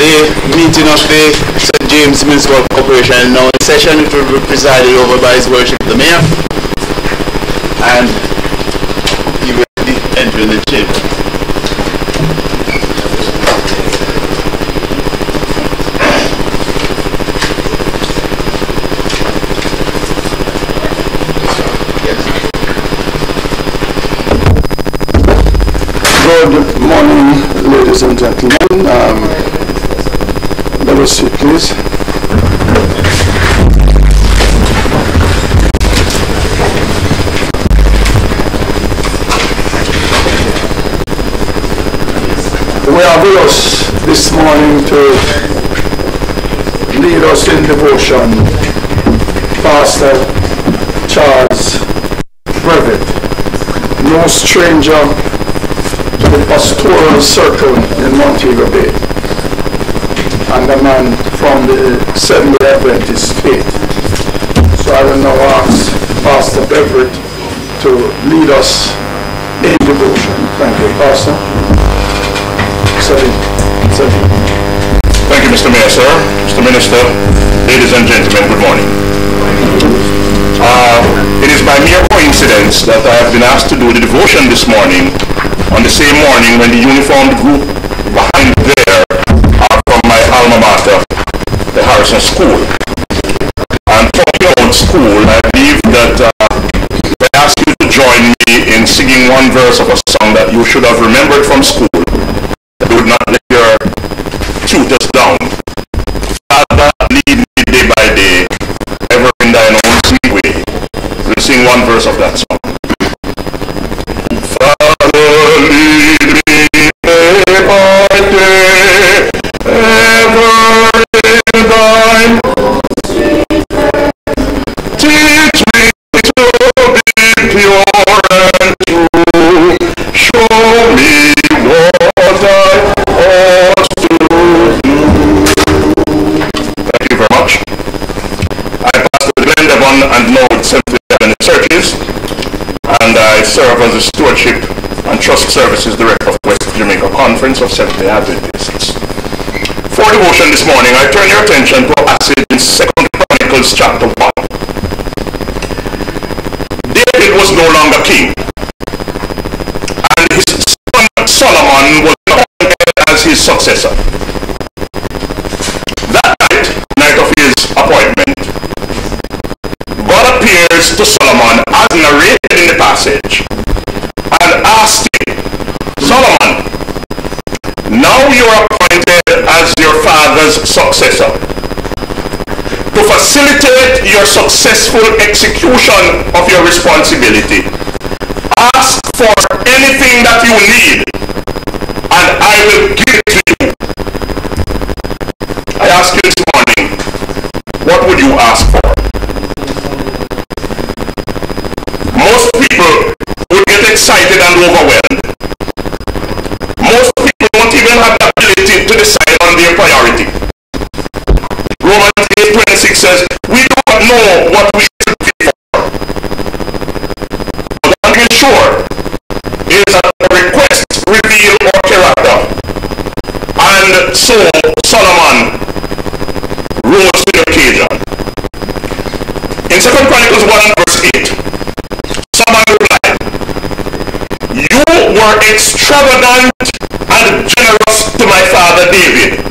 The meeting of the St. James Municipal Corporation now in session. It will be presided over by His Worship the Mayor, and he will be entering the chamber. Good morning, ladies and gentlemen. Let us sit, please. We are with us this morning to lead us in devotion, Pastor Charles Brevet, no stranger to the pastoral circle in Montego Bay, and a man from the Seventh-day Adventist faith. So I will now ask Pastor Brevet to lead us in devotion. Thank you, Pastor. Thank you, Mr. Mayor, sir, Mr. Minister, ladies and gentlemen, good morning. It is by mere coincidence that I have been asked to do the devotion this morning on the same morning when the uniformed group behind there are from my alma mater, the Harrison School. And talking about school, I believe that I ask you to join me in singing one verse of a song that you should have remembered from school. You would not let your tutors down. Father, lead me day by day, ever in thine own sweet way. We'll sing one verse of that song. Father, lead me day by day, ever in thine own sweet way. Teach me to be pure and true. Show me what I ought to do. Thank you very much. I pastor Glen Devon and Lord Seventh-day Adventist Churches, and I serve as the Stewardship and Trust Services Director of West Jamaica Conference of Seventh-day Adventists. For devotion this morning, I turn your attention to a passage in 2 Chronicles chapter 1. David was no longer king, and his son Solomon was appointed as his successor. That night of his appointment, God appears to Solomon as narrated in the passage and asked him, Solomon, now you are appointed as your father's successor. To facilitate your successful execution of your responsibility, ask for anything that you need, and I will give it to you. I ask you this morning, what would you ask for? Most people would get excited and overwhelmed. Most people don't even have the ability to decide on their priority. Romans 8:26 says, we do not know what we should pay for. But what we're sure is that the requests reveal our character. And so Solomon rose to the occasion. In 2 Chronicles 1 verse 8, Solomon replied, you were extravagant and generous to my father David,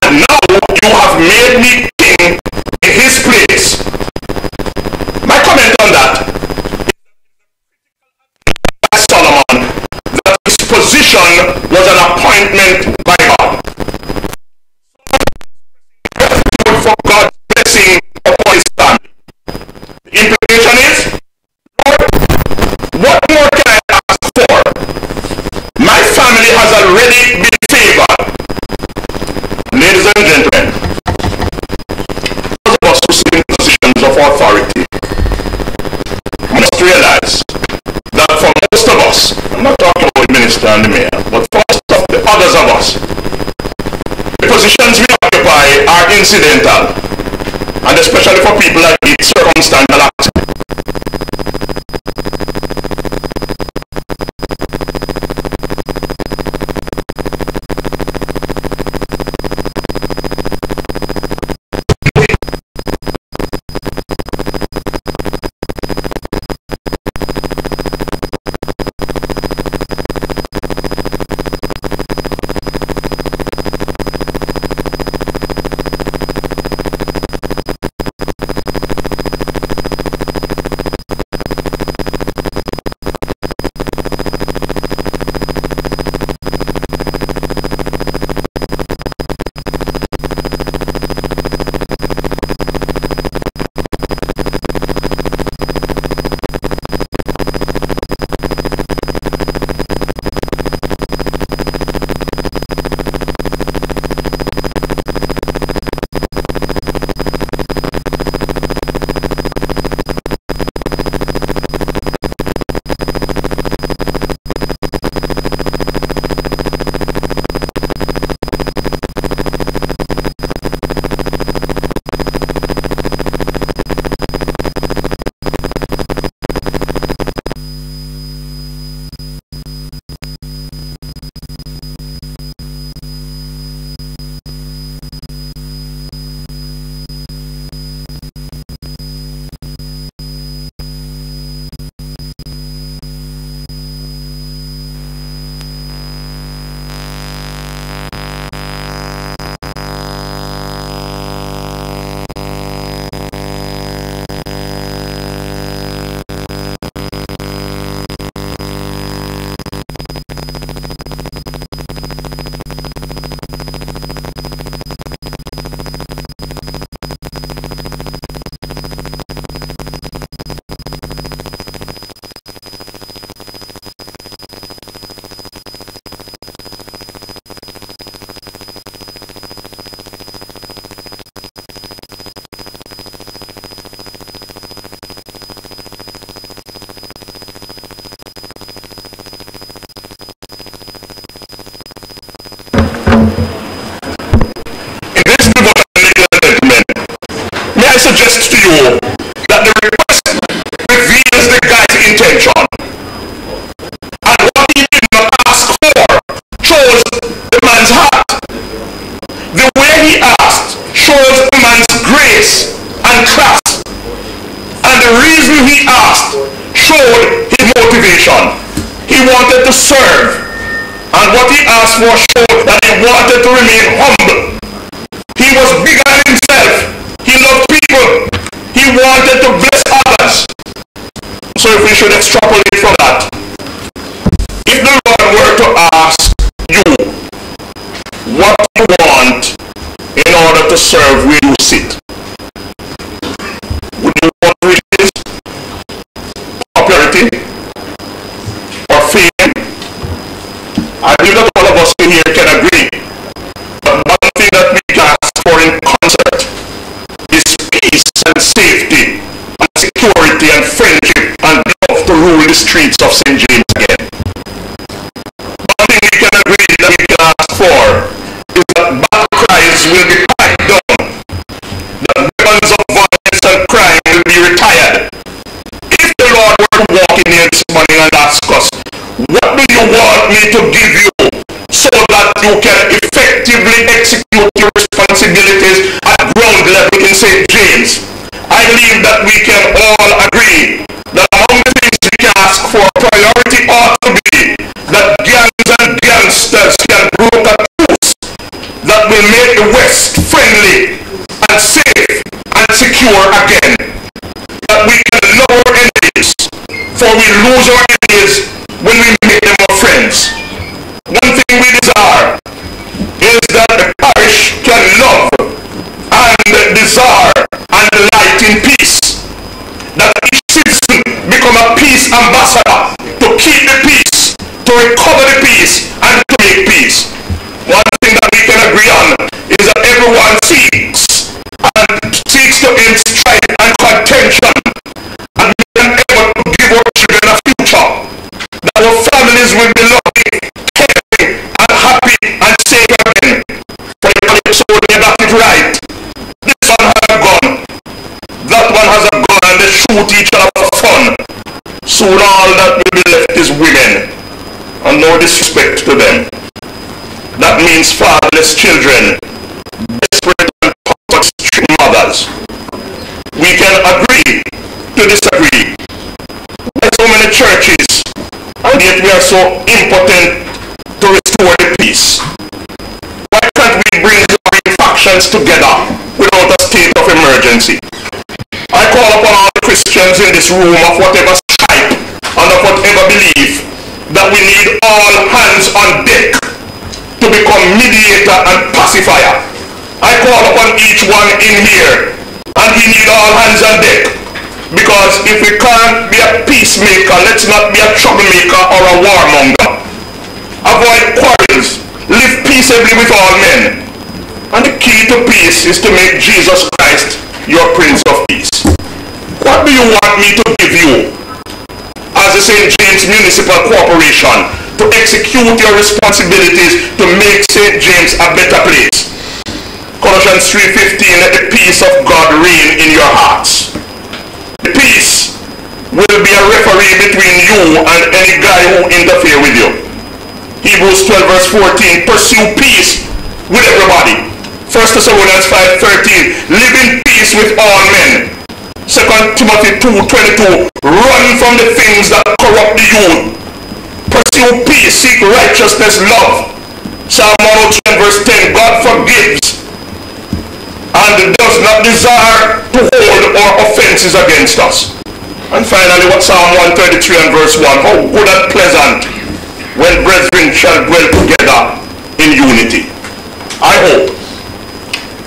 and now you have made me king in his place. My comment on that is Solomon, that his position was an appointment by God. Gratitude for God's blessing upon his family. The implication is, Lord, what more can I ask for? My family has already been favored. Ladies and gentlemen, those of us who sit in positions of authority must realize that for most of us, I'm not talking about the minister and the mayor, but for most of the others of us, the positions we occupy are incidental, and especially for people like me, circumstantial acts. suggest to you that the request reveals the guy's intention. And what he did not ask for shows the man's heart. The way he asked shows the man's grace and trust. And the reason he asked showed his motivation. He wanted to serve. And what he asked for showed that he wanted to remain humble. He was bigger than himself. He loved people. He wanted to bless others. So if we should extrapolate from that, if the Lord were to ask you what you want in order to serve where you sit, would you want riches, popularity, or fame? I believe that all of us in here can agree. But one thing that we can ask for in concert is peace and safety and security and friendship and love to rule the streets of St. James again. One thing we can agree that we can ask for is that battle cries will be pied down, that weapons of violence and crime will be retired. If the Lord were to walk in here this morning and ask us, what do you want me to give you so that you can effectively execute your responsibilities at ground level in St. James? I believe that we can all agree that among the things we can ask for, priority ought to be that gangs and gangsters can broker truce that will make the West friendly and safe and secure again. That we can love our enemies, for we lose our enemies when we make them our friends. One thing we desire is that the parish can love and desire and delight in peace. That each citizen become a peace ambassador to keep the peace, to recover the peace, and to make peace. One thing that we can agree on is that everyone seeks to end strife and contention, and we can ever give our children a future. That our families will be loving, caring, and happy and safe again. For the Catholic soldier got it right. This one has a gun, that one has a gun, and they shoot each other for fun. Soon all that will be left is women, and no disrespect to them. That means fatherless children, desperate and poverty mothers. We can agree to disagree. There are so many churches, and yet we are so impotent to restore the peace. Why can't we bring warring factions together without a state of emergency? I call upon all the Christians in this room of whatever stripe and of whatever belief that we need all hands on deck to become mediator and pacifier. I call upon each one in here, and we need all hands on deck, because if we can't be a peacemaker, let's not be a troublemaker or a warmonger. Avoid quarrels, live peaceably with all men, and the key to peace is to make Jesus Christ your Prince of Peace. What do you want me to give you as the St. James Municipal Corporation to execute your responsibilities to make St. James a better place? Colossians 3:15, let the peace of God reign in your hearts. The peace will be a referee between you and any guy who interfere with you. Hebrews 12 verse 14, pursue peace with everybody. 1 Thessalonians 5:13, live in peace with all men. 2 Timothy 2:22, run from the things that corrupt the youth. Pursue peace, seek righteousness, love. Psalm 103 verse 10, God forgives and does not desire to hold our offenses against us. And finally, what Psalm 133 and verse 1, how good and pleasant when brethren shall dwell together in unity. I hope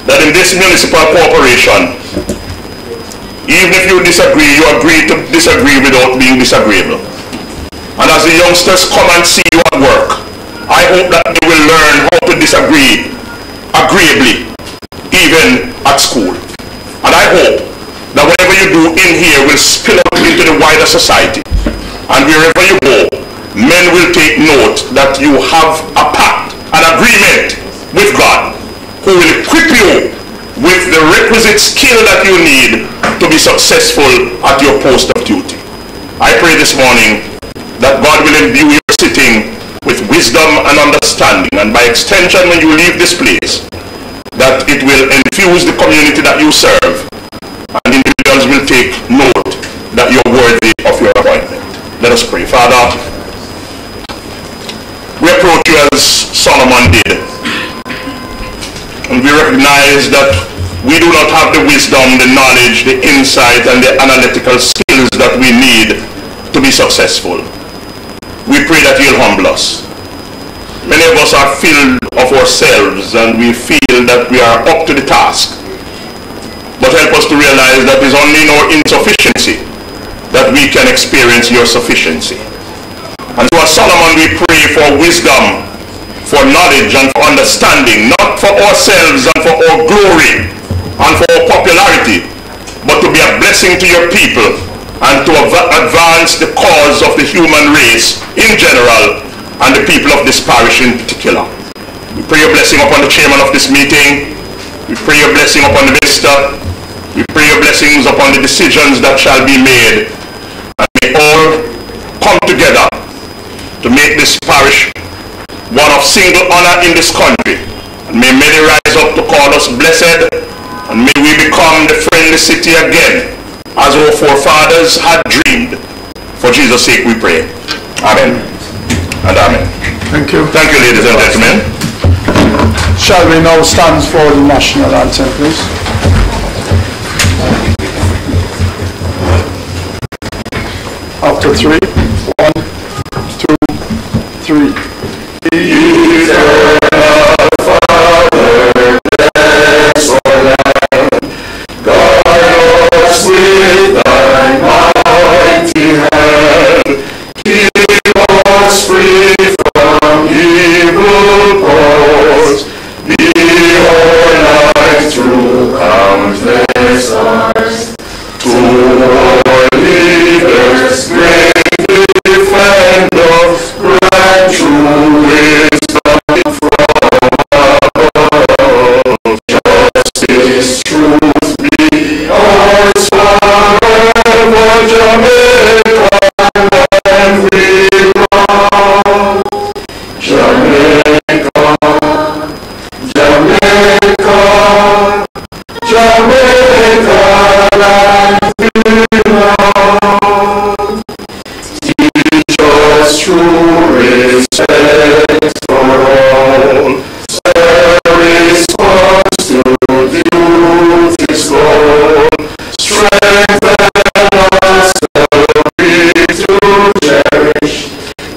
that in this municipal corporation, even if you disagree, you agree to disagree without being disagreeable. And as the youngsters come and see you at work, I hope that they will learn how to disagree agreeably, even at school. And I hope that whatever you do in here will spill out into the wider society. And wherever you go, men will take note that you have a pact, an agreement with God, who will equip you with the requisite skill that you need to be successful at your post of duty. I pray this morning that God will imbue your sitting with wisdom and understanding, and by extension when you leave this place, that it will infuse the community that you serve, and individuals will take note that you're worthy of your appointment. Let us pray. Father, we approach you as Solomon did, and we recognize that we do not have the wisdom, the knowledge, the insight, and the analytical skills that we need to be successful. We pray that you'll humble us. Many of us are filled of ourselves and we feel that we are up to the task. But help us to realize that it is only in our insufficiency that we can experience your sufficiency. And so as Solomon, we pray for wisdom, for knowledge, and for understanding, not for ourselves and for our glory and for our popularity, but to be a blessing to your people and to advance the cause of the human race in general and the people of this parish in particular. We pray your blessing upon the chairman of this meeting. We pray your blessing upon the minister. We pray your blessings upon the decisions that shall be made. And may all come together to make this parish one of single honor in this country. And may many rise up to call us blessed, and may we become the friendly city again, as our forefathers had dreamed. For Jesus' sake we pray. Amen and amen. Thank you. Thank you, ladies and gentlemen. Shall we now stand for the national anthem, please? After 3, 1, 2, 3. Eternal Father, bless our land. Guide us with thy mighty hand. Keep us free from evil powers. Be our light through countless hours. To our leaders, great defenders, grant true wisdom from above. Justice, truth be ours forever. Jamaica, and we love. Jamaica, Jamaica, Jamaica, and we love. Teach us true respect for all. Response to duty's call. Strengthen us, help me to cherish.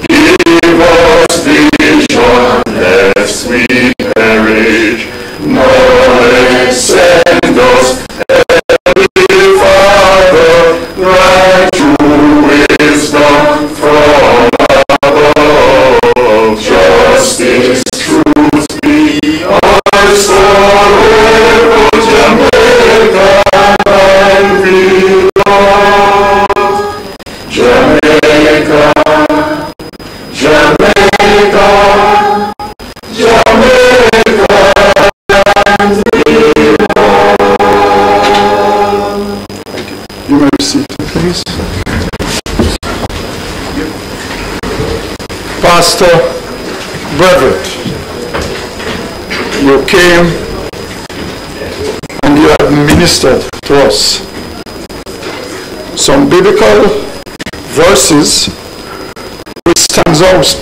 Give us vision, lest we perish. Knowledge send us, Heavenly Father, grant true wisdom from above. Justice, truth be ours forever. Jamaica, and we love. Jamaica, Jamaica, Jamaica, and we love. You may be seated, please. Pastor Brevet, you came and you have ministered to us some biblical verses which stands out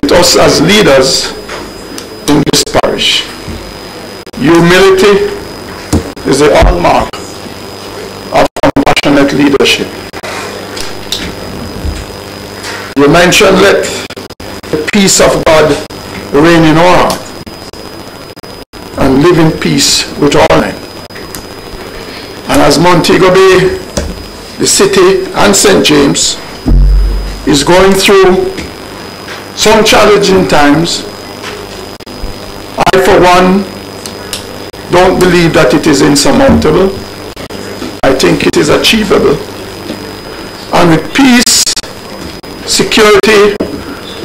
with us as leaders in this parish. Humility is the hallmark of compassionate leadership. You mentioned, let the peace of God reign in our heart and live in peace with all men. And as Montego Bay, the city, and St. James is going through some challenging times, I for one don't believe that it is insurmountable. I think it is achievable. And with peace, security,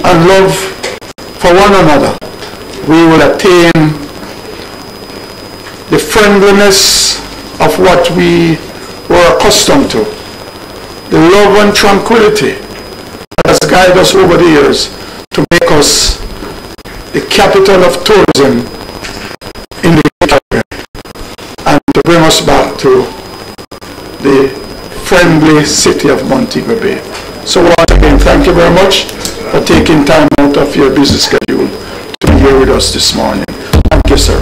and love for one another, we will attain friendliness of what we were accustomed to, the love and tranquility that has guided us over the years to make us the capital of tourism in the Caribbean, and to bring us back to the friendly city of Montego Bay. So once again, thank you very much for taking time out of your busy schedule to be here with us this morning. Thank you, sir.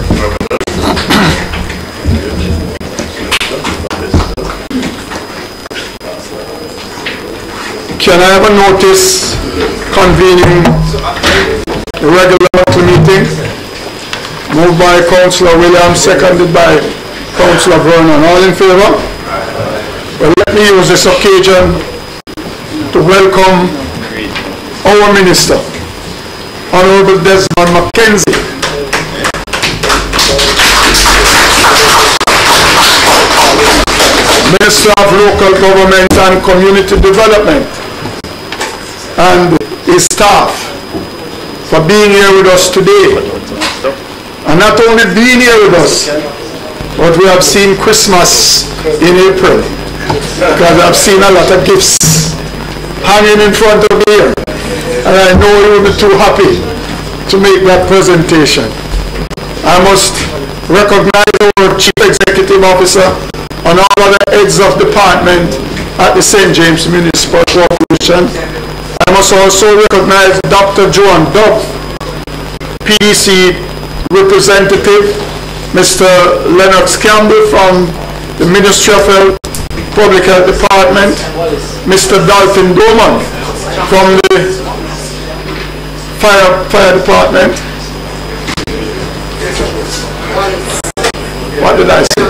Can I have a notice convening the regular monthly meeting? Moved by Councillor Williams, seconded by Councillor Vernon. All in favor? Well, let me use this occasion to welcome our Minister, Honorable Desmond Mackenzie. Minister of Local Government and Community Development, and his staff for being here with us today. And not only being here with us, but we have seen Christmas in April, because I've seen a lot of gifts hanging in front of here, and I know you will be too happy to make that presentation. I must recognize our Chief Executive Officer and all other heads of department at the St. James Municipal Corporation. I must also recognize Dr. Joan Dove, PDC representative, Mr. Lennox Campbell from the Ministry of Health, Public Health Department, Mr. Dalton Doman from the Fire Department. What did I say?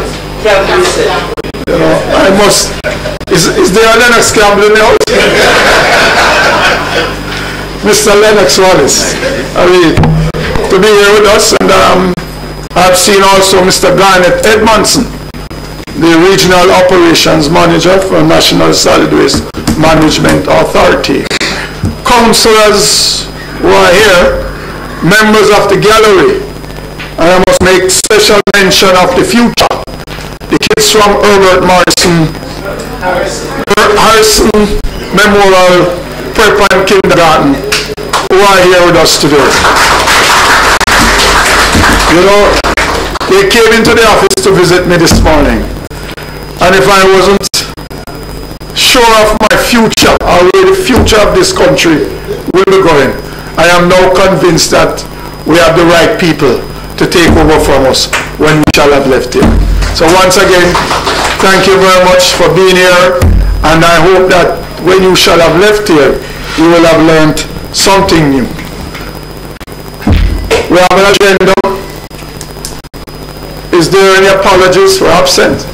You know, I must. Is there a Lennox Campbell in the house? Mr. Lennox Wallace, I mean, to be here with us, and I've seen also Mr. Garnet Edmondson, the Regional Operations Manager for National Solid Waste Management Authority. Councillors who are here, members of the gallery, and I must make special mention of the future, the kids from Herbert Harrison Memorial Prep and Kindergarten, who are here with us today. You know, they came into the office to visit me this morning, and if I wasn't sure of my future, or where the future of this country will be going, I am now convinced that we have the right people to take over from us when we shall have left here. So once again, thank you very much for being here, and I hope that when you shall have left here, you will have learned something new. We have an agenda. Is there any apologies for absent?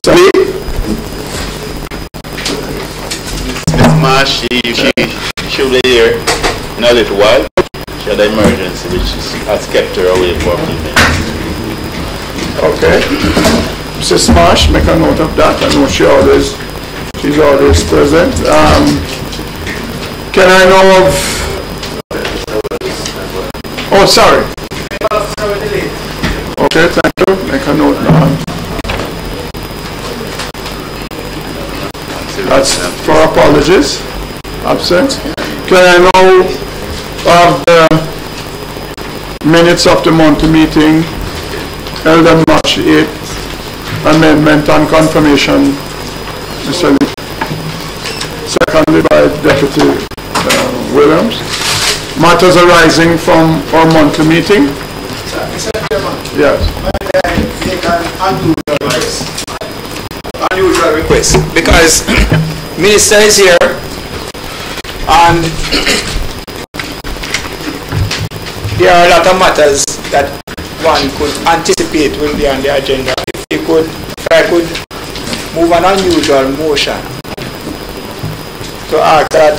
Sorry? Ms. Marsh, she'll be here in a little while. She had an emergency which has kept her away for a few minutes. Okay. Mrs. Marsh, make a note of that. I know she's always present. Can I know of... Oh, sorry. Okay, thank you. Make a note now. That's for apologies. Absent. Can I know of the minutes of the monthly meeting held on March 8th? Amendment and confirmation, Mr. Lee. Seconded by Deputy Williams. Matters arising from our monthly meeting. Mr. Chairman. Yes. Make an unusual request because Minister is here and there are a lot of matters that one could anticipate will be on the agenda. If I could move an unusual motion to ask that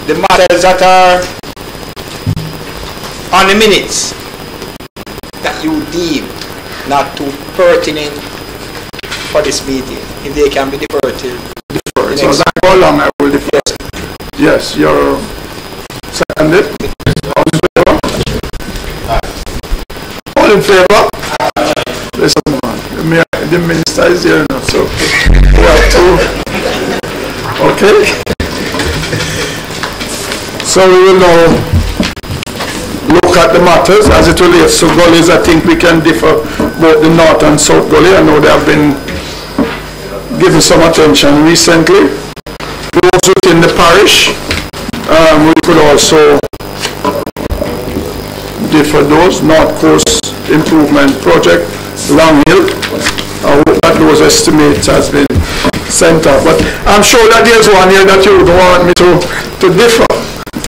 the matters that are on the minutes that you deem not too pertinent for this meeting, if they can be deferred till deferred. So that how long I will defer? Yes, you're seconded. All in favor? Listen, man, the minister is here now, so we have to. Okay. So we will now look at the matters as it relates to gullies. I think we can differ both the north and south gully. I know they have been given some attention recently. Those within the parish, we could also differ those. North Coast Improvement Project, Long Hill. I hope that those estimates has been sent out. But I'm sure that there's one here that you would want me to differ,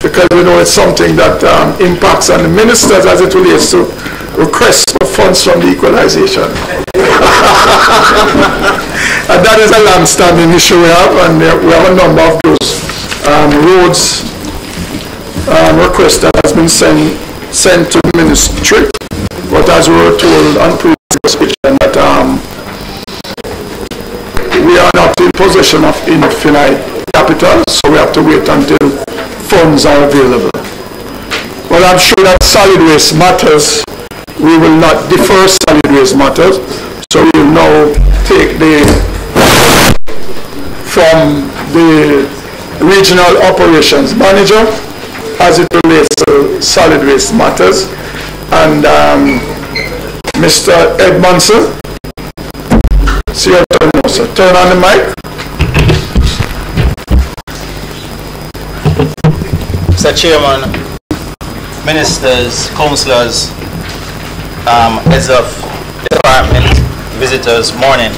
because we know it's something that impacts on the ministers as it relates to requests for funds from the equalization. And that is a long-standing issue we have, and we have a number of those roads requests that has been sent to the ministry. But as we were told on previous question that we are not in possession of infinite capital, so we have to wait until funds are available. But I'm sure that solid waste matters, we will not defer solid waste matters, so we will now take from the regional operations manager as it relates to solid waste matters, and Mr. Edmondson. See your turn now, sir. Turn on the mic. Mr. Chairman, ministers, councillors, heads of department, visitors, morning.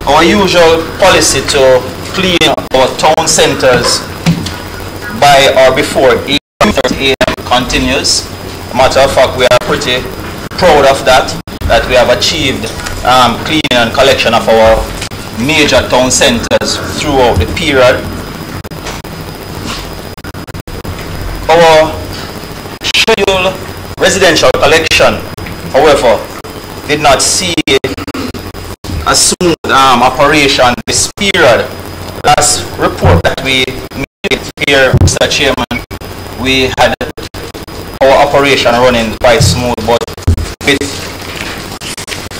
Our usual policy to clean our town centres by or before 8 a.m. continues. As a matter of fact, we are pretty proud of that we have achieved cleaning and collection of our major town centres throughout the period. Our scheduled residential collection, however, did not see a smooth operation this period. Last report that we made here, Mr. Chairman, we had our operation running quite smooth, but with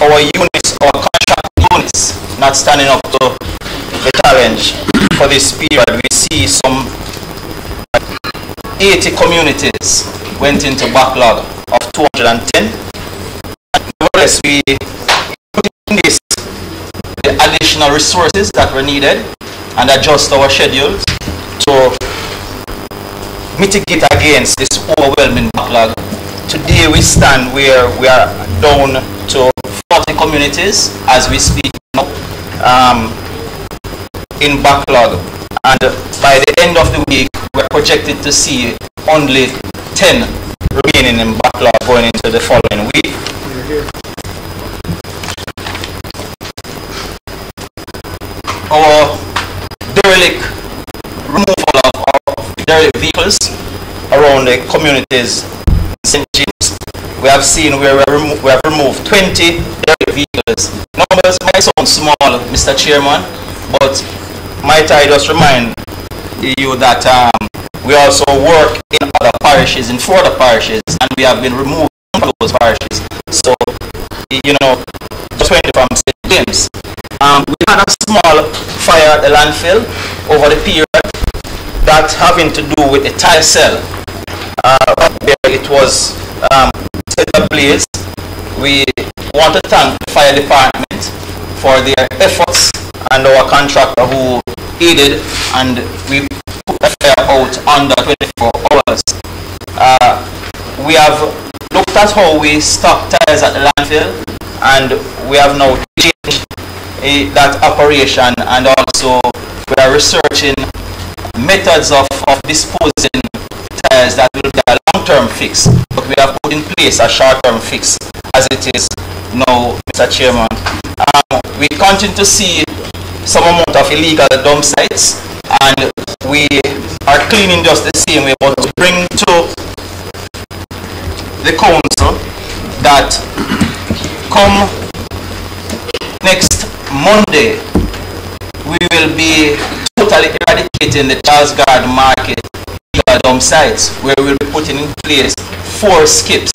our units, our contract units not standing up to the challenge for this period, we see some 80 communities went into backlog of 210. Nevertheless, we put in this the additional resources that were needed and adjust our schedules to mitigate against this overwhelming backlog. Today we stand where we are down to 40 communities as we speak now in backlog, and by the end of the week we're projected to see only 10 remaining in backlog going into the following week. Our derelict removal of derelict vehicles around the communities in St. James, we have seen where we have removed 20 derelict vehicles. Numbers might sound small, Mr. Chairman, but might I just remind you that we also work in other parishes, in 4 other parishes, and we have been removed from those parishes. So, you know, 20 from St. James. We had a small fire at the landfill over the period that having to do with the tile cell. Where it was set ablaze. We want to thank the fire department for their efforts and our contractor who aided, and we put the fire out under 24 hours. We have looked at how we stock tiles at the landfill, and we have now changed that operation, and also we are researching methods of disposing tiles that will be a long-term fix, but we have put in place a short-term fix as it is now, Mr. Chairman. We continue to see some amount of illegal dump sites, and we are cleaning just the same way, but to bring to the council that come next Monday we will be totally eradicating the Charles Garden Market illegal dump sites, where we will be putting in place 4 skips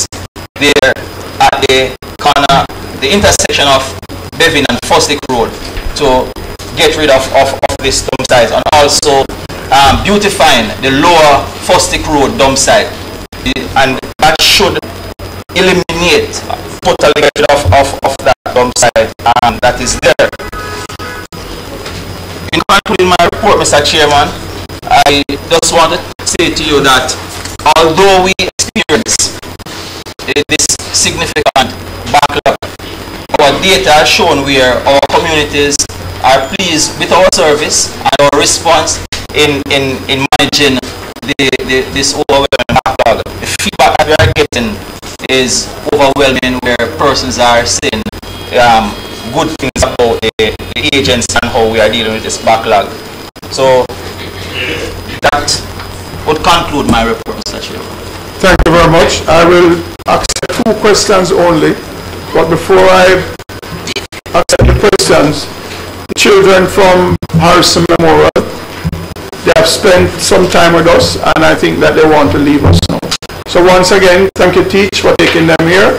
there at the corner, the intersection of Bevin and Fosdick Road, to get rid of this dump site, and also beautifying the lower Fosdick Road dump site, and that should eliminate, totally get rid of that dump site that is there. In concluding my report, Mr. Chairman, I just want to say to you that although we experience this significant backlog, our data has shown where our communities are pleased with our service and our response in managing this overwhelming backlog. The feedback that we are getting is overwhelming, where persons are saying good things about the agents and how we are dealing with this backlog. So that would conclude my report, Mr. Chairman. Thank you very much. I will accept 2 questions only, but before I accept the questions, the children from Harrison Memorial, they have spent some time with us, and I think that they want to leave us now. So once again, thank you, Teach, for taking them here.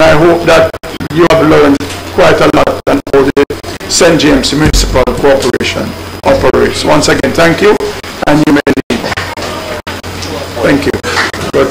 I hope that you have learned quite a lot on how the St. James Municipal Corporation operates. Once again, thank you, and you may leave. Thank you. Good.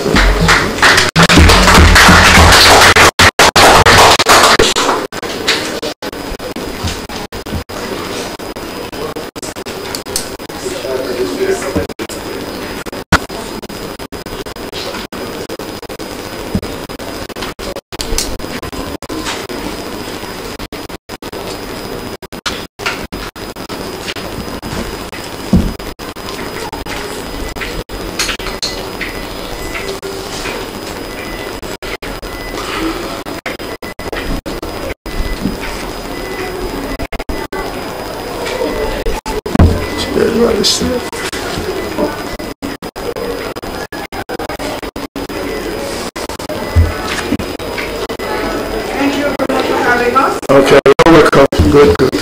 Okay, you're welcome. Good, good.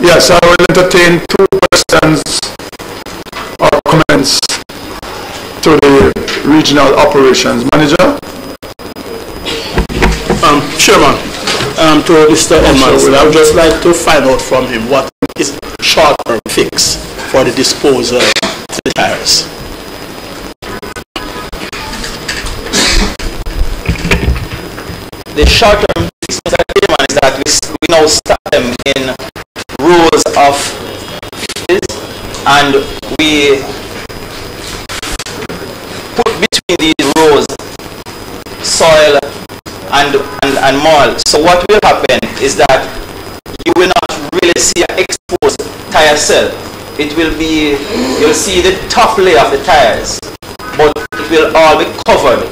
Yes, I will entertain 2 questions or comments to the Regional Operations Manager. Chairman, to Mr. Edmonds, I would just like to find out from him what is short-term fix for the disposal of the tires. The short-term fix, Mr. Chairman, is that we now stack them in rows of this, and we put between these rows soil and mold. So what will happen is that you will not really see an exposed tire cell. It will be, you'll see the top layer of the tires, but it will all be covered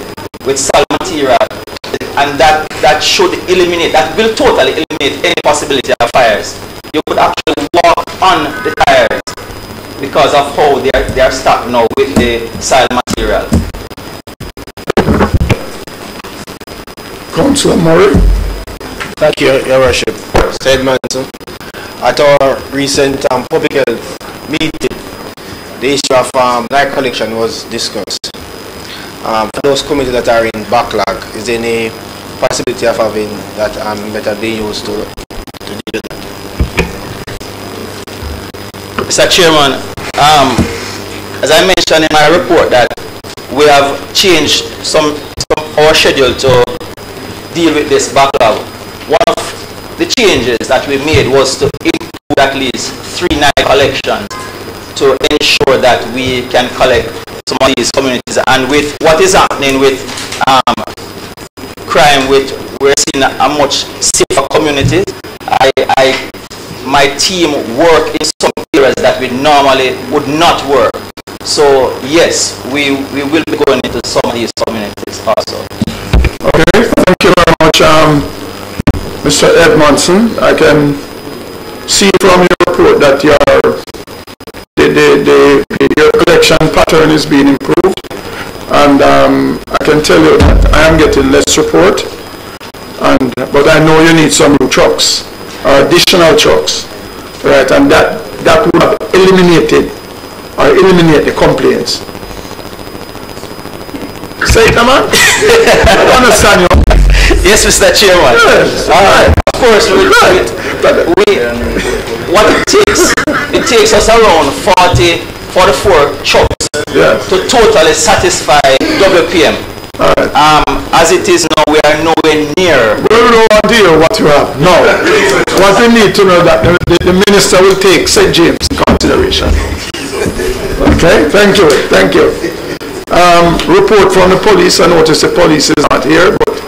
with solid material, and that should eliminate, that will totally eliminate any possibility of fires. You could actually walk on the tires because of how they are stacked now with the soil material. Councillor Murray. Thank you, Your Worship. Mr. Edmondson, at our recent public health meeting, the issue of night collection was discussed. For those communities that are in backlog, is there any possibility of having that method being used to deal with that? Mr. Chairman, as I mentioned in my report, that we have changed some our schedule to deal with this backlog. One of the changes that we made was to include at least 3 night collections to ensure that we can collect some of these communities. And with what is happening with crime, we're seeing a much safer community. My team work in some areas that we normally would not work. So yes, we will be going into some of these communities also. Okay, thank you very much, Mr. Edmondson. I can see from your report that your collection pattern is being improved, and I can tell you that I am getting less support, but I know you need some new trucks, additional trucks, right? And that would have eliminate the complaints. Say it, man. I don't understand you. Yes, Mr. Chairman. Yes. All right. Of course, what it takes us around 44 trucks to totally satisfy WPM. As it is now, we are nowhere near. We have no idea what you have. No. What we need to know that the minister will take St. James in consideration. Okay, thank you. Thank you. Report from the police. I notice the police is not here, but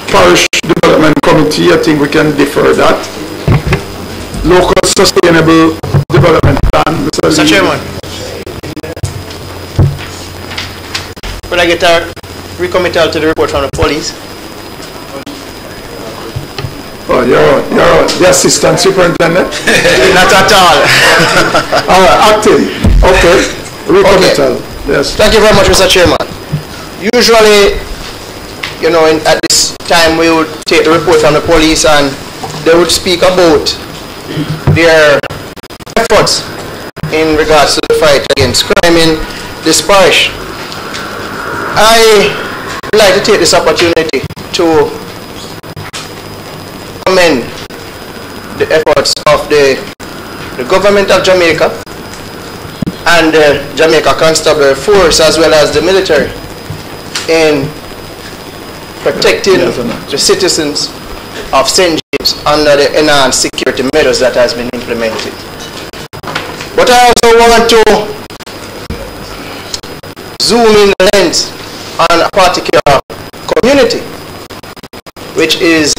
Parish Development Committee, I think we can defer that. Local Sustainable Development Plan. Mr. Chairman, could I get a recommittal to the report from the police? Oh, you're the Assistant Superintendent? Not at all. All right, acting. Okay. Recommittal. Okay. Yes. Thank you very much, Mr. Chairman. Usually, you know, at this time we would take the report from the police and they would speak about their efforts in regards to the fight against crime in this parish. I would like to take this opportunity to commend the efforts of the government of Jamaica and the Jamaica Constabulary Force as well as the military in protecting the citizens of St. James under the enhanced security measures that has been implemented. But I also want to zoom in the lens on a particular community, which is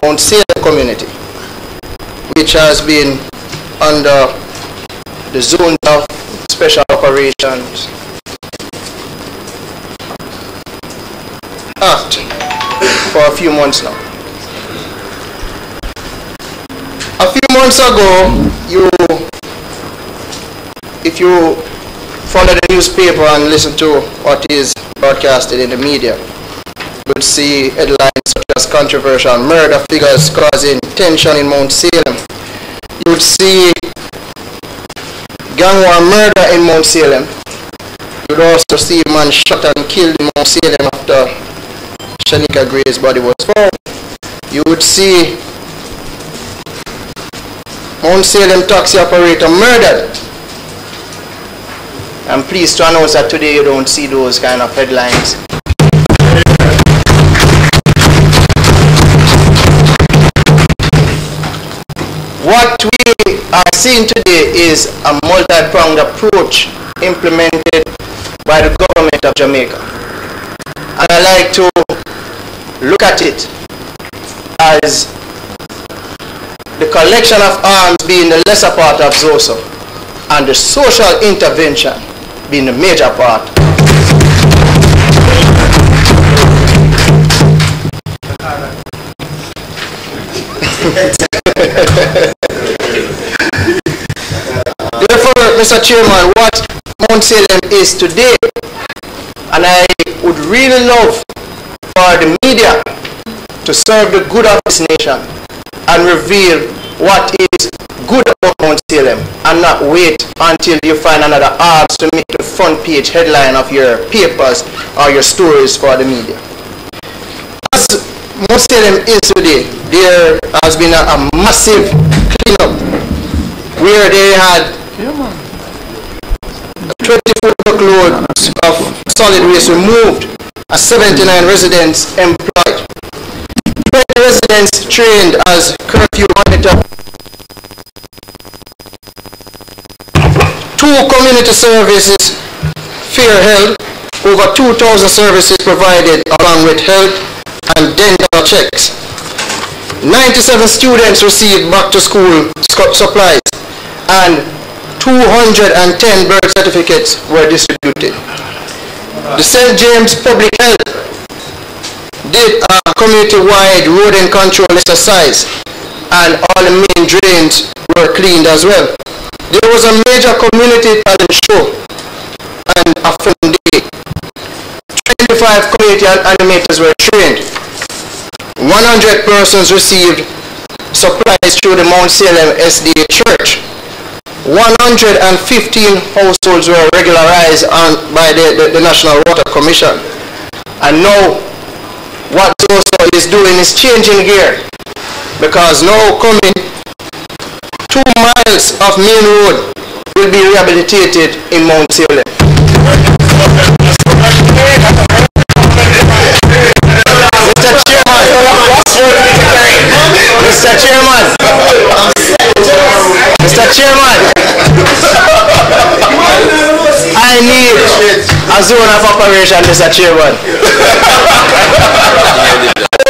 Mount Salem community, which has been under the zone of special operations Act for a few months now. A few months ago, if you follow the newspaper and listen to what is broadcasted in the media, you would see headlines such as controversial murder figures causing tension in Mount Salem. You would see gang war murder in Mount Salem. You would also see a man shot and killed in Mount Salem after Shanika Gray's body was found. You would see Mount Salem taxi operator murdered. I'm pleased to announce that today you don't see those kind of headlines. What we are seeing today is a multi-pronged approach implemented by the government of Jamaica. And I like to look at it as the collection of arms being the lesser part of ZOSO and the social intervention being the major part. Therefore, Mr. Chairman, what Mount Salem is today, and I would really love for the media to serve the good of this nation and reveal what is good about Mount Salem and not wait until you find another arms to make the front page headline of your papers or your stories for the media. As Mount Salem is today, there has been a massive cleanup where they had 24 truckloads of solid waste removed and 79 residents employed. 20 residents trained as curfew monitor. 2 community services fair held, over 2,000 services provided along with health and dental checks. 97 students received back to school supplies and 210 birth certificates were distributed. The St. James Public Health did a community-wide rodent control exercise and all the main drains were cleaned as well. There was a major community talent show and a fun day. 25 community animators were trained. 100 persons received supplies through the Mount Salem SDA Church. 115 households were regularized by the National Water Commission. And now, what ZOSO is doing is changing gear, because now coming 2 miles of main road will be rehabilitated in Mount Salem. Mr. Chairman, I need a zone of operation, Mr. Chairman.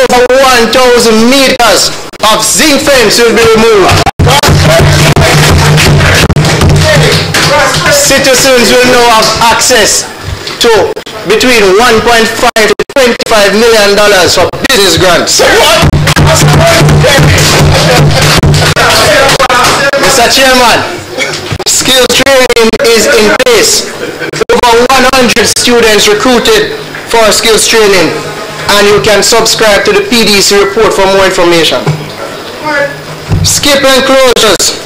Over 1,000 meters of zinc fence will be removed. Citizens will now have access to between $1.5 to $25 million for business grants. Mr. Chairman, skills training is in place. Over 100 students recruited for skills training, and you can subscribe to the PDC report for more information. Skip enclosures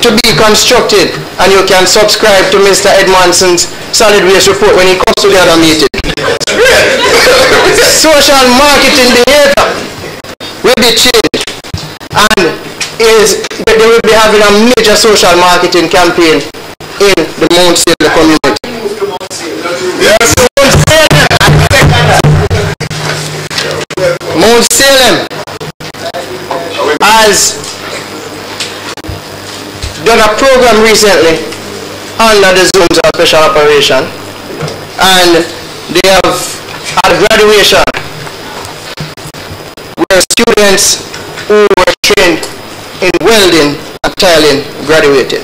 to be constructed, and you can subscribe to Mr. Edmondson's solid waste report when he comes to the other meeting. Social marketing behavior will be changed, and they will be having a major social marketing campaign in the Mount Salem community. Yes. Mount Salem has done a program recently under the zones of special operation, and they have had graduation where students who were trained in welding and tiling graduated.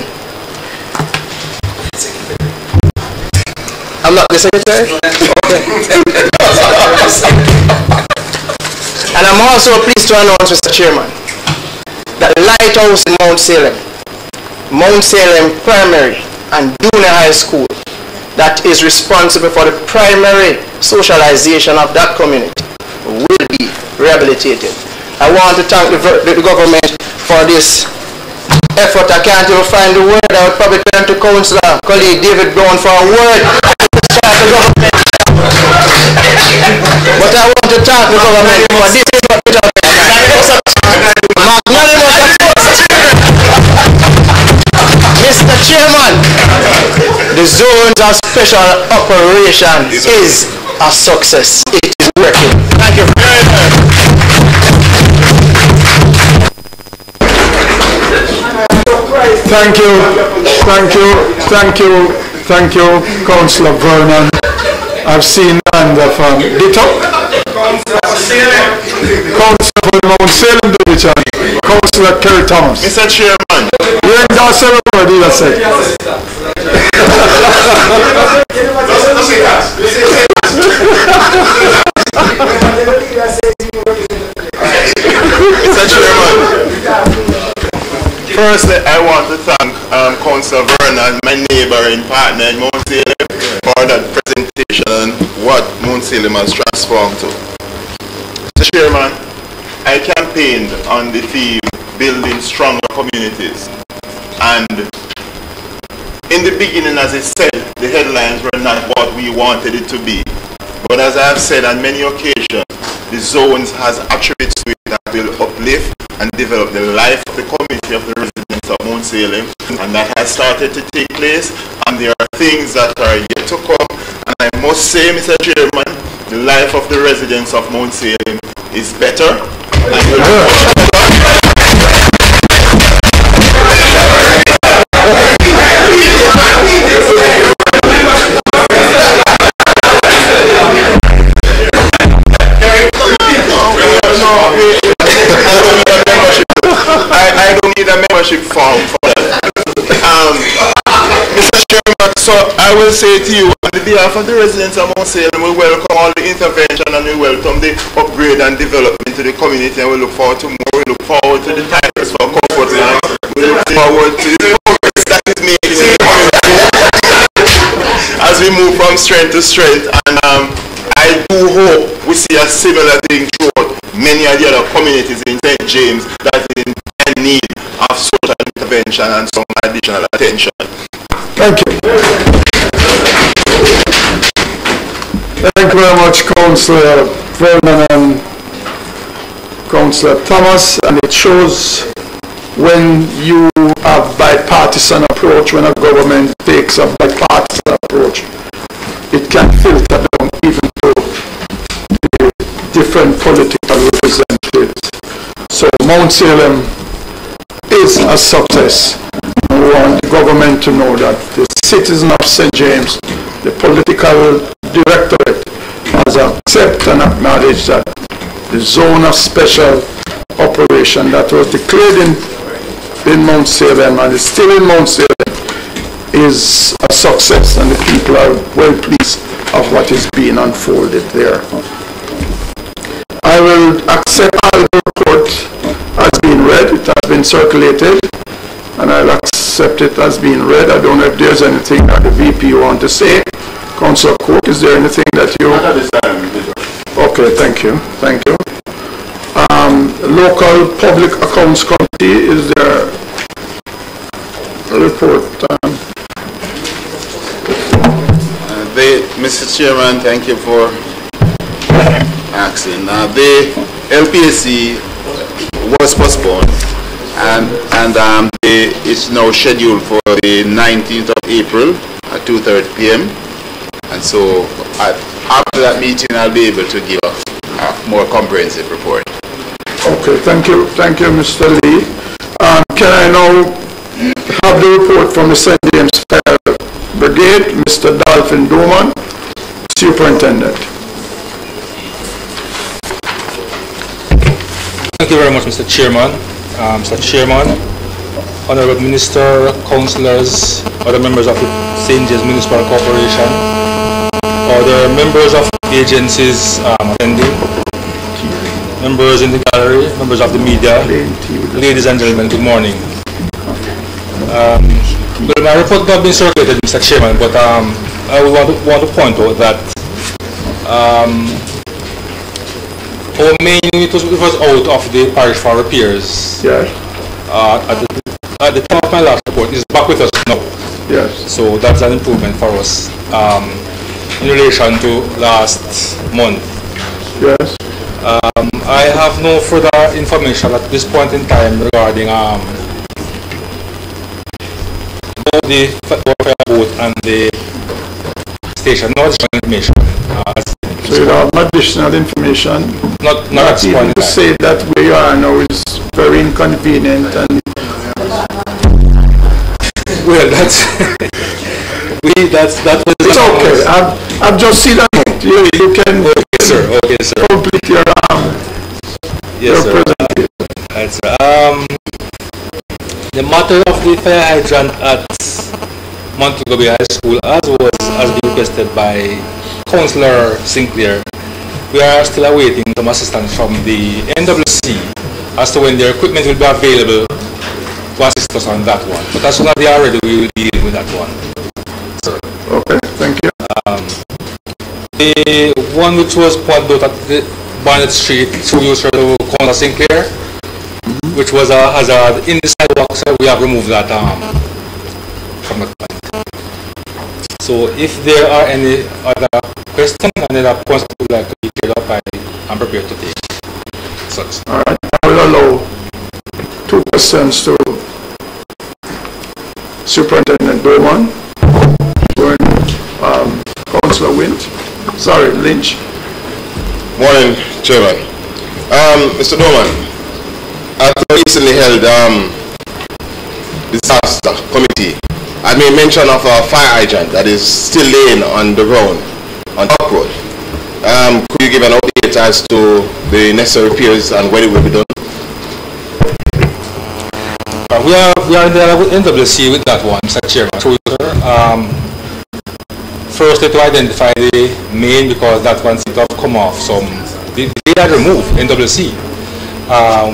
I'm not the secretary? Okay. And I'm also pleased to announce, Mr. Chairman, that Lighthouse in Mount Salem Primary and Junior High School, that is responsible for the primary socialization of that community, will be rehabilitated. I want to thank the government for this effort. I can't even find the word. I would probably turn to Councillor, colleague David Brown, for a word. But I want to thank the government for this. Mr. Chairman, the zones of special operation is a success. It is working. Thank you very much. Thank you, Councillor Vernon. I've seen hand from Ditto, Councillor for Mount Salem Division, Councillor Kerry Thomas. Mr. Chairman, you endorse everybody, that's it. Mr. Chairman, firstly, I want to thank Councillor Vernon, my neighbor and partner in Mount Salem, for that presentation on what Mount Salem has transformed to. Mr. Chairman, I campaigned on the theme building stronger communities, and in the beginning, as I said, the headlines were not what we wanted it to be. But as I have said on many occasions, the zones has attributes to it that will uplift and develop the life of the community of the residents of Mount Salem, and that has started to take place, and there are things that are yet to come. And I must say, Mr. Chairman, the life of the residents of Mount Salem is better and will be much better. I don't need a membership form for that. Mr. Chairman, so I will say to you, on the behalf of the residents of Mount Salem, we welcome all the intervention and we welcome the upgrade and development to the community, and we look forward to more. We look forward to the titles for comfort land. We look forward to the progress that is made in the community as we move from strength to strength. And I do hope we see a similar thing throughout many of the other communities in St. James, that in intervention and some additional attention. Thank you. Thank you very much, Councillor Vernon and Councillor Thomas. And it shows when you have bipartisan approach, when a government takes a bipartisan approach, it can filter down even to the different political representatives. So Mount Salem is a success. We want the government to know that the citizen of St. James, the political directorate, has accepted and acknowledged that the zone of special operation that was declared in Mount Salem and is still in Mount Salem is a success, and the people are well pleased of what is being unfolded there. I will accept all the report as being read. It has been circulated, and I'll accept it as being read. I don't know if there's anything that the VP want to say. Councillor Cook, is there anything that you... Okay, thank you. Thank you. Local Public Accounts Committee, is there a report? Mr. Chairman, thank you for asking. The LPAC was postponed, and it's now scheduled for the 19th of April at 2:30 p.m. And so after that meeting, I'll be able to give a more comprehensive report. Okay, thank you, Mr. Lee. Can I now have the report from the St. James Fire Brigade, Mr. Dolphin Doman, Superintendent. Thank you very much, Mr. Chairman. Mr. Chairman, Honorable Minister, Councillors, other members of the St. James Municipal Corporation, other members of agencies attending, members in the gallery, members of the media, ladies and gentlemen, good morning. Well, my report not been circulated, Mr. Chairman, but I want to point out that our main unit was out of the parish for repairs. Yes. At the time of my last report, is back with us now. Yes. So that's an improvement for us in relation to last month. Yes. I have no further information at this point in time regarding the fire boat and the station. No additional information. So you have additional information? Not at this point in to time. say that where you are now is very inconvenient and... Well, that was... It's okay. I've just seen that. You can... Okay, sir. Okay, sir. Complete your yes, sir. presentation. Right, sir. The matter of the fire hydrant at Montego Bay High School, as requested by Councillor Sinclair, we are still awaiting some assistance from the NWC as to when their equipment will be available to assist us on that one. But as soon as they are ready, we will be dealing with that one. Sir. Okay, thank you. The one which was pointed out at the Barnett Street through you, sir, to Councillor Sinclair, which was a hazard in the sidewalk, sir, we have removed that from the point. So if there are any other questions and any other points that would like to be cleared up, I'm prepared to take such. All right, I will allow 2 questions to Superintendent Bowman, Councillor Lynch. Morning, Chairman. Mr. Doman, at the recently held disaster committee, I made mention of a fire hydrant that is still laying on the ground on Top Road. Could you give an update as to the necessary repairs and when it will be done? We are in the NWC with that one, Mr. Chairman. So, firstly, to identify the main, because that one seems to have come off some. They had removed NWC.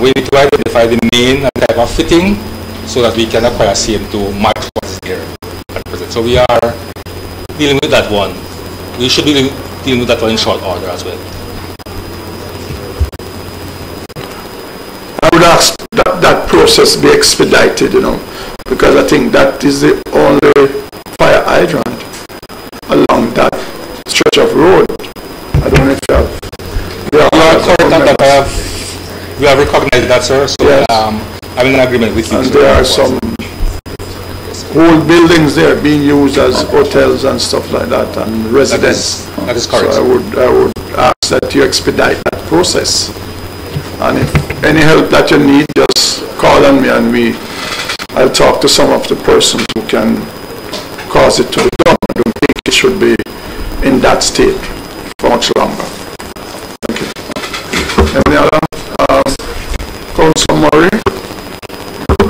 We need to identify the main and type of fitting so that we can acquire CM to match what is there at present. So we are dealing with that one. We should be dealing with that one in short order as well. I would ask that that process be expedited, because I think that is the only fire hydrant along that stretch of road. I don't know if you have. We have recognized that, sir. So yes. I'm in agreement with you. And there are some whole buildings there being used as hotels and stuff like that, and residents. That is correct. So I would ask that you expedite that process. And if any help that you need, just call on me, and I'll talk to some of the persons who can cause it to be done. I don't think it should be in that state for much longer. Thank you. Any other? Councilor Murray?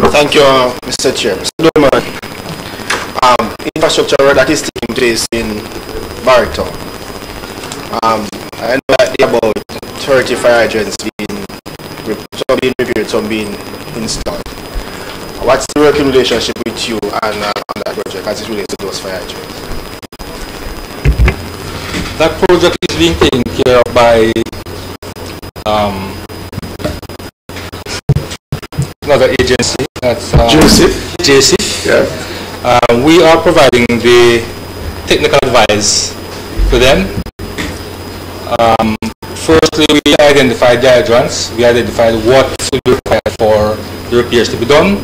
Thank you, Mr. Chair. Mr. Doman, infrastructure that is taking place in Barrington. I know that there are about 30 fire hydrants some being repaired, some being installed. What's the working relationship with you and on that project as it relates to those fire hydrants? That project is being taken care of by another agency. That's JSIF. Yeah. We are providing the technical advice to them. Firstly, we identified the hydrants. We identified what would be required for the repairs to be done,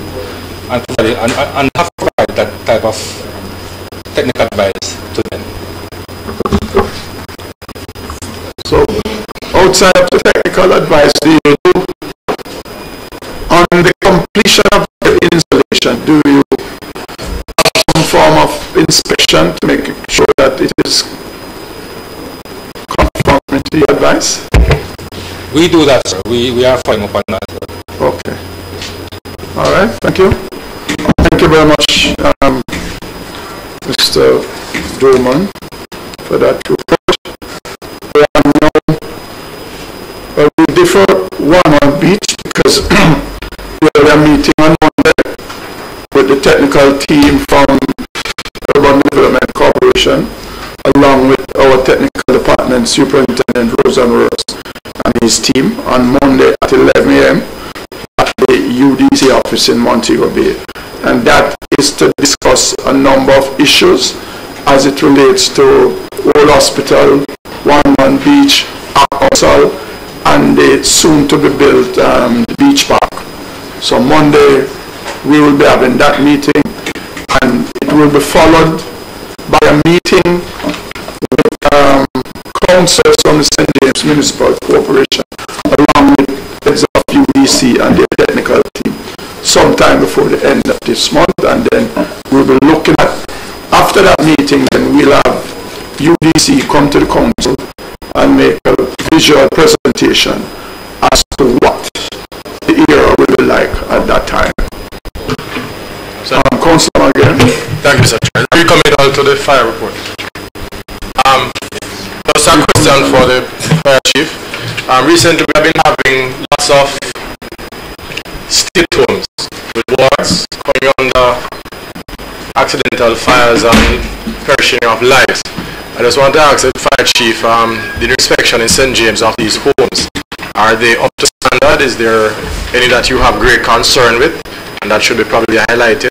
and have provided that type of technical advice to them. So, outside of the technical advice, do you do on the completion of the installation? Do you have some form of inspection to make sure that it is conforming to your advice? We do that, sir. We are following up on that. Okay. All right. Thank you. Thank you very much, Mr. Dorman, for that report. We are now, we differ one on beach because we are meeting on Monday with the technical team from Urban Development Corporation, along with our technical department superintendent Rosen Ross and his team on Monday at 11 a.m. at the UDC office in Montego Bay. And that is to discuss a number of issues as it relates to Old Hospital, One Man Beach, Council, and the soon to be built beach park. So Monday we will be having that meeting, and it will be followed by a meeting with councillors from the St. James Municipal Corporation, along with heads of UDC and their technical team, sometime before the end of this month. And then we'll be looking at, after that meeting, then we'll have UDC come to the council and make a visual presentation as to what the area will be like at that time. Councilor again. Thank you, Mr. Chair. We coming on to the fire report. Just a question for the fire chief. Recently we have been having lots of state homes with wards coming under accidental fires and perishing of lives. I just want to ask the fire chief, the inspection in St. James of these homes, are they up to standard? Is there any that you have great concern with and that should be probably highlighted?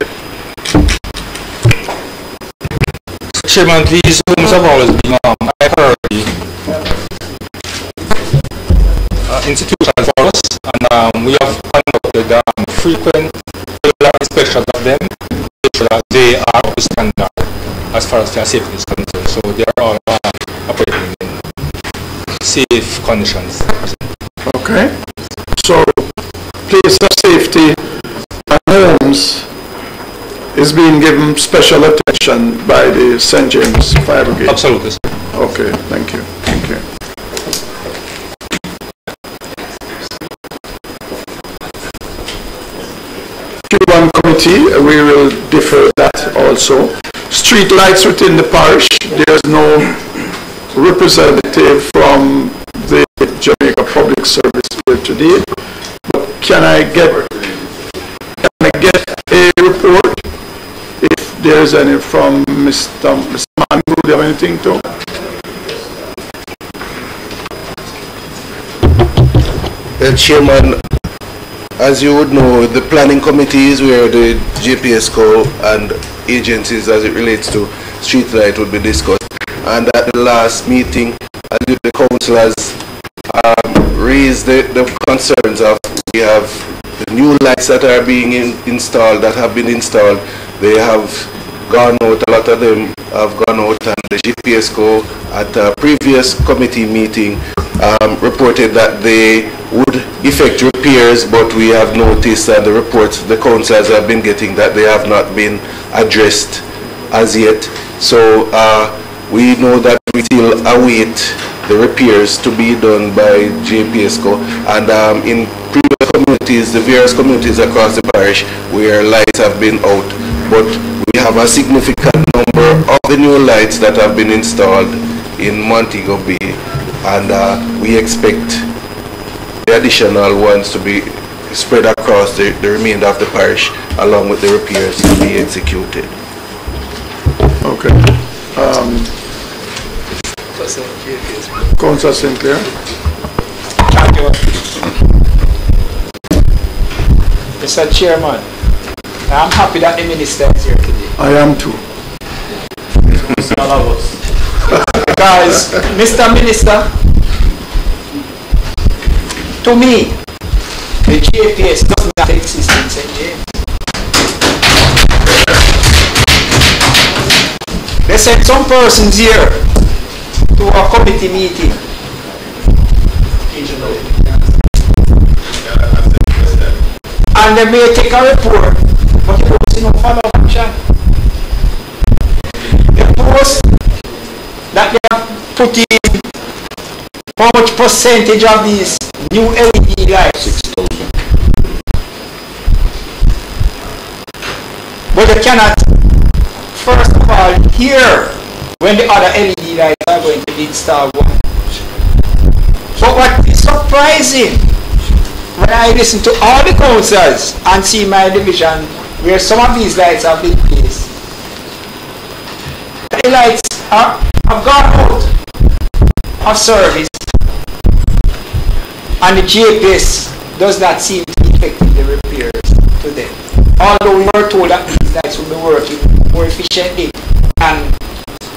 Chairman, these homes have always been high priority institutions for us, and we have conducted frequent regular inspections of them to make sure that they are up to standard as far as their safety is concerned. So they are all operating in safe conditions. Okay. So place of safety and homes is being given special attention by the St. James Fire Brigade. Absolutely, sir. Okay, thank you. Thank you. Q1 committee, we will defer that also. Street lights within the parish, there's no representative from the Jamaica Public Service here today. But can I get a report? If there's any from Mr. Mangu, do you have anything to? Chairman, as you would know, the planning committee is where the JPSCO and agencies as it relates to streetlight would be discussed. And at the last meeting, the councillors raised the concerns of we have the new lights that are being installed, that have been installed. They have gone out, a lot of them have gone out, and the GPSCO at a previous committee meeting reported that they would effect repairs, but we have noticed that the reports the councillors have been getting that they have not been addressed as yet. So we know that we still await the repairs to be done by JPSCO, and in previous communities, the various communities across the parish where lights have been out, but we have a significant number of the new lights that have been installed in Montego Bay, and we expect the additional ones to be spread across the remainder of the parish along with the repairs to be executed. Okay. Councillor Sinclair. Thank you. Mr. Chairman, I'm happy that the minister is here today. I am too. Because, Mr. Minister, to me, the JPS does not exist in St. James. They sent some persons here to a committee meeting. And they may take a report, but they don't see no follow-up action. They post that they have put in how much percentage of these new LED lights. 6,000. But they cannot, first of all, hear when the other LED lights are going to be installed. But what is surprising, when I listen to all the councillors and see my division where some of these lights have been placed, the lights have gone out of service, and the JPS does not seem to be effecting the repairs to them. Although we were told that these lights will be working more efficiently than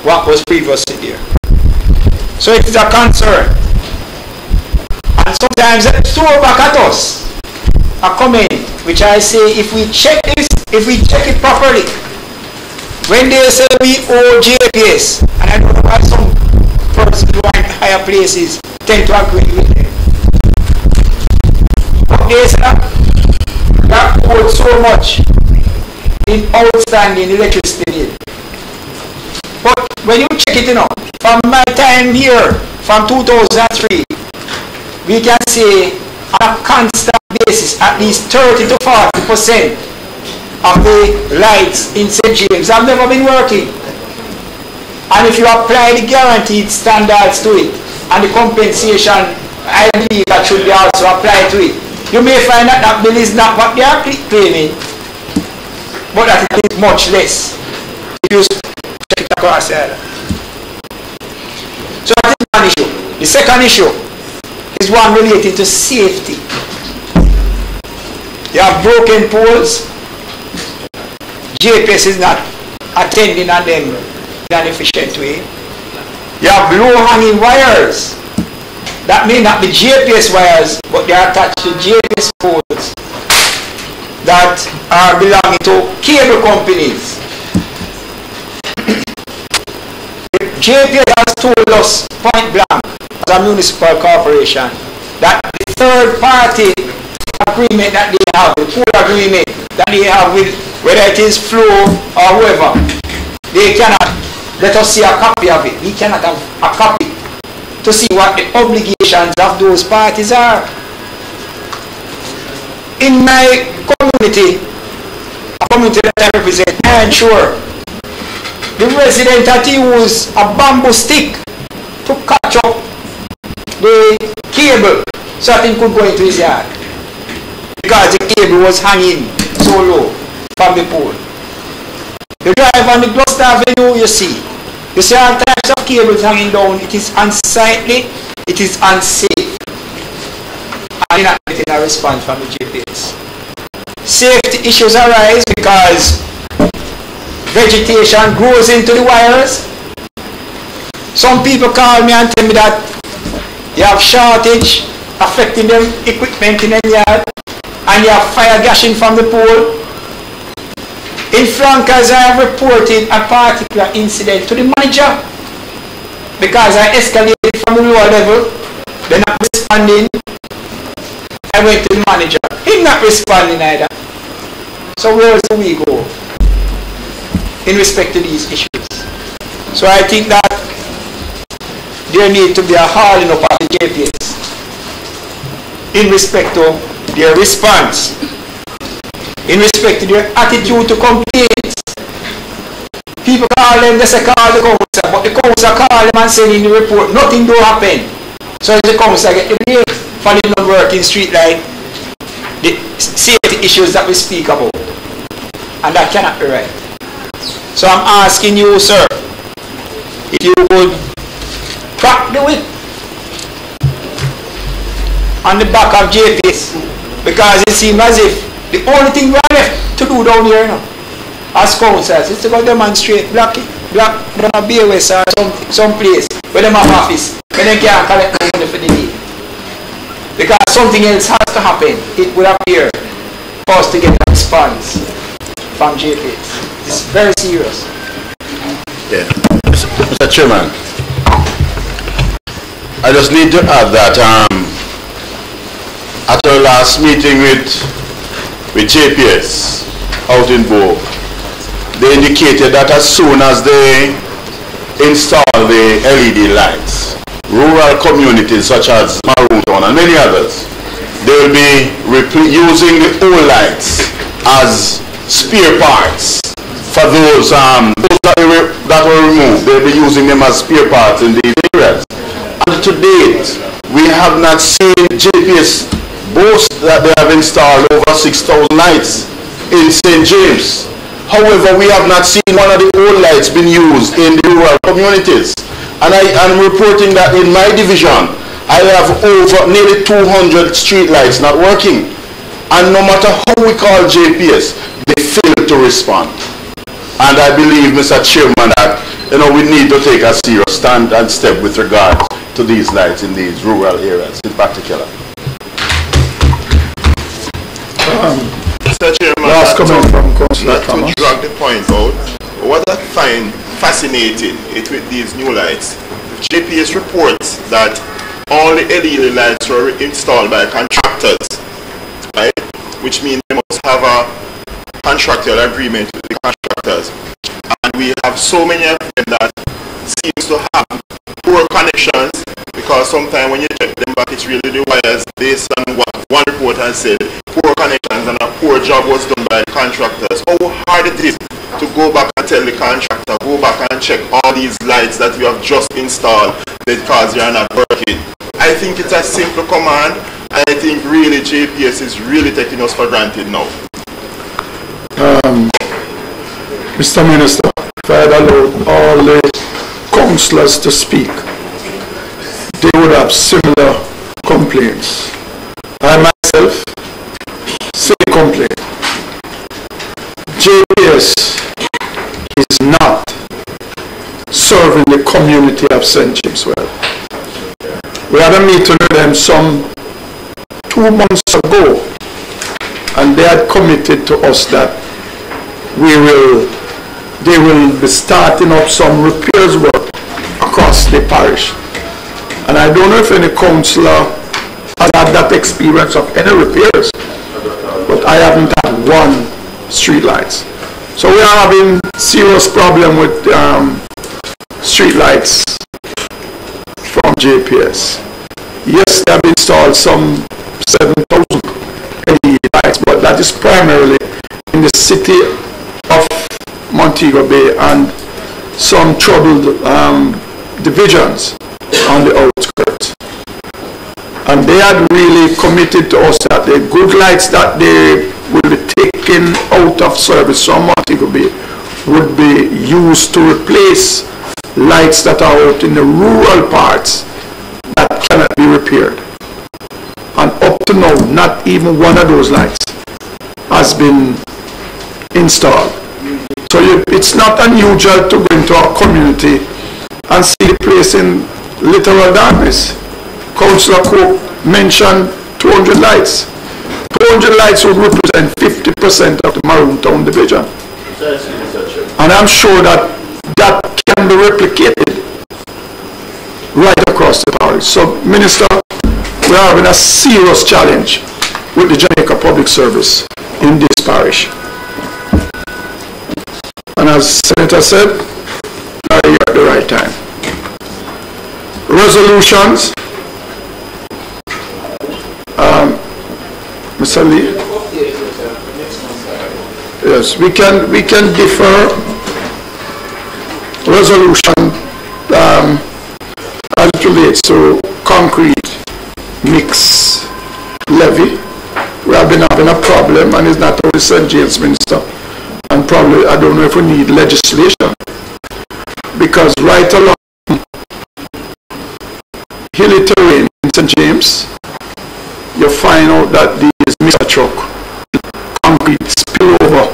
what was previously there. So it is a concern. And sometimes they throw back at us a comment which I say, if we check this, if we check it properly, when they say we owe JPS, and I don't know why some persons who are in higher places tend to agree with them, but they say that owed so much in outstanding electricity bill. But when you check it, from my time here, from 2003, we can say on a constant basis at least 30 to 40% of the lights in St. James have never been working. And if you apply the guaranteed standards to it and the compensation, I believe that should be also applied to it, you may find that that bill is not what they are claiming, but that it is much less if you check it across the other. So that is one issue. The second issue is one related to safety. You have broken poles, JPS is not attending on them in an efficient way. You have low-hanging wires that may not be JPS wires, but they are attached to JPS poles that are belonging to cable companies. JPS has told us point blank as a municipal corporation that the third party agreement that they have, the pole agreement that they have with, whether it is Flow or whoever, they cannot let us see a copy of it. We cannot have a copy to see what the obligations of those parties are. In my community, a community that I represent, I ensure the resident had to use a bamboo stick to catch up the cable so that he could go into his yard, because the cable was hanging so low from the pole. You drive on the Gloucester Avenue, you see all types of cables hanging down. It is unsightly, it is unsafe, and you're not getting a response from the GPS. safety issues arise because vegetation grows into the wires. Some people call me and tell me that you have shortage affecting their equipment in the yard and you have fire gashing from the pole. In Francas, I have reported a particular incident to the manager because I escalated from the lower level. They're not responding. I went to the manager. He's not responding either. So where do we go in respect to these issues? So I think that there need to be a hauling up of the JPS in respect to their response, in respect to their attitude to complaints. People call them, they say call the council, but the council call them and say in the report, nothing do happen. So the council get the blame for the not working street light, the safety issues that we speak about. And that cannot be right. So I'm asking you, sir, if you would crack the whip on the back of JPS, because it seems as if the only thing we are left to do down here now, as councils, is to go demonstrate, block down a BOS or some place where they have office, where they can't collect money for the day. Because something else has to happen, it would appear, for us to get a response from JPS. It's very serious. Yeah. Mr. Chairman, I just need to add that at our last meeting with JPS out in Bow, they indicated that as soon as they install the LED lights, rural communities such as Maroontown and many others, they will be using the old lights as spare parts for those that were removed. They'll be using them as spare parts in these areas. And to date, we have not seen JPS boast that they have installed over 6,000 lights in St. James. However, we have not seen one of the old lights being used in the rural communities. And I am reporting that in my division, I have over nearly 200 street lights not working. And no matter how we call JPS, they fail to respond. And I believe, Mr. Chairman, that we need to take a serious stand and step with regard to these lights in these rural areas in particular. Mr. Chairman, last comment from Councillor Thomas. To drag the point out, what I find fascinating with these new lights, JPS reports that all the LED lights were installed by contractors, right? Which means they must have a contractual agreement with the contractors. And we have so many of them that seems to have poor connections, because sometimes when you check them back, it's really the wires based on what one report has said, poor connections and a poor job was done by the contractors. How hard it is to go back and tell the contractor, go back and check all these lights that you have just installed because they are not working. I think it's a simple command, and I think really JPS is really taking us for granted now. Mr. Minister, if I had allowed all the councillors to speak, they would have similar complaints. I myself, same complaint. JPS is not serving the community of St. James well. We had a meeting with them some 2 months ago, and they had committed to us that they will be starting up some repairs work across the parish. And I don't know if any councillor has had that experience of any repairs, but I haven't had one street lights. So we are having serious problem with street lights from JPS. Yes, they have installed some 7,000 LED lights, but that is primarily in the city of Montego Bay and some troubled divisions on the outskirts. And they had really committed to us that the good lights that they will be taken out of service from Montego Bay would be used to replace lights that are out in the rural parts that cannot be repaired. And up to now, not even one of those lights has has been installed. So it's not unusual to go into a community and see the place in literal darkness. Councillor Cook mentioned 200 lights. 200 lights would represent 50% of the Maroon Town division. And I'm sure that that can be replicated right across the parish. So, Minister, we are having a serious challenge with the Jamaica Public Service in this parish. And as Senator said, you're at the right time. Resolutions. Mr. Lee? Yes, we can defer resolution as it relates to concrete mix levy. We have been having a problem, and it's not only St. James, Minister, and probably I don't know if we need legislation, because right along hilly terrain in St. James, you find out that these mixer truck concrete spill over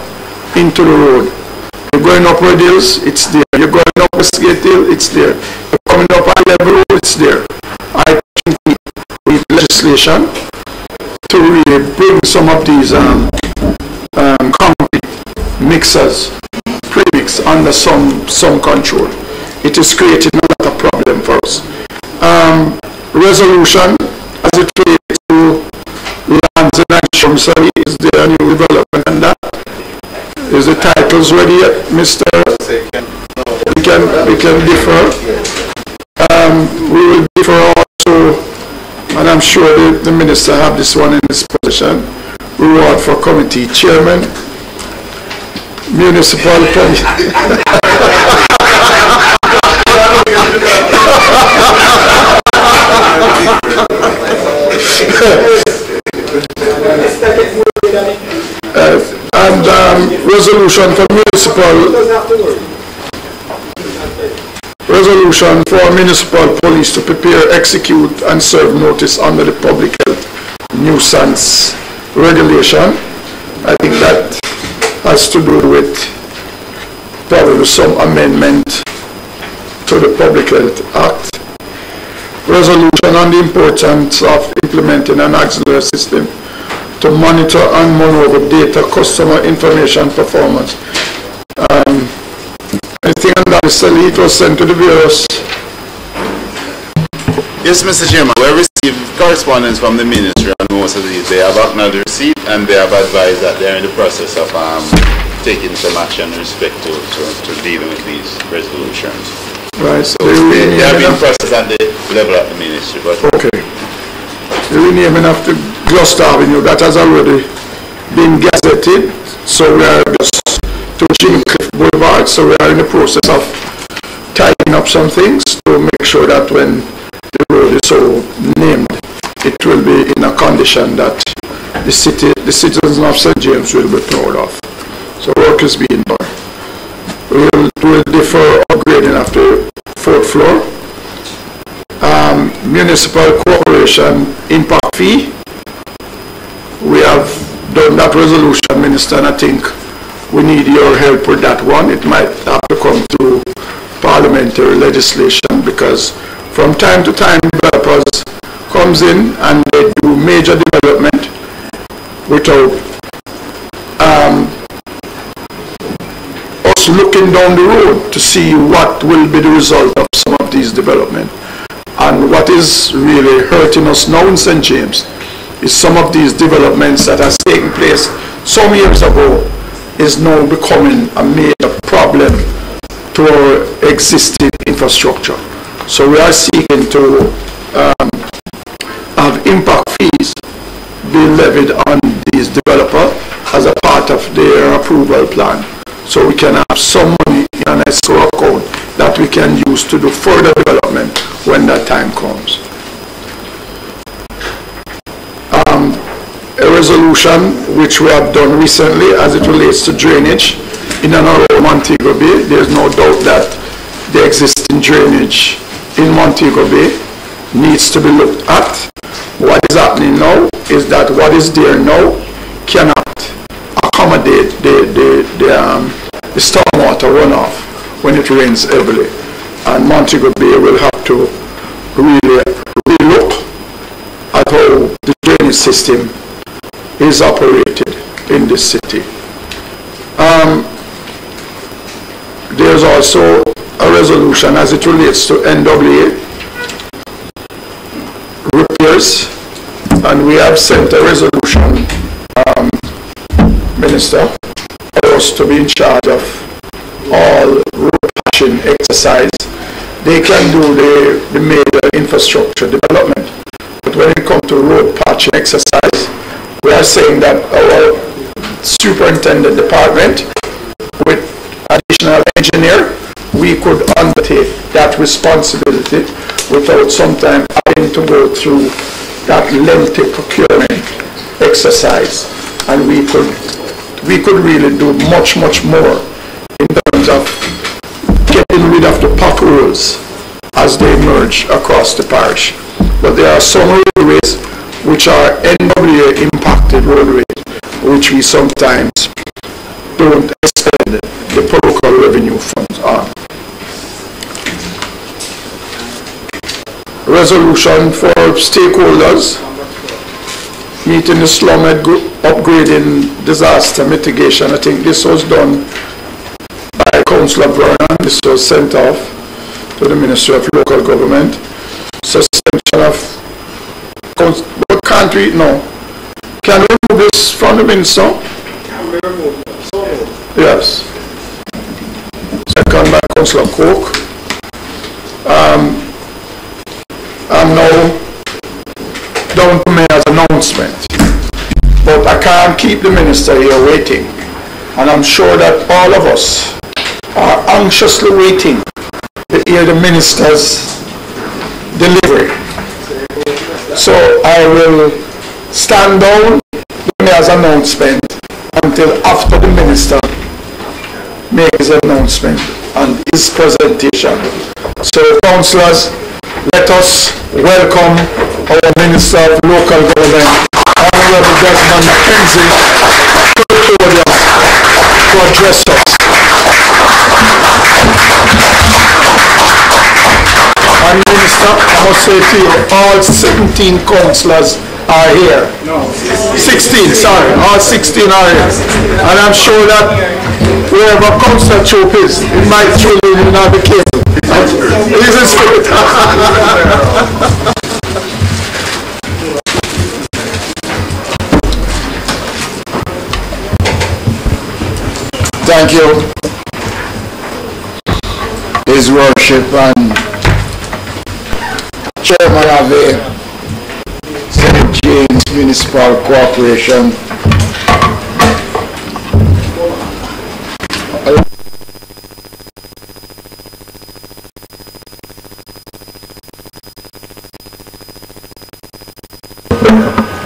into the road. You're going up Red Hills, it's there. You're going up Westgate Hill, it's there. You're coming up High Level Road, it's there. I think we need legislation to really bring some of these concrete mixers, premix, under some control. It is creating a lot of problem for us. Resolution as it relates to lands and actions, is there a new development and that? Is the titles ready yet, Mr.? We can differ. We will differ also, and I'm sure the minister have this one in his possession. Reward for committee chairman, municipal police. And resolution for municipal police to prepare, execute, and serve notice under the public health nuisance regulation. I think that has to do with probably some amendment to the Public Health Act. Resolution on the importance of implementing an auxiliary system to monitor and monitor data, customer information, performance. Anything on that, Mr. Lee? It was sent to the bureaus. Yes, Mr. Chairman, we have received correspondence from the ministry on most of these. They have acknowledged the receipt and they have advised that they are in the process of taking some action in respect to dealing with these resolutions. Right, so they have been processed at the level of the ministry. But okay. The renaming of the Gloucester Avenue, that has already been gazetted, so we are just to Jimmy Cliff Boulevard, so we are in the process of tying up some things to make sure that when the road is so named, it will be in a condition that the citizens of St. James will be proud of. So work is being done. We will defer upgrading of the 4th floor. Municipal Corporation impact fee. We have done that resolution, Minister, and I think we need your help with that one. It might have to come through parliamentary legislation, because from time to time developers comes in and they do major development without us looking down the road to see what will be the result of some of these development. And what is really hurting us now in St. James is some of these developments that has taken place some years ago is now becoming a major problem to our existing infrastructure. So we are seeking to have impact fees be levied on these developers as a part of their approval plan. So we can have some money in an escrow account that we can use to do further development when that time comes. A resolution which we have done recently as it relates to drainage in and around Montego Bay. There is no doubt that the existing drainage in Montego Bay needs to be looked at. What is happening now is that what is there now cannot the stormwater runoff when it rains heavily. And Montego Bay will have to really look at how the drainage system is operated in this city. There's also a resolution as it relates to NWA repairs, and we have sent a resolution, Minister, for us to be in charge of all road patching exercise. They can do the major infrastructure development, but when it comes to road patching exercise, we are saying that our superintendent department with additional engineer, we could undertake that responsibility without sometimes having to go through that lengthy procurement exercise, and we could really do much more in terms of getting rid of the potholes as they emerge across the parish. But there are some roadways which are NWA impacted roadways, which we sometimes don't expend the local revenue funds on. Resolution for stakeholders meeting the slum upgrading disaster mitigation. I think this was done by Councillor Vernon. This was sent off to the Ministry of Local Government. Suspension of, what can't we, no. Can we remove this from the Minister? Yes. Second by Councillor Cook. I'm now down to Mayor's announcement, but I can't keep the Minister here waiting, and I'm sure that all of us are anxiously waiting to hear the Minister's delivery. So I will stand down the Mayor's announcement until after the Minister makes his announcement and his presentation. So councillors, let us welcome our Minister of Local Government, Honorable Desmond Mackenzie, to the podium to address us. And Minister, I must say to you, all 17 councillors are here. No, 16, sorry, all 16 are here. And I'm sure that wherever Councillor Chope is, it might truly not be careful. He's in spirit. Thank you, His Worship and Chairman of the St. James Municipal Corporation.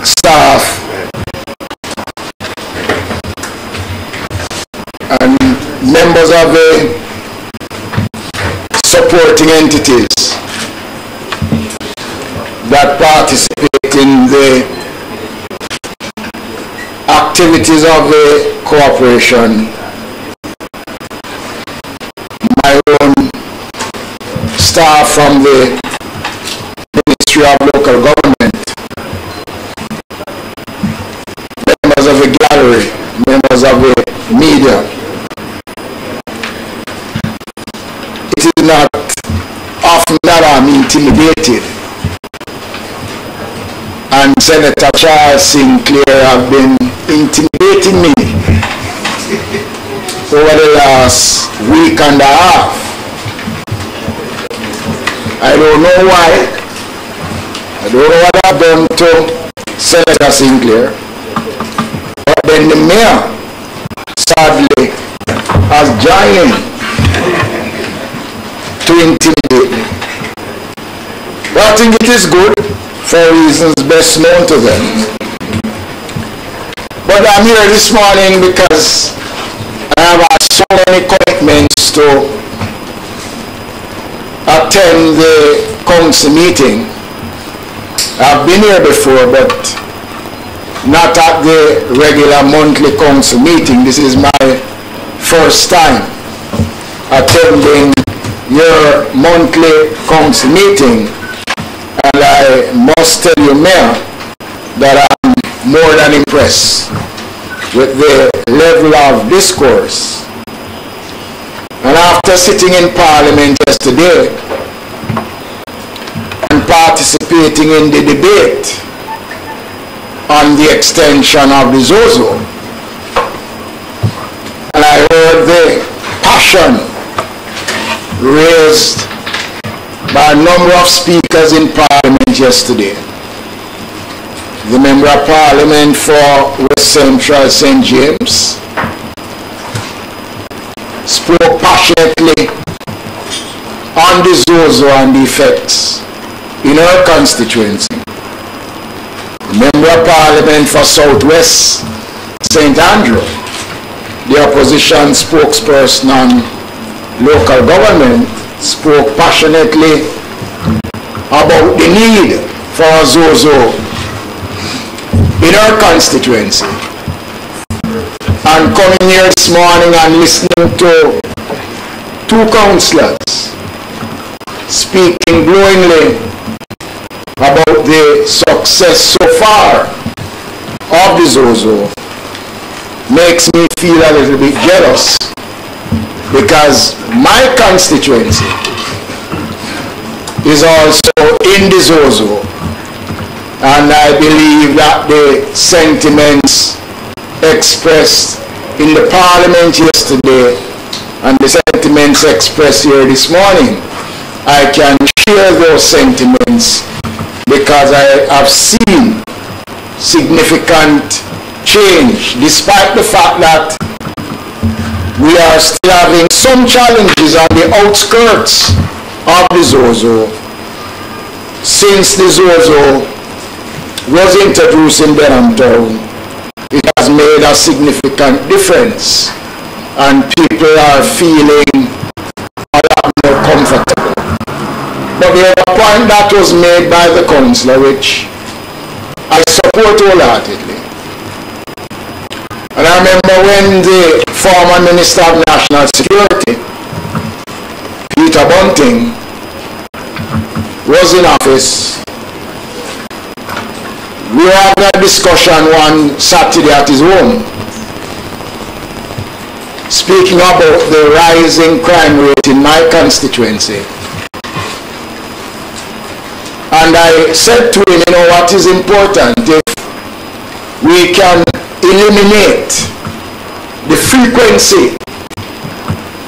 Staff and members of the supporting entities that participate in the activities of the corporation, my own staff from the Ministry of Local Government, members of the gallery, members of the media. It is not often that I'm intimidated, and Senator Charles Sinclair have been intimidating me over the last week and a half. I don't know why. I don't know what I've done to Senator Sinclair. But then the mayor, sadly, has joined in to intimidate me. But I think it is good for reasons best known to them. But I'm here this morning because I have so many commitments to attend the council meeting. I've been here before, but not at the regular monthly council meeting. This is my first time attending your monthly council meeting, and I must tell you, Mayor, that I'm more than impressed with the level of discourse. And after sitting in Parliament yesterday and participating in the debate on the extension of the Zozo, and I heard the passion raised by a number of speakers in Parliament yesterday. The Member of Parliament for West Central St. James spoke passionately on the Zozo and the effects in her constituency. The Member of Parliament for Southwest St. Andrew, the opposition spokesperson on local government, spoke passionately about the need for a Zozo in our constituency. And coming here this morning and listening to two councillors speaking glowingly about the success so far of the Zozo makes me feel a little bit jealous, because my constituency is also in the Zozo, and I believe that the sentiments expressed in the Parliament yesterday and the sentiments expressed here this morning, I can share those sentiments because I have seen significant change, despite the fact that we are still having some challenges on the outskirts of the Zozo. Since the Zozo was introduced in Denham Town, it has made a significant difference, and people are feeling a lot more comfortable. But the other point that was made by the councillor, which I support wholeheartedly, and I remember when the former Minister of National Security, Peter Bunting, was in office, we were having a discussion one Saturday at his home, speaking about the rising crime rate in my constituency. And I said to him, you know what is important? If we can eliminate the frequency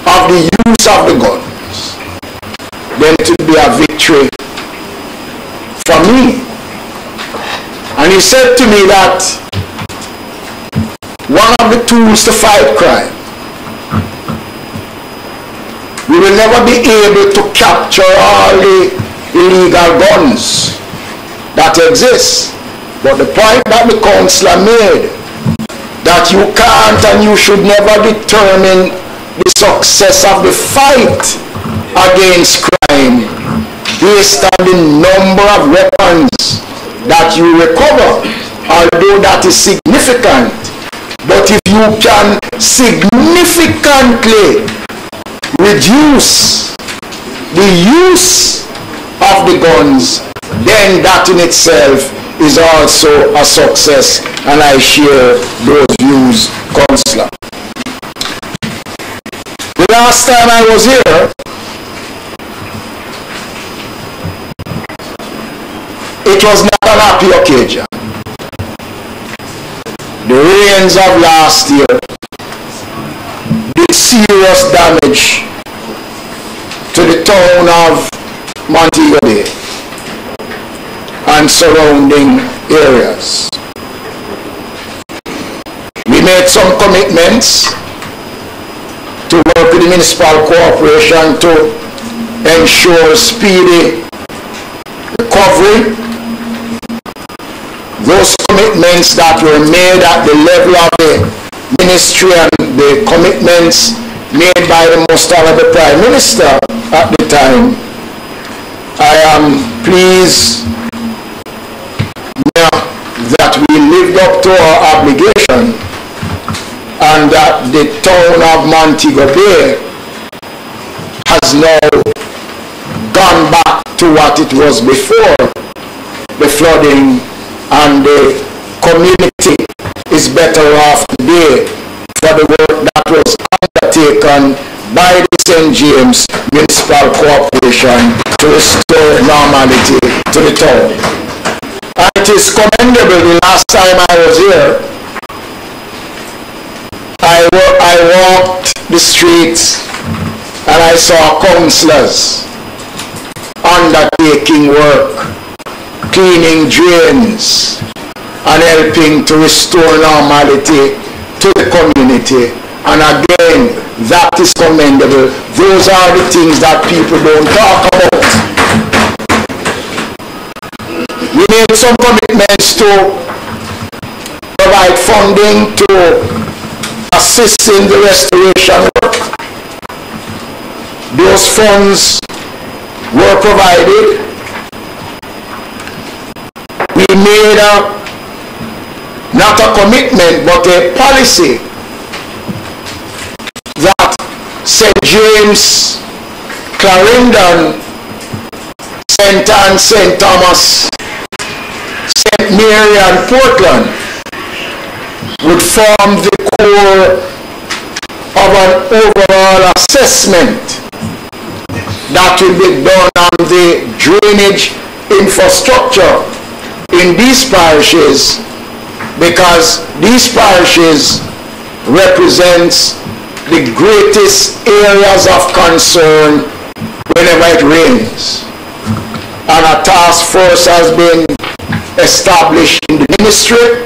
of the use of the guns, then it will be a victory for me. And he said to me that one of the tools to fight crime, we will never be able to capture all the illegal guns that exist. But the point that the councillor made, that you can't and you should never determine the success of the fight against crime based on the number of weapons that you recover, although that is significant. But if you can significantly reduce the use of the guns, then that in itself is also a success, and I share those views, Councillor. The last time I was here, it was not an happy occasion. The rains of last year did serious damage to the town of Montego Bay and surrounding areas. We made some commitments to work with the Municipal Corporation to ensure speedy recovery. Those commitments that were made at the level of the ministry and the commitments made by the Most Honorable Prime Minister at the time, I am pleased that we lived up to our obligation and that the town of Montego Bay has now gone back to what it was before the flooding, and the community is better off today for the work that was undertaken by the St. James Municipal Corporation to restore normality to the town. And it is commendable. The last time I was here, I walked the streets and I saw councillors undertaking work, cleaning drains and helping to restore normality to the community. And again, that is commendable. Those are the things that people don't talk about. We made some commitments to provide funding to assist in the restoration work. Those funds were provided. We made not a commitment but a policy that St. James, Clarendon, St. Anne, St. Thomas, St. Mary and Portland would form the core of an overall assessment that will be done on the drainage infrastructure in these parishes, because these parishes represents the greatest areas of concern whenever it rains. And a task force has been established in the ministry,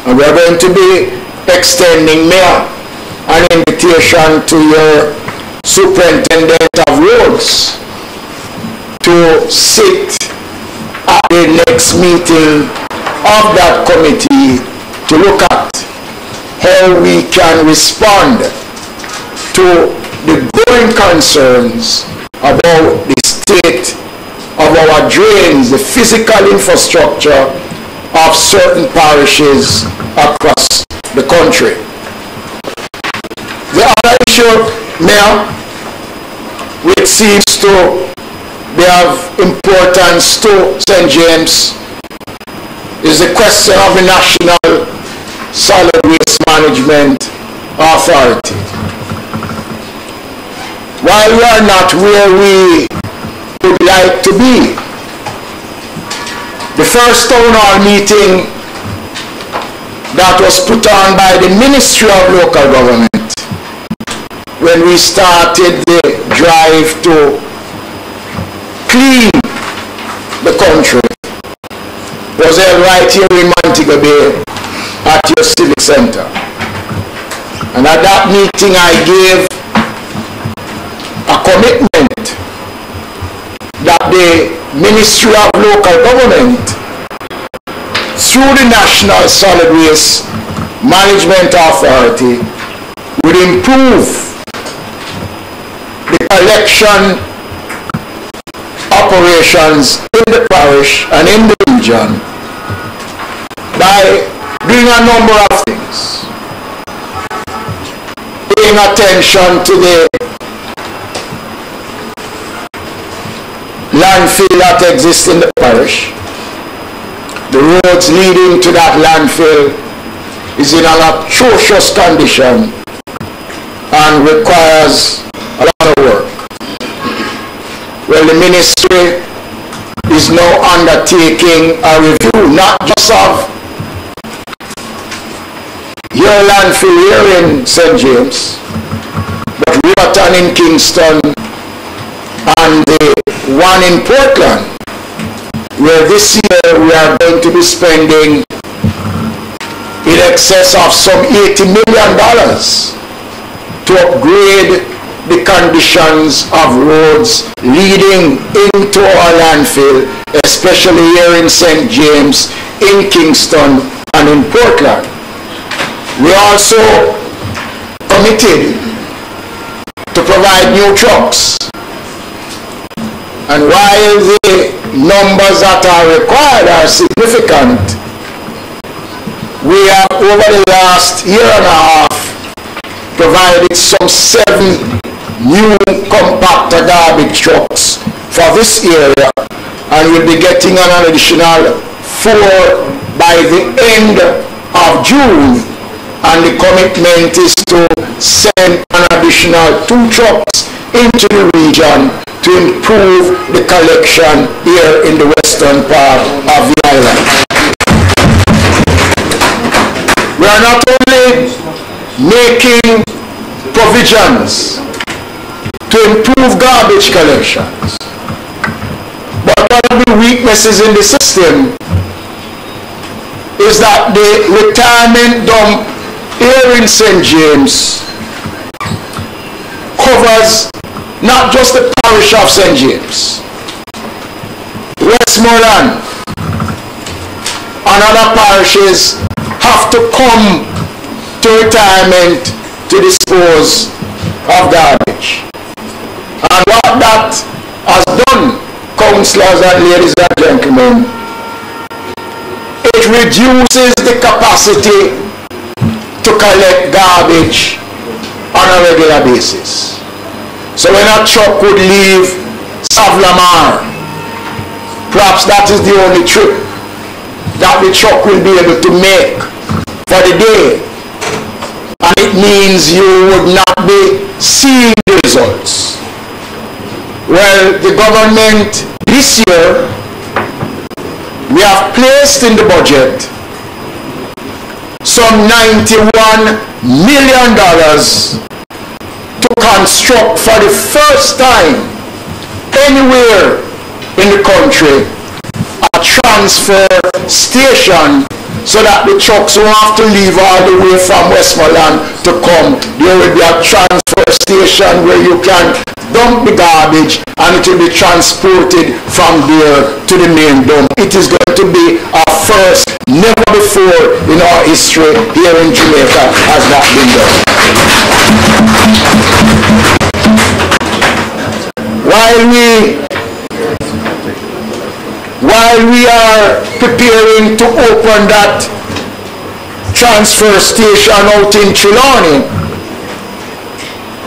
and we are going to be extending, Mayor, an invitation to your Superintendent of Roads to sit at the next meeting of that committee to look at how we can respond to the growing concerns about the state of our drains, the physical infrastructure of certain parishes across the country. The other issue, Mayor, which seems to be of importance to St. James, is the question of the National Solid Waste Management Authority. While we are not where we would like to be, the first town hall meeting that was put on by the Ministry of Local Government, when we started the drive to clean the country, was held right here in Montego Bay at your civic center. And at that meeting I gave a commitment that the Ministry of Local Government, through the National Solid Waste Management Authority, would improve the collection operations in the parish and in the region by doing a number of things. Paying attention to the landfill that exists in the parish. The roads leading to that landfill is in an atrocious condition and requires a lot of work. Well, the ministry is now undertaking a review, not just of your landfill here in St. James, but Riverton in Kingston and the one in Portland, where this year we are going to be spending in excess of some $80 million to upgrade the conditions of roads leading into our landfill, especially here in St. James, in Kingston, and in Portland. We also committed to provide new trucks. And while the numbers that are required are significant, we have over the last year and a half provided some 7 new compactor garbage trucks for this area, and we'll be getting an additional 4 by the end of June, and the commitment is to send an additional 2 trucks into the region to improve the collection here in the western part of the island. We are not only making provisions to improve garbage collections, but one of the weaknesses in the system is that the retirement dump here in St. James covers not just the parish of St. James, Westmoreland and other parishes have to come to retirement to dispose of garbage. And what that has done, councillors and ladies and gentlemen, it reduces the capacity to collect garbage on a regular basis. So when a truck would leave Savlamar, perhaps that is the only trip that the truck will be able to make for the day, and it means you would not be seeing the results. Well, the government this year, we have placed in the budget some $91 million to construct for the first time anywhere in the country a transfer station, so that the trucks won't have to leave all the way from Westmoreland to come. There will be a transfer station where you can dump the garbage and it will be transported from there to the main dump. It is going to be our first, never before in our history here in Jamaica has that been done. While we are preparing to open that transfer station out in Trelawney,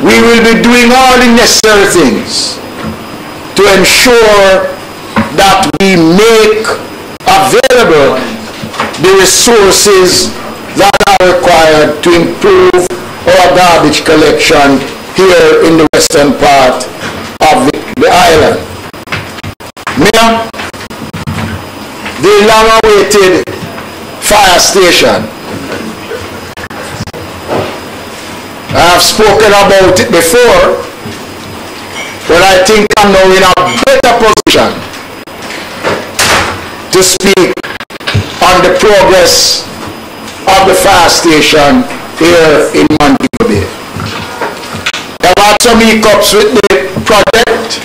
we will be doing all the necessary things to ensure that we make available the resources that are required to improve our garbage collection here in the western part of the island. Mayor, the long-awaited fire station, I have spoken about it before, but I think I'm now in a better position to speak on the progress of the fire station here in Montego Bay. There are some hiccups with the project,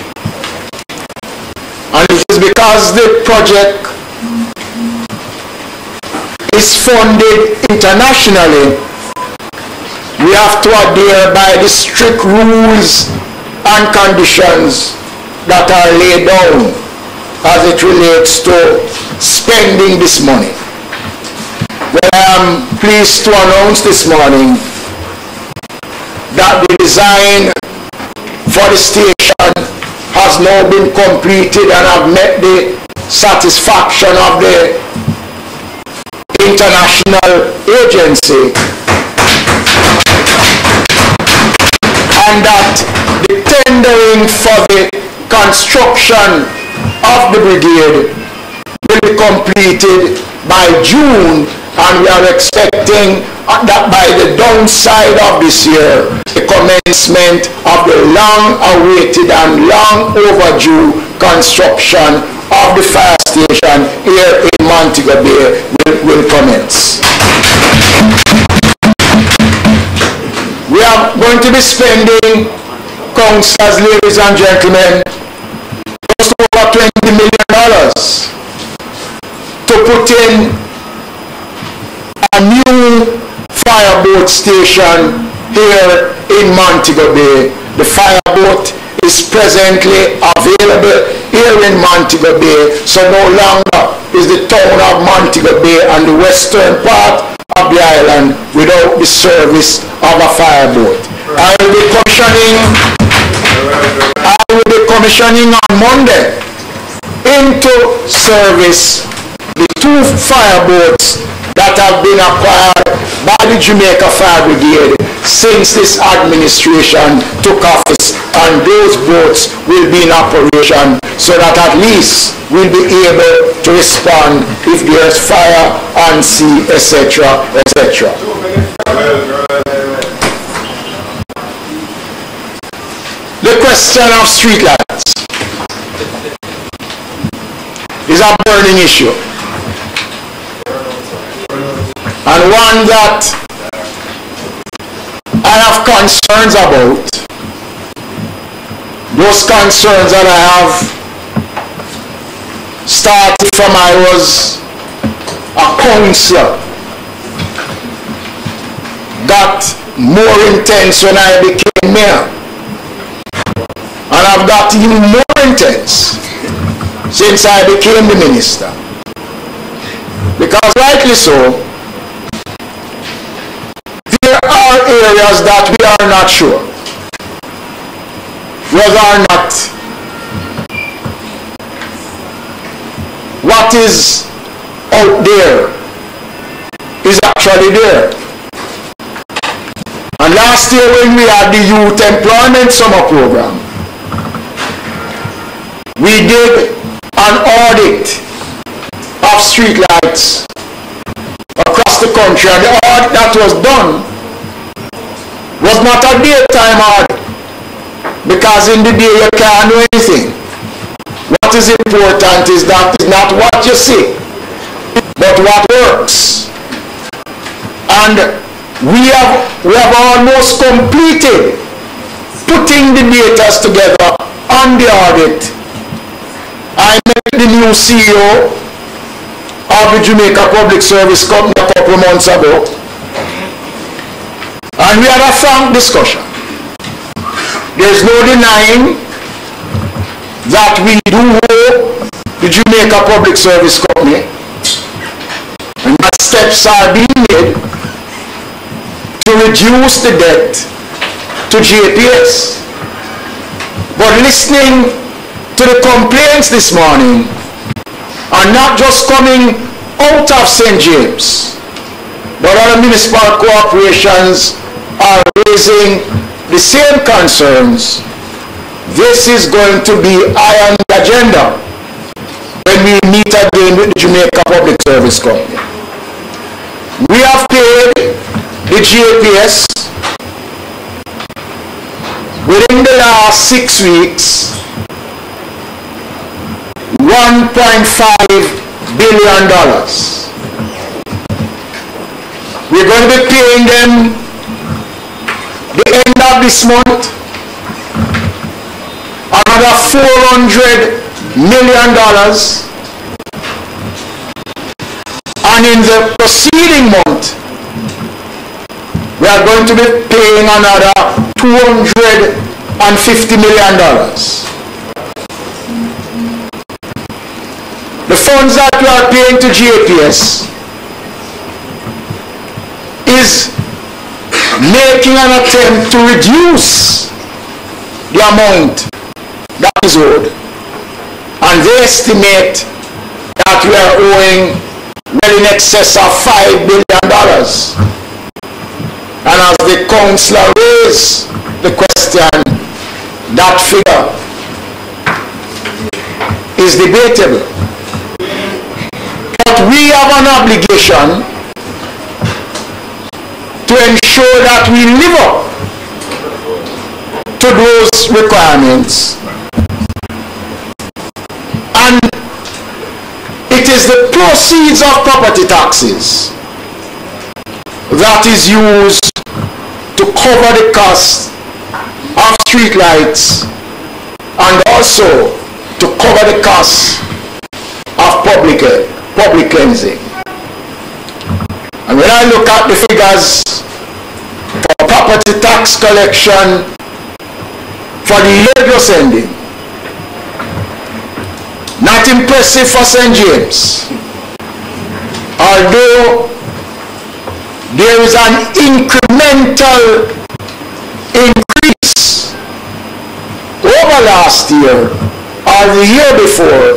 and it is because the project is funded internationally. We have to adhere by the strict rules and conditions that are laid down as it relates to spending this money. Well, I am pleased to announce this morning that the design for the station has now been completed and have met the satisfaction of the international agency, and that the tendering for the construction of the brigade will be completed by June, and we are expecting that by the downside of this year, the commencement of the long-awaited and long-overdue construction of the fire station here in Montego Bay will commence. We are going to be spending, councillors, ladies and gentlemen, close to over $20 million to put in a new fireboat station here in Montego Bay. The fireboat is presently available here in Montego Bay, so no longer is the town of Montego Bay and the western part of the island without the service of a fireboat. I will be commissioning on Monday into service the 2 fireboats that have been acquired by the Jamaica Fire Brigade since this administration took office, and those boats will be in operation so that at least we'll be able to respond if there's fire on sea, etc., etc. The question of streetlights is a burning issue, and one that I have concerns about. Those concerns that I have started from I was a councillor, got more intense when I became mayor, and I've got even more intense since I became the minister. Because rightly so, there are areas that we are not sure whether or not what is out there is actually there. And last year when we had the Youth Employment Summer Program, we did an audit of streetlights across the country, and the audit that was done was not a daytime audit, because in the day you can't do anything. What is important is that it's not what you see, but what works. And we have almost completed putting the data together on the audit. I met the new CEO of the Jamaica Public Service Company a couple of months ago, and we had a frank discussion. There's no denying that we do owe the Jamaica Public Service Company, and that steps are being made to reduce the debt to JPS. But listening to the complaints this morning are not just coming out of St. James, but other municipal corporations are raising the same concerns. This is going to be high on the agenda when we meet again with the Jamaica Public Service Company. We have paid the JPS within the last 6 weeks $1.5 billion. We're going to be paying them the end of this month another $400 million, and in the preceding month we are going to be paying another $250 million. The funds that we are paying to JPS is making an attempt to reduce the amount that is owed, and they estimate that we are owing well in excess of $5 billion. And as the councillor raised the question, that figure is debatable. But we have an obligation to ensure that we live up to those requirements, and it is the proceeds of property taxes that is used to cover the cost of street lights and also to cover the cost of public cleansing. And when I look at the figures for property tax collection for the year just ending, not impressive for St. James, although there is an incremental increase over last year or the year before.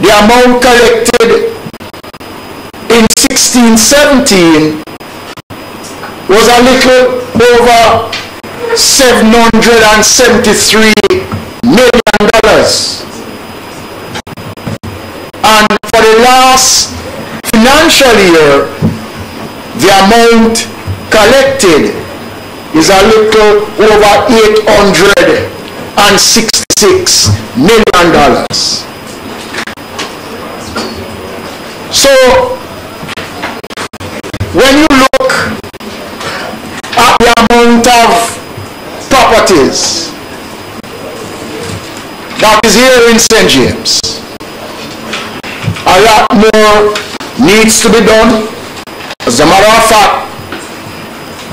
The amount collected in 16-17 was a little over $773 million. And for the last financial year, the amount collected is a little over $866 million. So, when you look at the amount of properties that is here in St. James, a lot more needs to be done. As a matter of fact,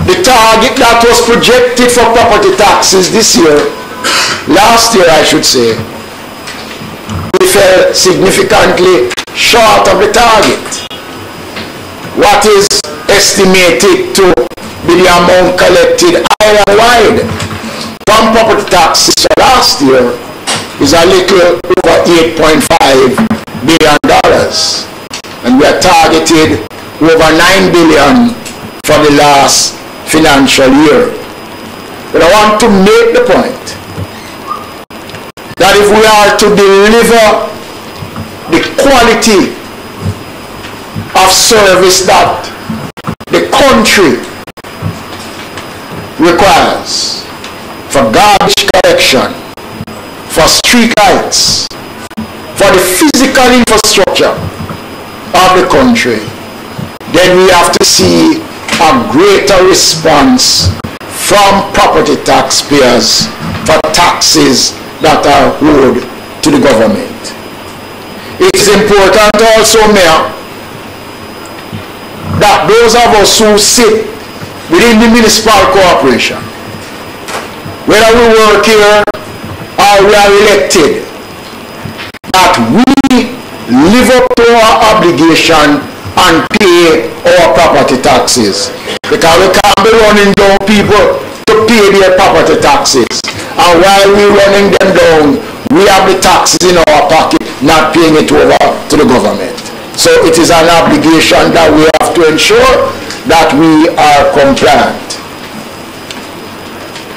the target that was projected for property taxes this year, last year I should say, we fell significantly short of the target. What is estimated to be the amount collected island-wide from property taxes for last year is a little over $8.5 billion. And we are targeted over $9 billion for the last financial year. But I want to make the point that if we are to deliver the quality of service that the country requires for garbage collection, for street lights, for the physical infrastructure of the country, then we have to see a greater response from property taxpayers for taxes that are owed to the government. It is important also, Mayor, that those of us who sit within the municipal corporation, whether we work here or we are elected, that we live up to our obligation and pay our property taxes. Because we can't be running down people to pay their property taxes. And while we're running them down, we have the taxes in our pocket, not paying it over to the government. So it is an obligation that we have to ensure that we are compliant.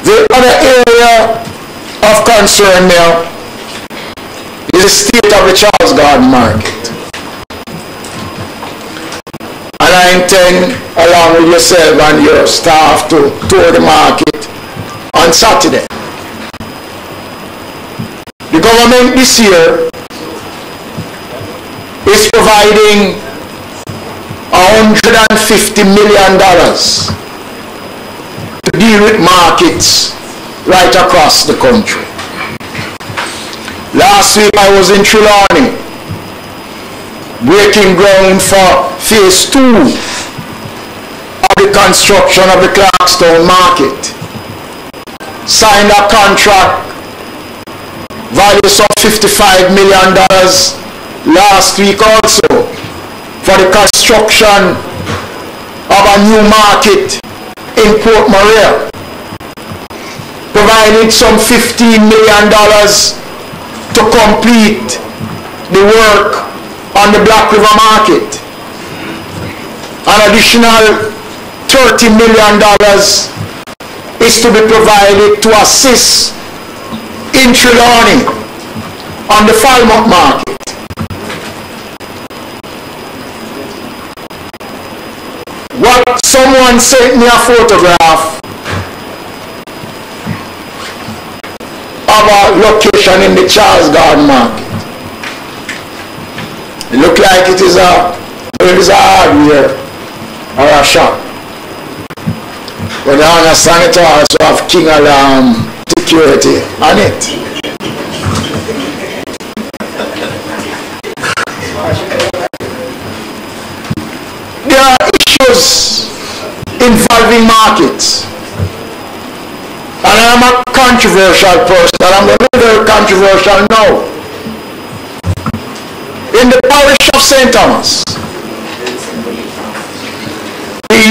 The other area of concern now is the state of the Charles Garden market. And I intend, along with yourself and your staff, to tour the market on Saturday. The government this year is providing $150 million to deal with markets right across the country. Last week I was in Trelawney, breaking ground for phase 2 of the construction of the Clarkstown market. Signed a contract values of $55 million last week also for the construction of a new market in Port Maria. Provided some $15 million to complete the work on the Black River market. An additional $30 million is to be provided to assist in Trelawney on the Falmouth market. What someone sent me a photograph of a location in the Charles Garden market. It looks like it is a hardware or a shop. But I understand it also have King Alarm security on it. There are issues involving markets. And I am a controversial person, and I'm going to be very controversial now. In the parish of St. Thomas,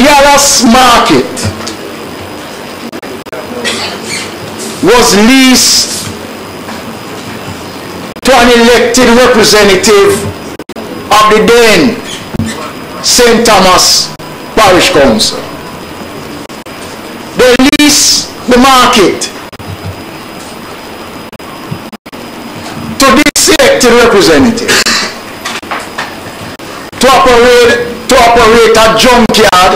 Dallas market was leased to an elected representative of the then St. Thomas Parish Council. They leased the market to this elected representative to operate a junkyard,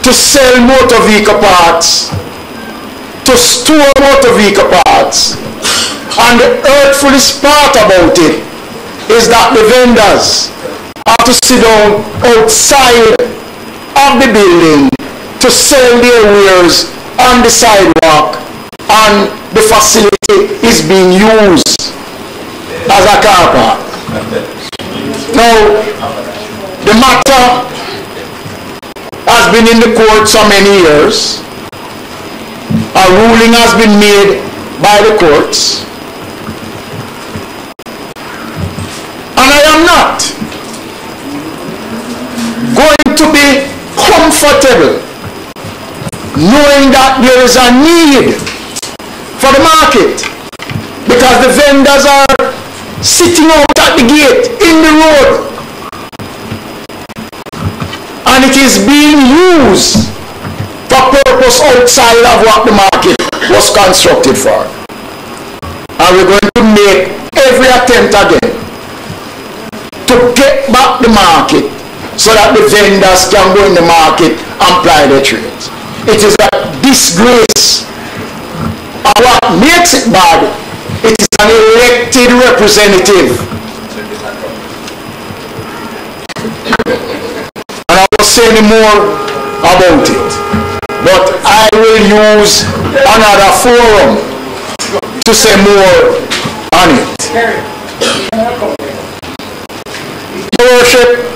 to sell motor vehicle parts, to store motor vehicle parts. And the hurtfulest part about it is that the vendors have to sit down outside of the building to sell their wares on the sidewalk, and the facility is being used as a car park. Now, the matter has been in the court so many years. A ruling has been made by the courts. And I am not going to be comfortable knowing that there is a need for the market, because the vendors are sitting out at the gate in the road, and it is being used for purpose outside of what the market was constructed for. And we're going to make every attempt again to get back the market so that the vendors can go in the market and ply their trades. It is a disgrace. And what makes it bad, it is an elected representative. And I won't say any more about it, but I will use another forum to say more on it. Your Worship,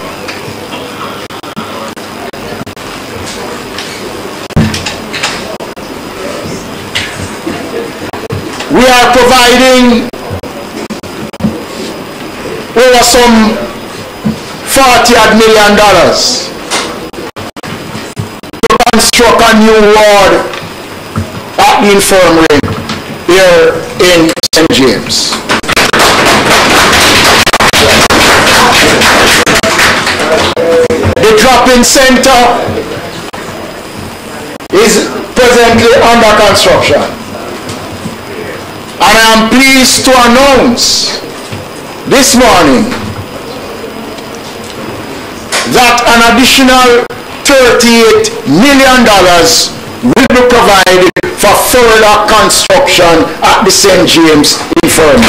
we are providing over some $40 million to construct a new ward at the infirmary here in St. James. The drop-in center is presently under construction. And I am pleased to announce this morning that an additional $38 million will be provided for further construction at the St. James Infirmary.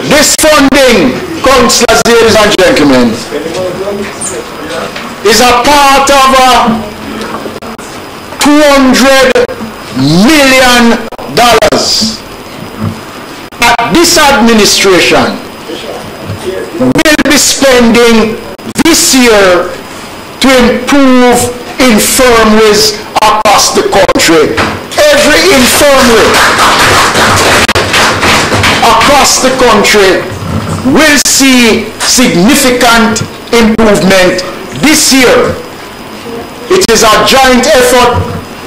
This funding, councillors, ladies and gentlemen, is a part of a $200 million that this administration will be spending this year to improve infirmaries across the country. Every infirmary across the country will see significant improvement this year. It is a joint effort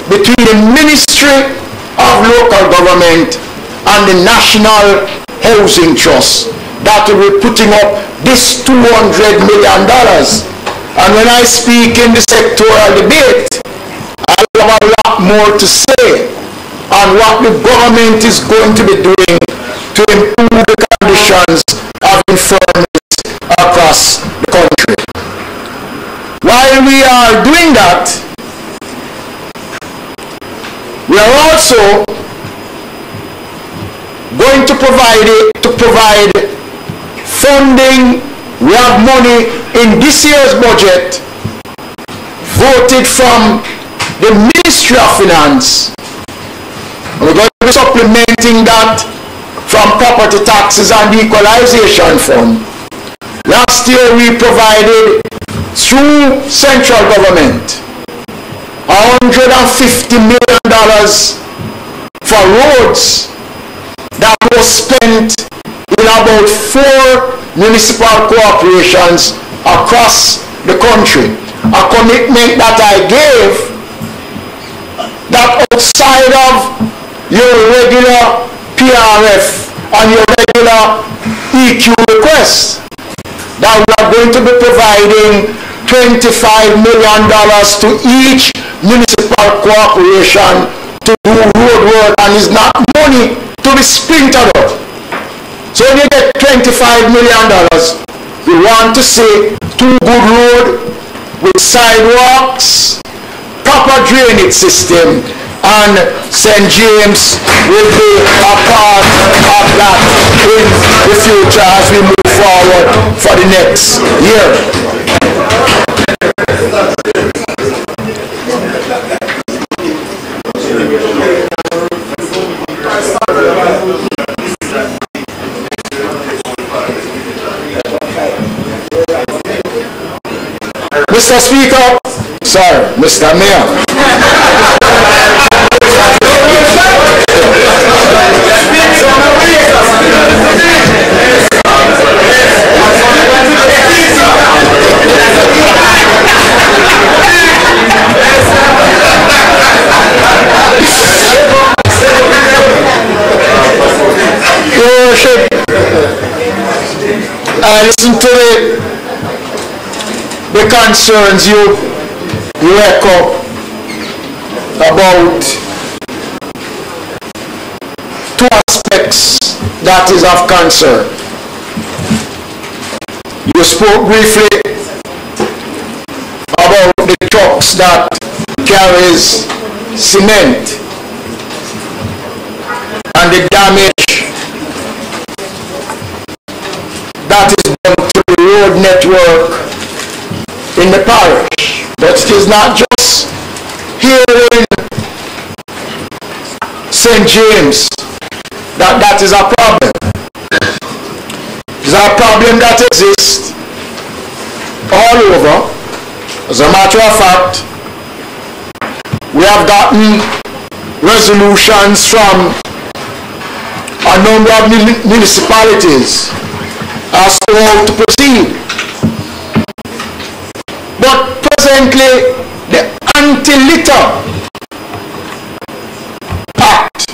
between the Ministry of Local Government and the National Housing Trust that will be putting up this $200 million. And when I speak in the sectoral debate, I have a lot more to say on what the government is going to be doing to improve the conditions of infirmaries across the country. While we are doing that, we are also going to provide funding. We have money in this year's budget voted from the Ministry of Finance. And we're going to be supplementing that from property taxes and the equalization fund. Last year we provided through central government $150 million for roads that was spent in about 4 municipal corporations across the country. A commitment that I gave that outside of your regular PRF and your regular EQ requests, that we are going to be providing $25 million to each municipal corporation to do road work, and it's not money to be sprinkled out. So when you get $25 million, we want to see 2 good roads with sidewalks, proper drainage system, and St. James will be a part of that in the future as we move forward for the next year. Mr. Speaker, sorry, Mr. Mayor. Your Worship, I listen to the concerns you echo about 2 aspects that is of concern. You spoke briefly about the trucks that carries cement and the damage that is done to the road network in the parish. But it is not just here in St. James that is a problem. It is a problem that exists all over. As a matter of fact, we have gotten resolutions from a number of municipalities as to how to proceed. But presently, the Anti-Litter Act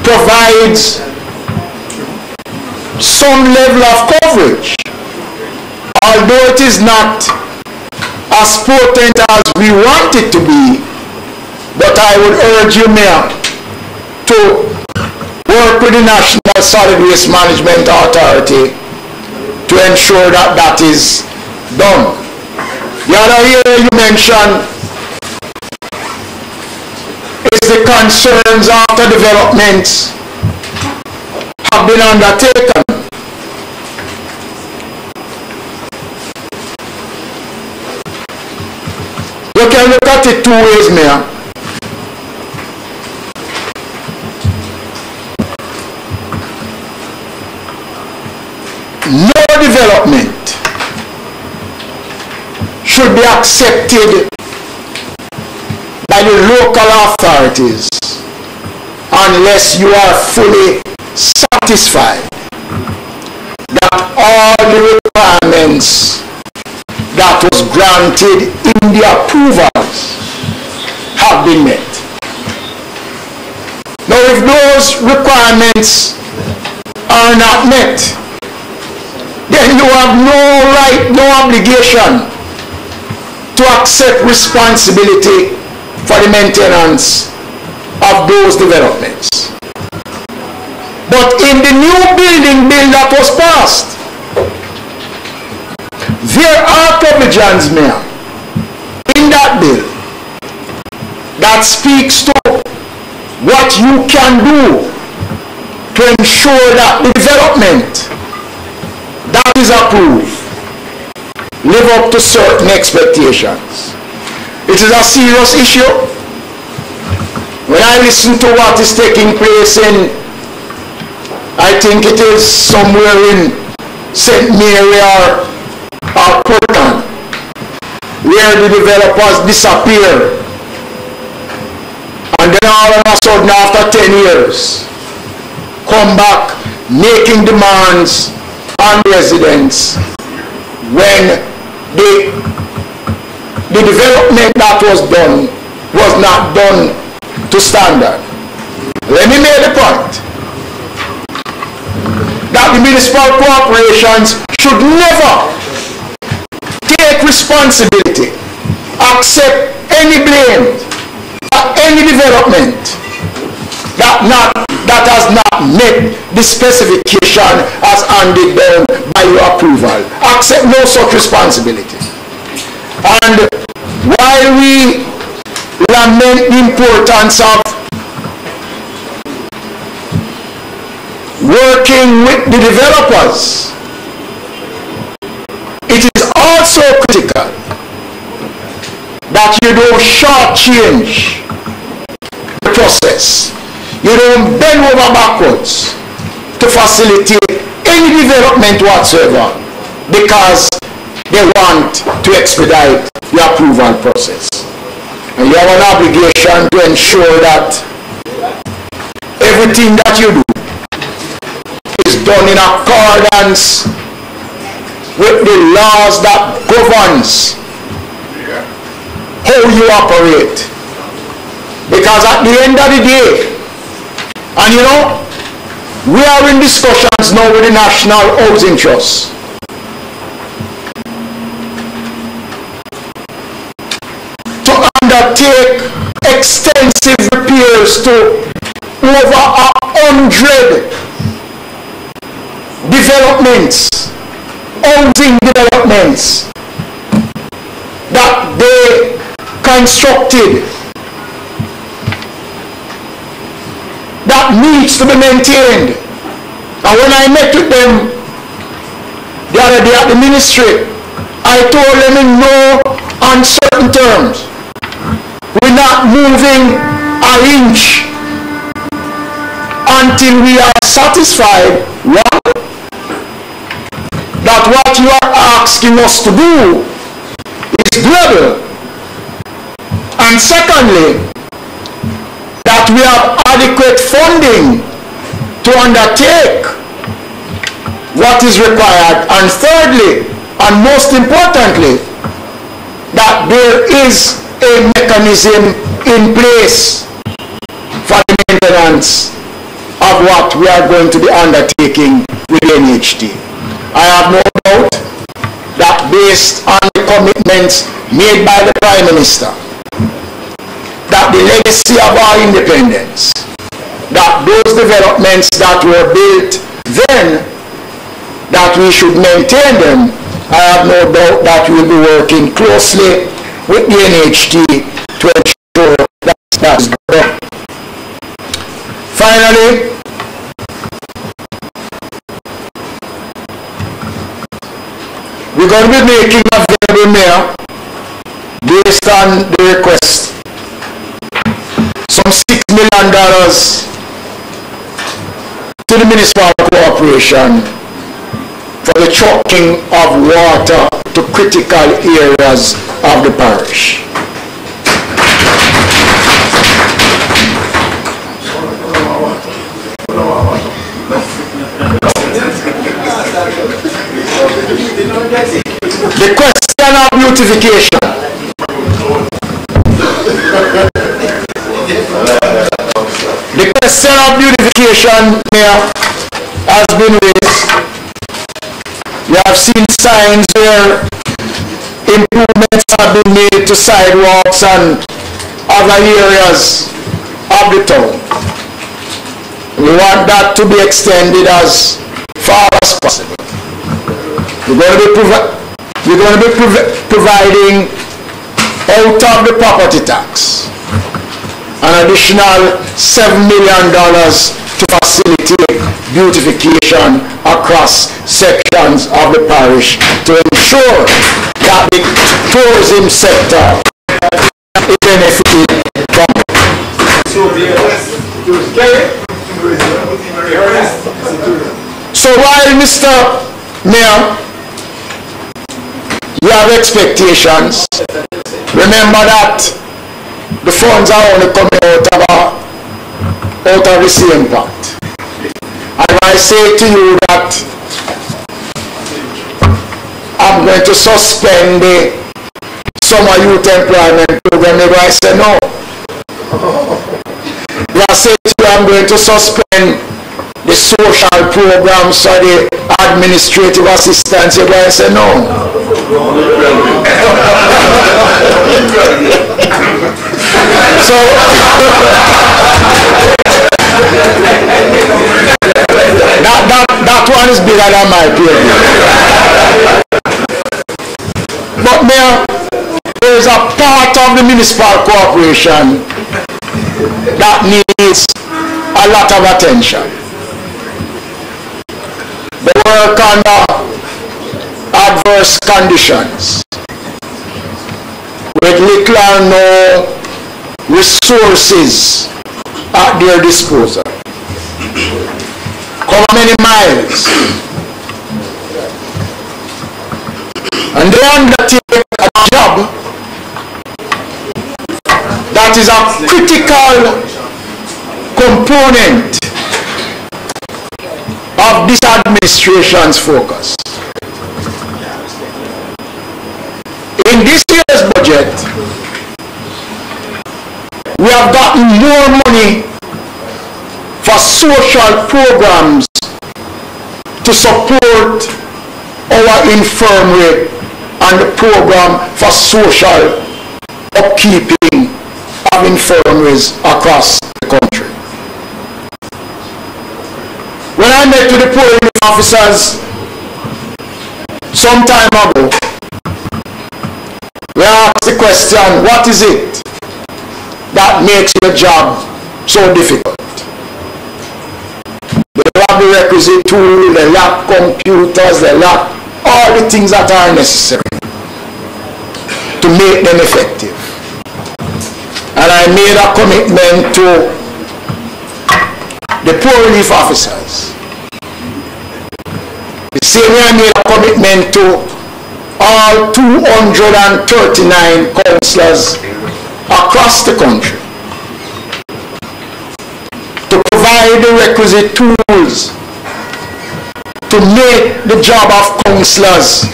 provides some level of coverage, although it is not as potent as we want it to be. But I would urge you, Mayor, to work with the National Solid Waste Management Authority to ensure that that is done. The other area you mentioned is the concerns after developments have been undertaken. You can look at it 2 ways, Mayor. No development should be accepted by the local authorities unless you are fully satisfied that all the requirements that was granted in the approvals have been met. Now, if those requirements are not met, then you have no right, no obligation to accept responsibility for the maintenance of those developments. But in the new building bill that was passed, there are provisions, Mayor, in that bill that speaks to what you can do to ensure that the development that is approved live up to certain expectations. It is a serious issue. When I listen to what is taking place in, I think it is somewhere in St. Mary or Portland, where the developers disappear, and then all of a sudden after 10 years come back making demands on residents when the development that was done was not done to standard. Let me make the point that the municipal corporations should never take responsibility, accept any blame for any development that has not met the specification as handed down by your approval. Accept no such responsibility. And while we lament the importance of working with the developers, it is also critical that you don't shortchange the process. You don't bend over backwards to facilitate any development whatsoever because they want to expedite the approval process. And you have an obligation to ensure that everything that you do is done in accordance with the laws that governs how you operate. Because at the end of the day, and you know, we are in discussions now with the National Housing Trust. To undertake extensive repairs to over 100 developments, housing developments that they constructed that needs to be maintained. And when I met with them the other day at the ministry, I told them in no uncertain terms, we're not moving an inch until we are satisfied, one, that what you are asking us to do is doable, and secondly, that we have adequate funding to undertake what is required, and thirdly, and most importantly, that there is a mechanism in place for the maintenance of what we are going to be undertaking with NHT. I have no doubt that based on the commitments made by the Prime Minister, that the legacy of our independence, that those developments that were built then, that we should maintain them. I have no doubt that we will be working closely with the NHT to ensure that that is done. Finally, we're going to be making available, Mayor, based on the request, some $6 million to the Municipal Corporation for the trucking of water to critical areas of the parish. The question of beautification. The question of beautification, Mayor, has been raised. You have seen signs where improvements have been made to sidewalks and other areas of the town. We want that to be extended as far as possible. We're going to be providing out of the property tax an additional $7 million to facilitate beautification across sections of the parish to ensure that the tourism sector is benefited from it. So while, Mr. Mayor, you have expectations, remember that the funds are only coming out of out of the same pot. And I say to you that I'm going to suspend the summer youth employment program, maybe I say no. If I say to you I'm going to suspend the social programs or the administrative assistance, maybe I say no. So that one is bigger than my period. But there is a part of the municipal corporation that needs a lot of attention. They work under adverse conditions with little or no resources at their disposal. Cover many miles. And they undertake a job that is a critical component of this administration's focus. In this year's budget, we have gotten more money for social programs to support our infirmary and the program for social upkeeping of infirmaries across the country. When I met with the police officers some time ago, we asked the question, what is it that makes your job so difficult? They have the requisite tool, they lack computers, they lack all the things that are necessary to make them effective. And I made a commitment to the poor relief officers. The same way I made a commitment to all 239 councillors across the country to provide the requisite tools to make the job of councillors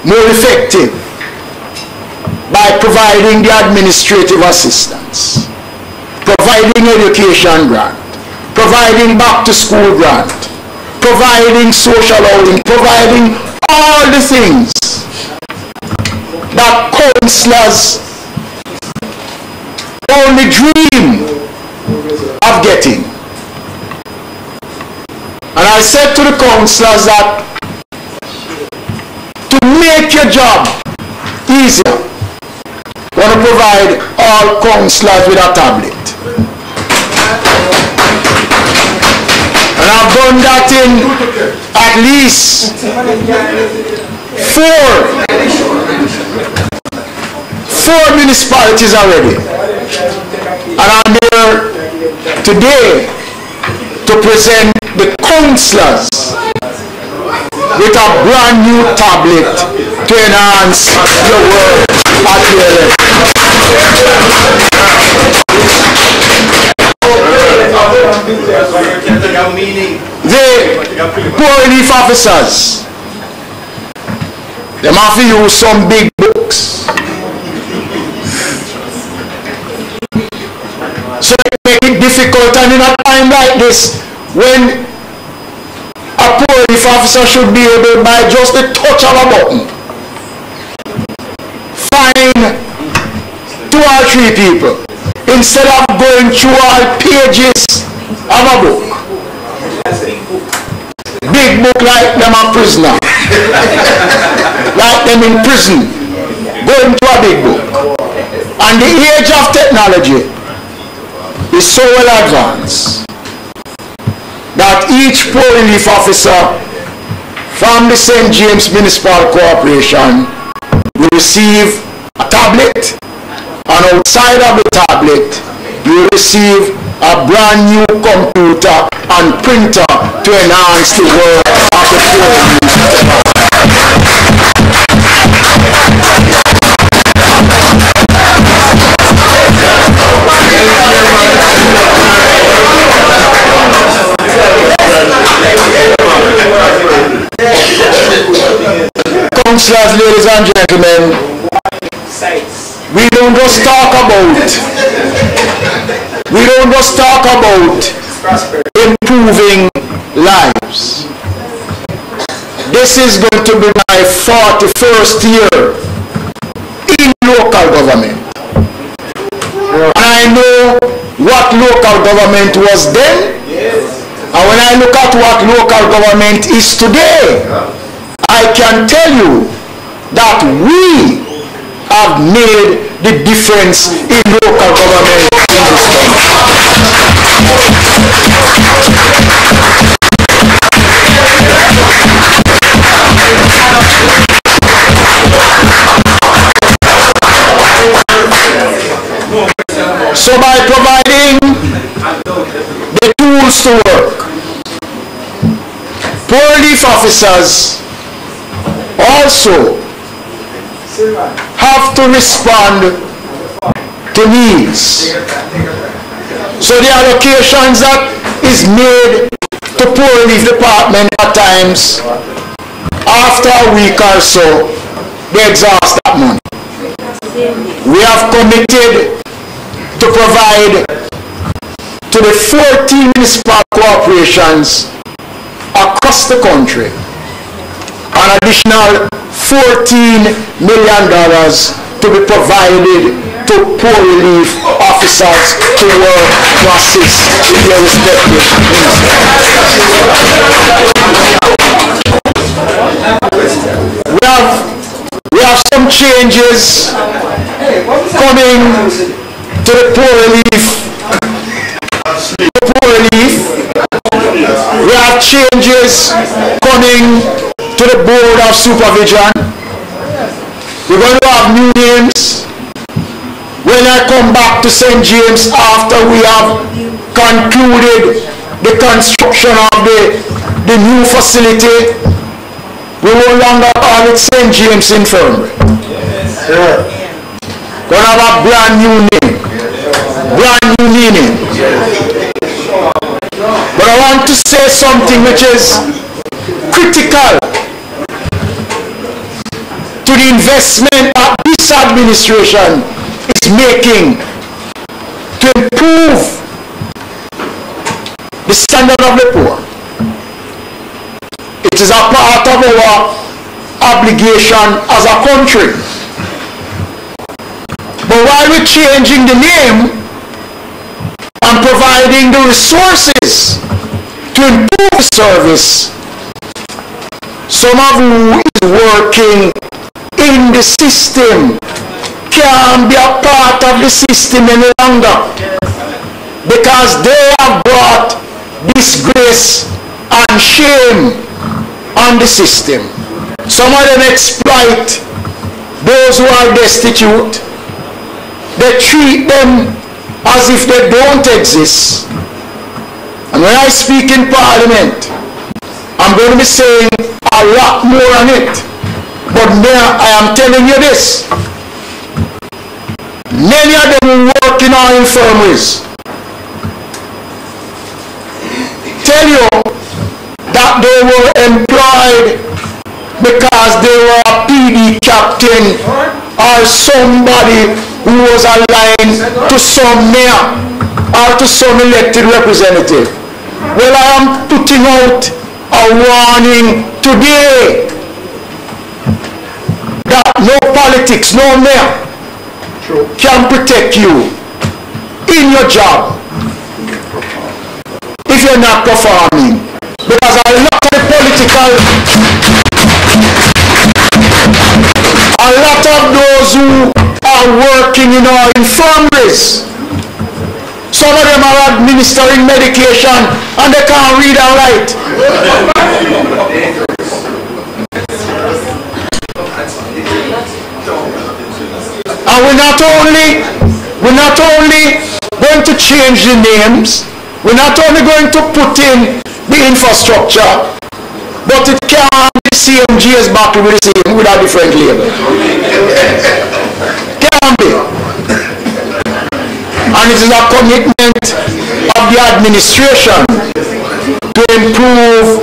more effective by providing the administrative assistance, providing education grant, providing back to school grant, providing social housing, providing all the things that councillors only dream of getting. And I said to the councillors that to make your job easier, I want to provide all councillors with a tablet. And I've done that in at least four municipalities already. And I'm here today to present the councillors with a brand new tablet to enhance your work at your level. The poor relief officers, they have to use some big books. So it makes it difficult, and in a time like this, when a poor relief officer should be able, by just the touch of a button, find 2 or 3 people instead of going through all pages of a book. Big book like them a prisoner, like them in prison, going to a big book. And the age of technology is so well advanced that each poor relief officer from the St. James Municipal Corporation will receive a tablet, and outside of the tablet you will receive a brand new computer and printer to enhance the work of the poor relief. councillors, ladies and gentlemen, we don't just talk about improving lives. This is going to be my 41st year in local government. And I know what local government was then, and when I look at what local government is today, I can tell you that we have made the difference in local government in this country. So by providing the tools to work, police officers also have to respond to needs. So the allocations that is made to police department at times, after a week or so, they exhaust that money. We have committed to provide to the 14 municipal corporations across the country an additional $14 million to be provided to poor relief officers to work to assist in their respective ministries. We have some changes coming to the poor relief. We have changes coming to the Board of Supervision. We're going to have new names. When I come back to St. James after we have concluded the construction of the new facility, we will no longer call it St. James Infirmary. Going to have a brand new name, brand new meaning. But I want to say something which is critical to the investment that this administration is making to improve the standard of the poor. It is a part of our obligation as a country. But while we're changing the name and providing the resources to improve the service, some of who is working in the system can't be a part of the system any longer because they have brought disgrace and shame on the system. Some of them exploit those who are destitute. They treat them as if they don't exist. And when I speak in Parliament, I'm going to be saying a lot more on it. But now I am telling you this. Many of them who work in our infirmaries tell you that they were employed because they were a PD captain or somebody who was aligned to some mayor or to some elected representative. Well, I am putting out a warning today that no politics, no mayor can protect you in your job if you're not performing. Because a lot of the political, a lot of those who are working in our infirmaries, some of them are administering medication and they can't read and write. And we're not only going to change the names, we're not only going to put in the infrastructure, but it can't be CMGS back with the same with a different label. Can't be. And it is a commitment of the administration to improve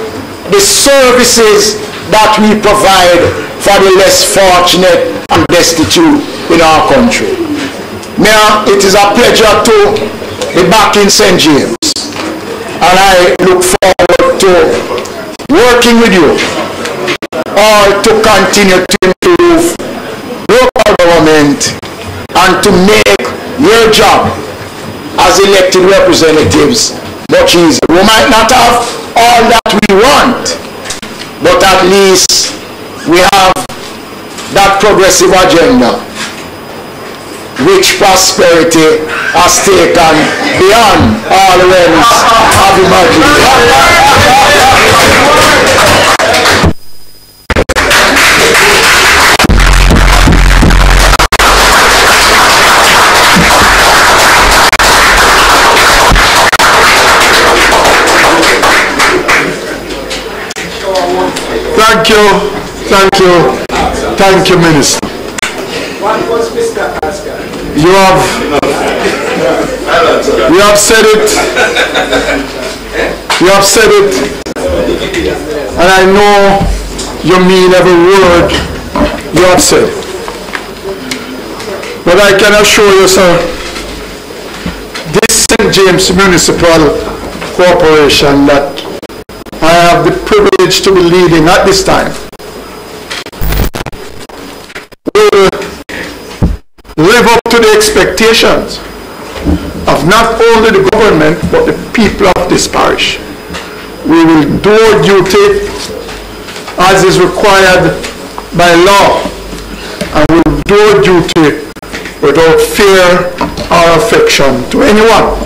the services that we provide for the less fortunate and destitute in our country. Mayor, it is a pleasure to be back in St. James, and I look forward to working with you all to continue to improve local government and to make your job as elected representatives much easier. We might not have all that we want, but at least we have that progressive agenda which prosperity has taken beyond all realms of imagination. Thank you, Minister. You have said it, and I know you mean every word you have said. But I can assure you, sir, this St. James Municipal Corporation that I have the privilege to be leading at this time will live up to the expectations of not only the government but the people of this parish. We will do our duty as is required by law, and we will do our duty without fear or affection to anyone,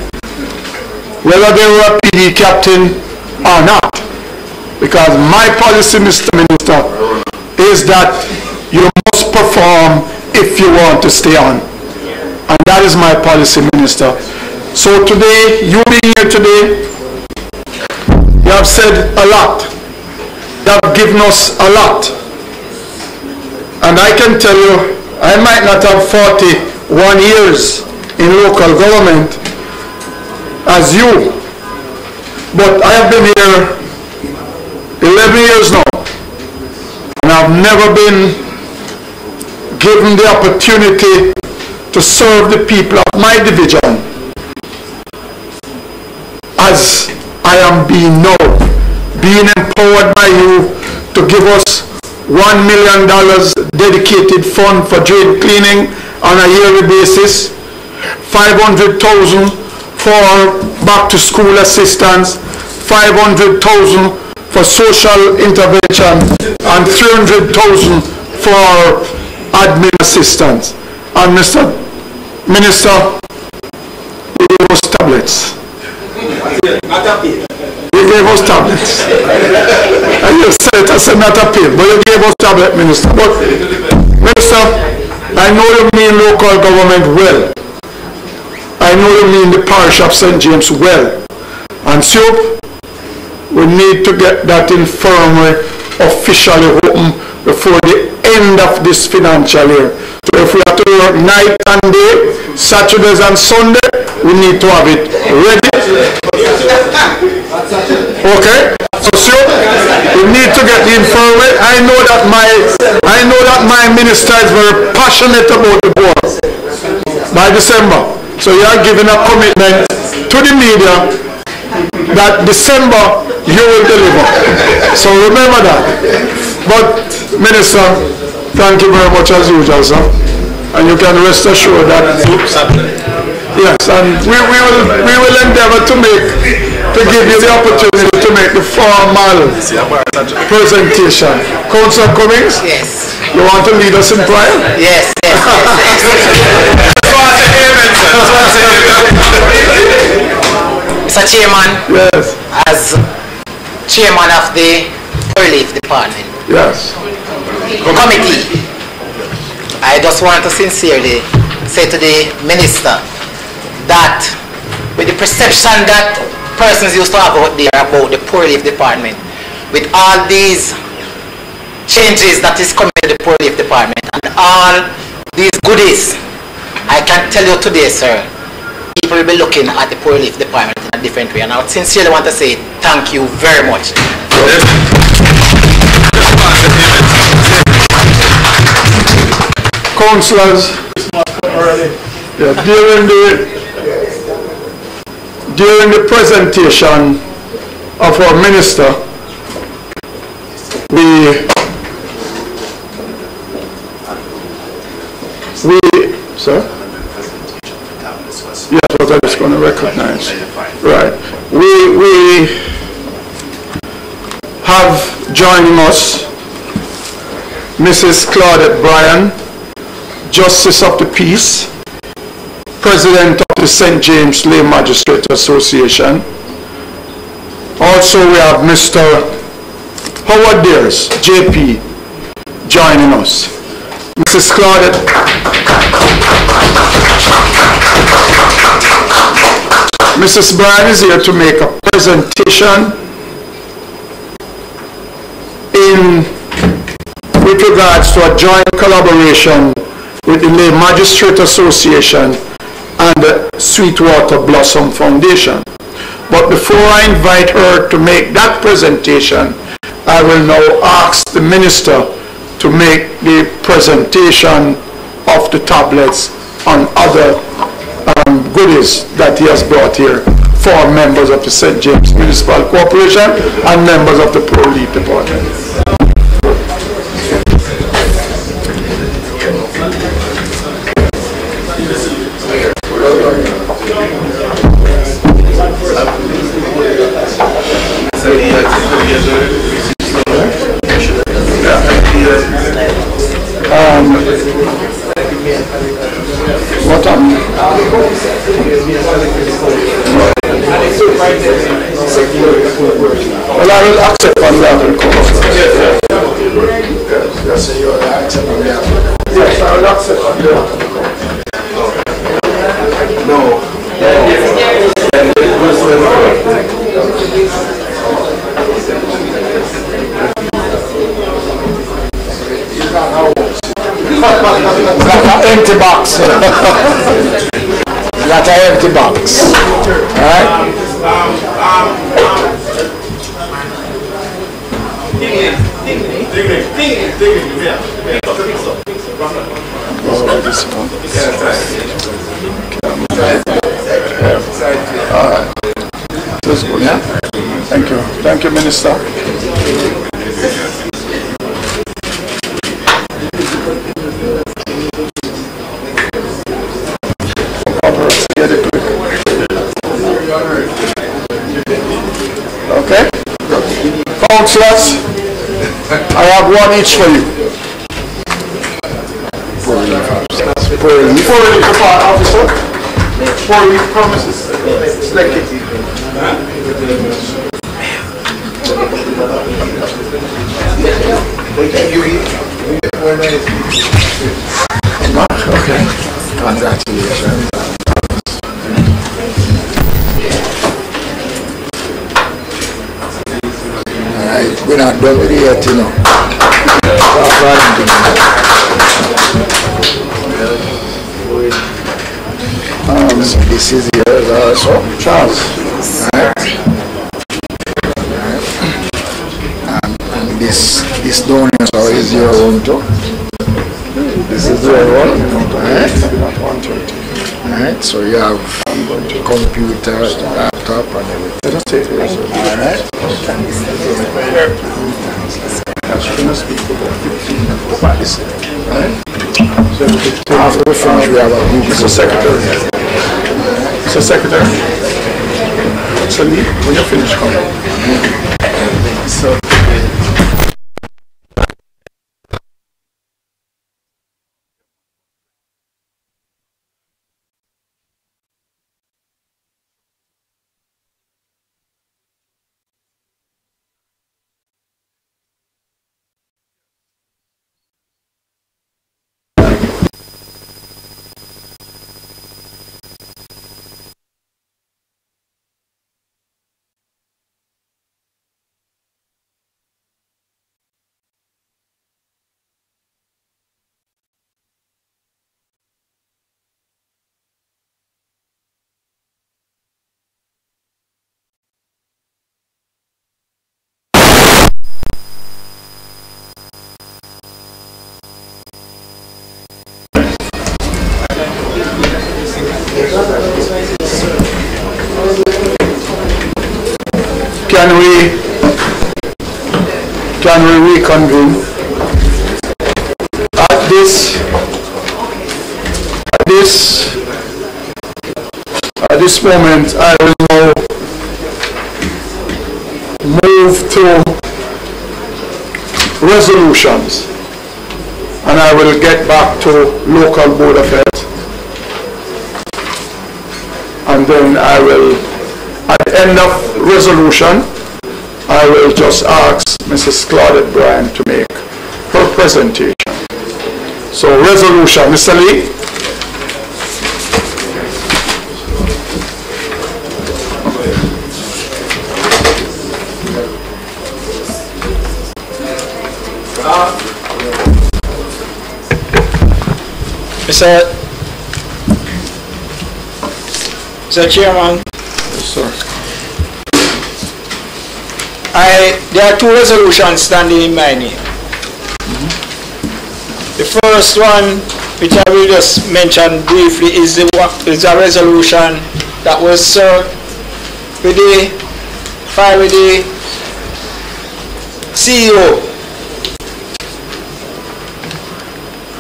whether they were a PD captain or not. Because my policy, Mr. Minister, is that you must perform if you want to stay on. And that is my policy, Minister. So today, you being here today, you have said a lot. You have given us a lot. And I can tell you, I might not have 41 years in local government as you, but I have been here 11 years now, and I've never been given the opportunity to serve the people of my division as I am being now, being empowered by you to give us $1 million dedicated fund for drain cleaning on a yearly basis, 500,000 for back to school assistance, 500,000 for social intervention, and 300,000 for admin assistance. And Mr. Minister, you gave us tablets. You gave us tablets. And you said it as a not a pill, but you gave us tablet, Minister. But Minister, I know you mean local government well. I know you mean the parish of St. James well. And so we need to get that infirmary officially open before the end of this financial year. So if we have to work night and day, Saturdays and Sunday, we need to have it ready. Okay? So we need to get the infirmary. I know that my minister is very passionate about the board by December. So you are giving a commitment to the media that December you will deliver. So remember that. But Minister, thank you very much as usual, sir. And you can rest assured that yes, and we will endeavor to give you the opportunity to make the formal presentation. Councillor Cummings? Yes. You want to lead us in prayer? Yes, yes, Mr. Chairman, yes. As Chairman of the Relief Department, yes, Committee, I just want to sincerely say to the Minister that with the perception that persons used to have out there about the Poor Relief Department, with all these changes that is coming to the Poor Relief Department and all these goodies, I can tell you today, sir, people will be looking at the Poor Relief Department in a different way, and I would sincerely want to say thank you very much. Councillors, yeah, during the presentation of our minister, sir? Yes, what I was going to recognize. Right. We have joining us Mrs. Claudette Bryan, Justice of the Peace, President of the St. James Lay Magistrate Association. Also we have Mr. Howard Dears, JP, joining us. Mrs. Claudette. Mrs. Bryan is here to make a presentation with regards to a joint collaboration with the Lay Magistrate Association and the Sweetwater Blossom Foundation. But before I invite her to make that presentation, I will now ask the minister to make the presentation of the tablets and other goodies that he has brought here for members of the St. James Municipal Corporation and members of the Pro-Leaf Department. What time? Well, I will accept on that request. Yes, you will accept on that. Yes, I will accept on that. No. Like an empty box. Like an empty box. Alright? Alright. That's good, yeah? Thank you. Thank you, Minister. Okay? Councillors, I have one each for you. Four-leaf officer. Four-leaf promises. Select it. Okay. Congratulations. Alright, we're not done with it yet, you know. So this is yours also, Charles. Alright. And this down here so is your own too. This is your own. Alright. Alright, so you have computer, laptop and everything. Just take it. Alright. After we finish, we have a group. Mr. Secretary. Mr. Secretary. So when you finish, come. So. Can we reconvene? At this moment, I will now move to resolutions, and I will get back to local board affairs, and then I will, at the end of resolution, I will just ask Mrs. Claudette Bryan to make her presentation. So resolution, Mr. Lee. Mr. Chairman. Yes, sir. There are two resolutions standing in my name. The first one, which I will just mention briefly, is a resolution that was filed with the CEO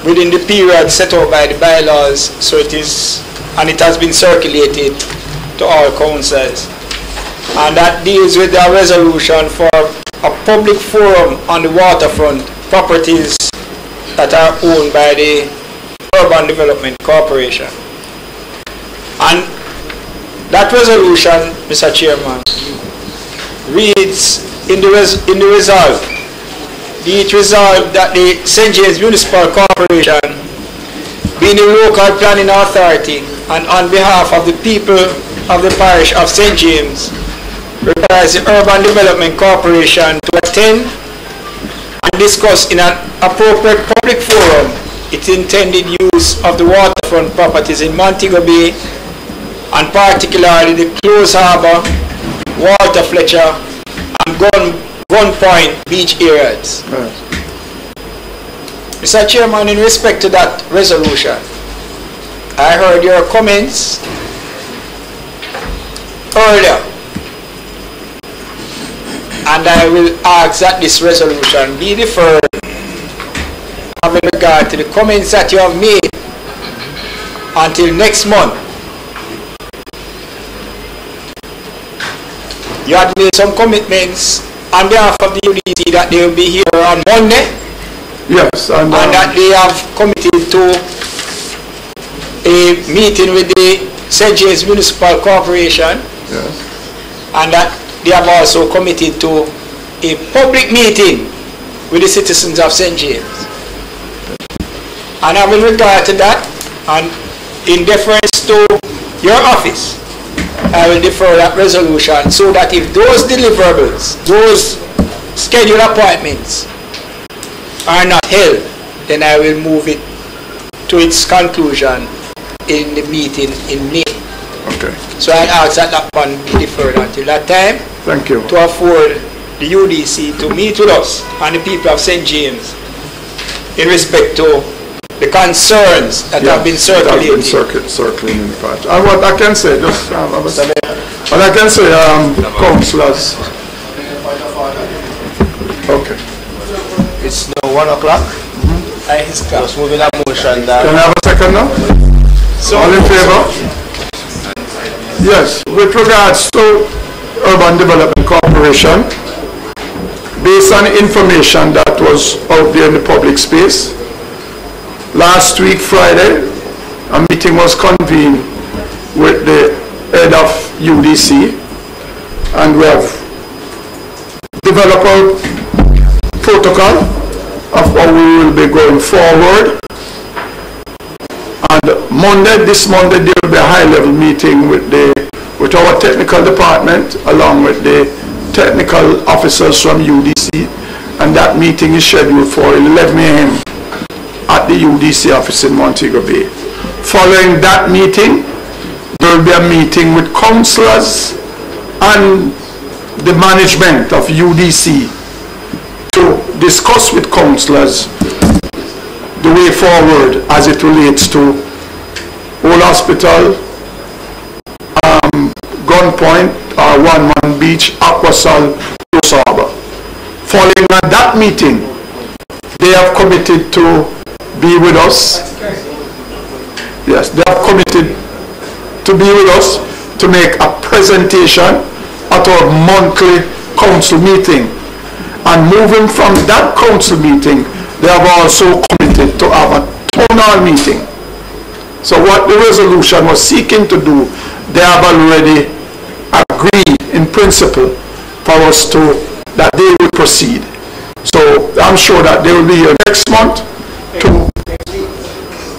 within the period set out by the bylaws, so it is, and it has been circulated to all councils. And that deals with the resolution for a public forum on the waterfront properties that are owned by the Urban Development Corporation. And that resolution, Mr. Chairman, reads in the resolve, be it resolved that the St. James Municipal Corporation, being the local planning authority and on behalf of the people of the parish of St. James, requires the Urban Development Corporation to attend and discuss in an appropriate public forum its intended use of the waterfront properties in Montego Bay, and particularly the Close Harbour, Walter Fletcher, and Gun Point beach areas. Yes. Mr. Chairman, in respect to that resolution, I heard your comments earlier, and I will ask that this resolution be deferred having regard to the comments that you have made until next month. You had made some commitments on behalf of the UDC that they will be here on Monday. Yes, and that they have committed to a meeting with the St. James Municipal Corporation. yes. And that they have also committed to a public meeting with the citizens of St. James. And I will regard to that, and in deference to your office, I will defer that resolution so that if those deliverables, those scheduled appointments are not held, then I will move it to its conclusion in the meeting in May. Okay. So I ask that that one be deferred until that time. Thank you. To afford the UDC to meet with us and the people of St. James in respect to the concerns that have been circulated. Circulating in the past. And what I can say, just what I can say, councillors. Okay. It's now 1 o'clock. Just moving a motion that. Can I have a second now? So, all in favor? Yes. With regards to Urban Development Corporation, based on information that was out there in the public space, last week Friday, a meeting was convened with the head of UDC, and we have developed a protocol of how we will be going forward. And this Monday, there will be a high-level meeting with our technical department, along with the technical officers from UDC, and that meeting is scheduled for 11 a.m. at the UDC office in Montego Bay. Following that meeting, there will be a meeting with councillors and the management of UDC to discuss with councillors the way forward as it relates to Old Hospital, Gun Point, One Man Beach, Aquasol, Los Harbor. Following that meeting, they have committed to be with us. Yes, they have committed to be with us to make a presentation at our monthly council meeting. And moving from that council meeting, they have also committed to have a town hall meeting. So what the resolution was seeking to do, they have already agreed in principle for us to, that they will proceed. So I'm sure that they will be here next month to,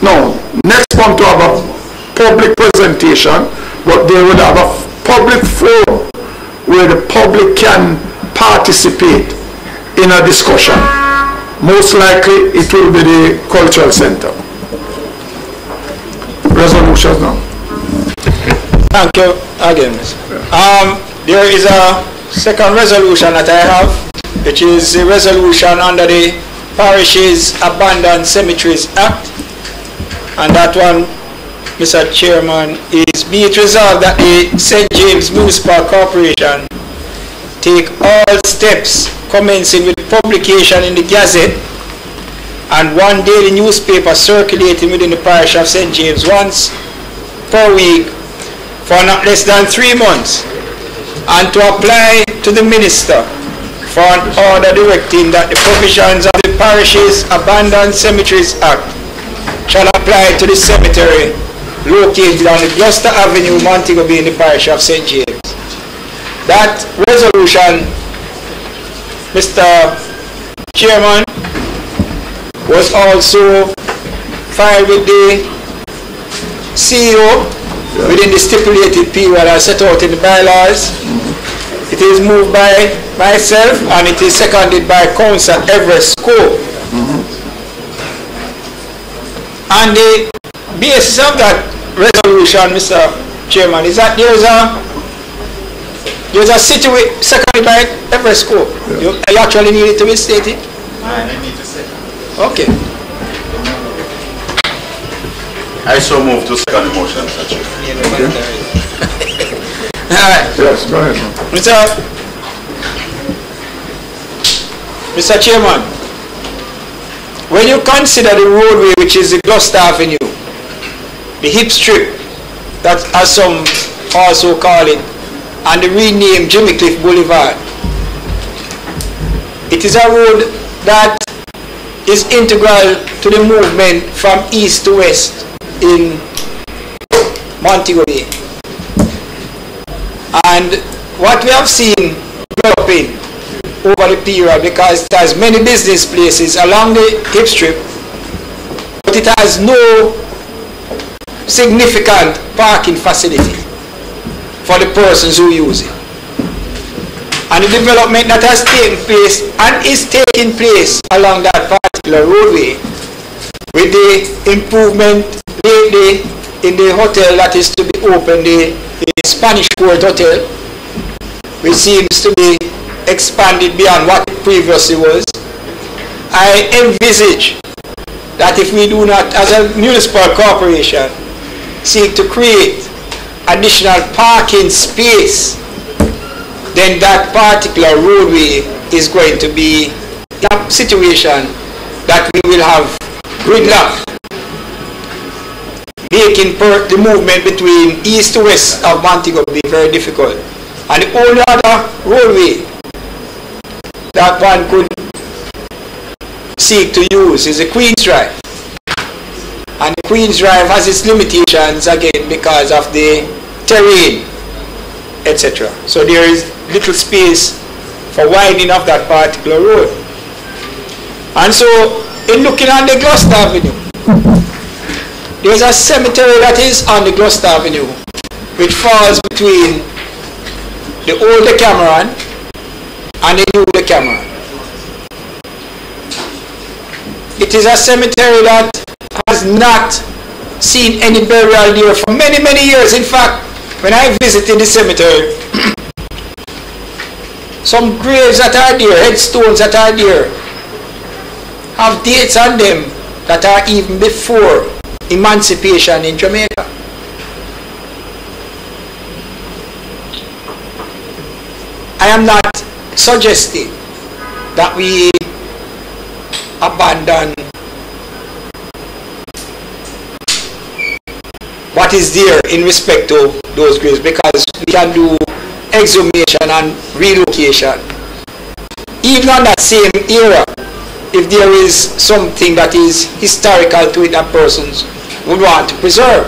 no, next month to have a public presentation, but they will have a public forum where the public can participate in a discussion. Most likely it will be the cultural center. Resolutions now. Thank you again. There is a second resolution that I have, which is a resolution under the Parishes Abandoned Cemeteries Act. And that one, Mr. Chairman, is be it resolved that the St. James Municipal Corporation take all steps commencing with publication in the Gazette and one daily newspaper circulating within the parish of St. James once per week for not less than 3 months, and to apply to the Minister for an order directing that the provisions of the Parishes Abandoned Cemeteries Act shall apply to the cemetery located on the Gloucester Avenue, Montego Bay, in the parish of St. James. That resolution, Mr. Chairman, was also filed with the CEO within the stipulated period as set out in the bylaws. It is moved by myself and it is seconded by Councillor Everest School. And the basis of that resolution, Mr. Chairman, is that there's a situation seconded by Everest School. You actually need it to be stated? I need to say. Okay. I so move to second the motion, Mr. Chair. Alright. Yes, go ahead. Mr. Chairman, when you consider the roadway, which is the Gloucester Avenue, the hip strip, that as some also call it, and the renamed Jimmy Cliff Boulevard, it is a road that is integral to the movement from east to west in Montego Bay. And what we have seen developing over the period, because it has many business places along the hip strip, but it has no significant parking facility for the persons who use it. And the development that has taken place and is taking place along that particular roadway, with the improvement lately in the hotel that is to be opened, the Spanish Court Hotel, which seems to be expanded beyond what it previously was. I envisage that if we do not, as a municipal corporation, seek to create additional parking space, then that particular roadway is going to be a situation that we will have gridlock, making the movement between east to west of Montego Bay very difficult. And the only other roadway that one could seek to use is the Queen's Drive. And the Queen's Drive has its limitations again because of the terrain, etc. So there is little space for widening of that particular road. And so in looking on the Gloucester Avenue, there is a cemetery that is on the Gloucester Avenue which falls between the old Decameron and the new Decameron. It is a cemetery that has not seen any burial there for many, many years. In fact, when I visited the cemetery, some graves that are there, headstones that are there, have dates on them that are even before emancipation in Jamaica. I am not suggesting that we abandon what is there in respect to those graves, because we can do exhumation and relocation. Even on that same era, if there is something that is historical to it that persons would want to preserve.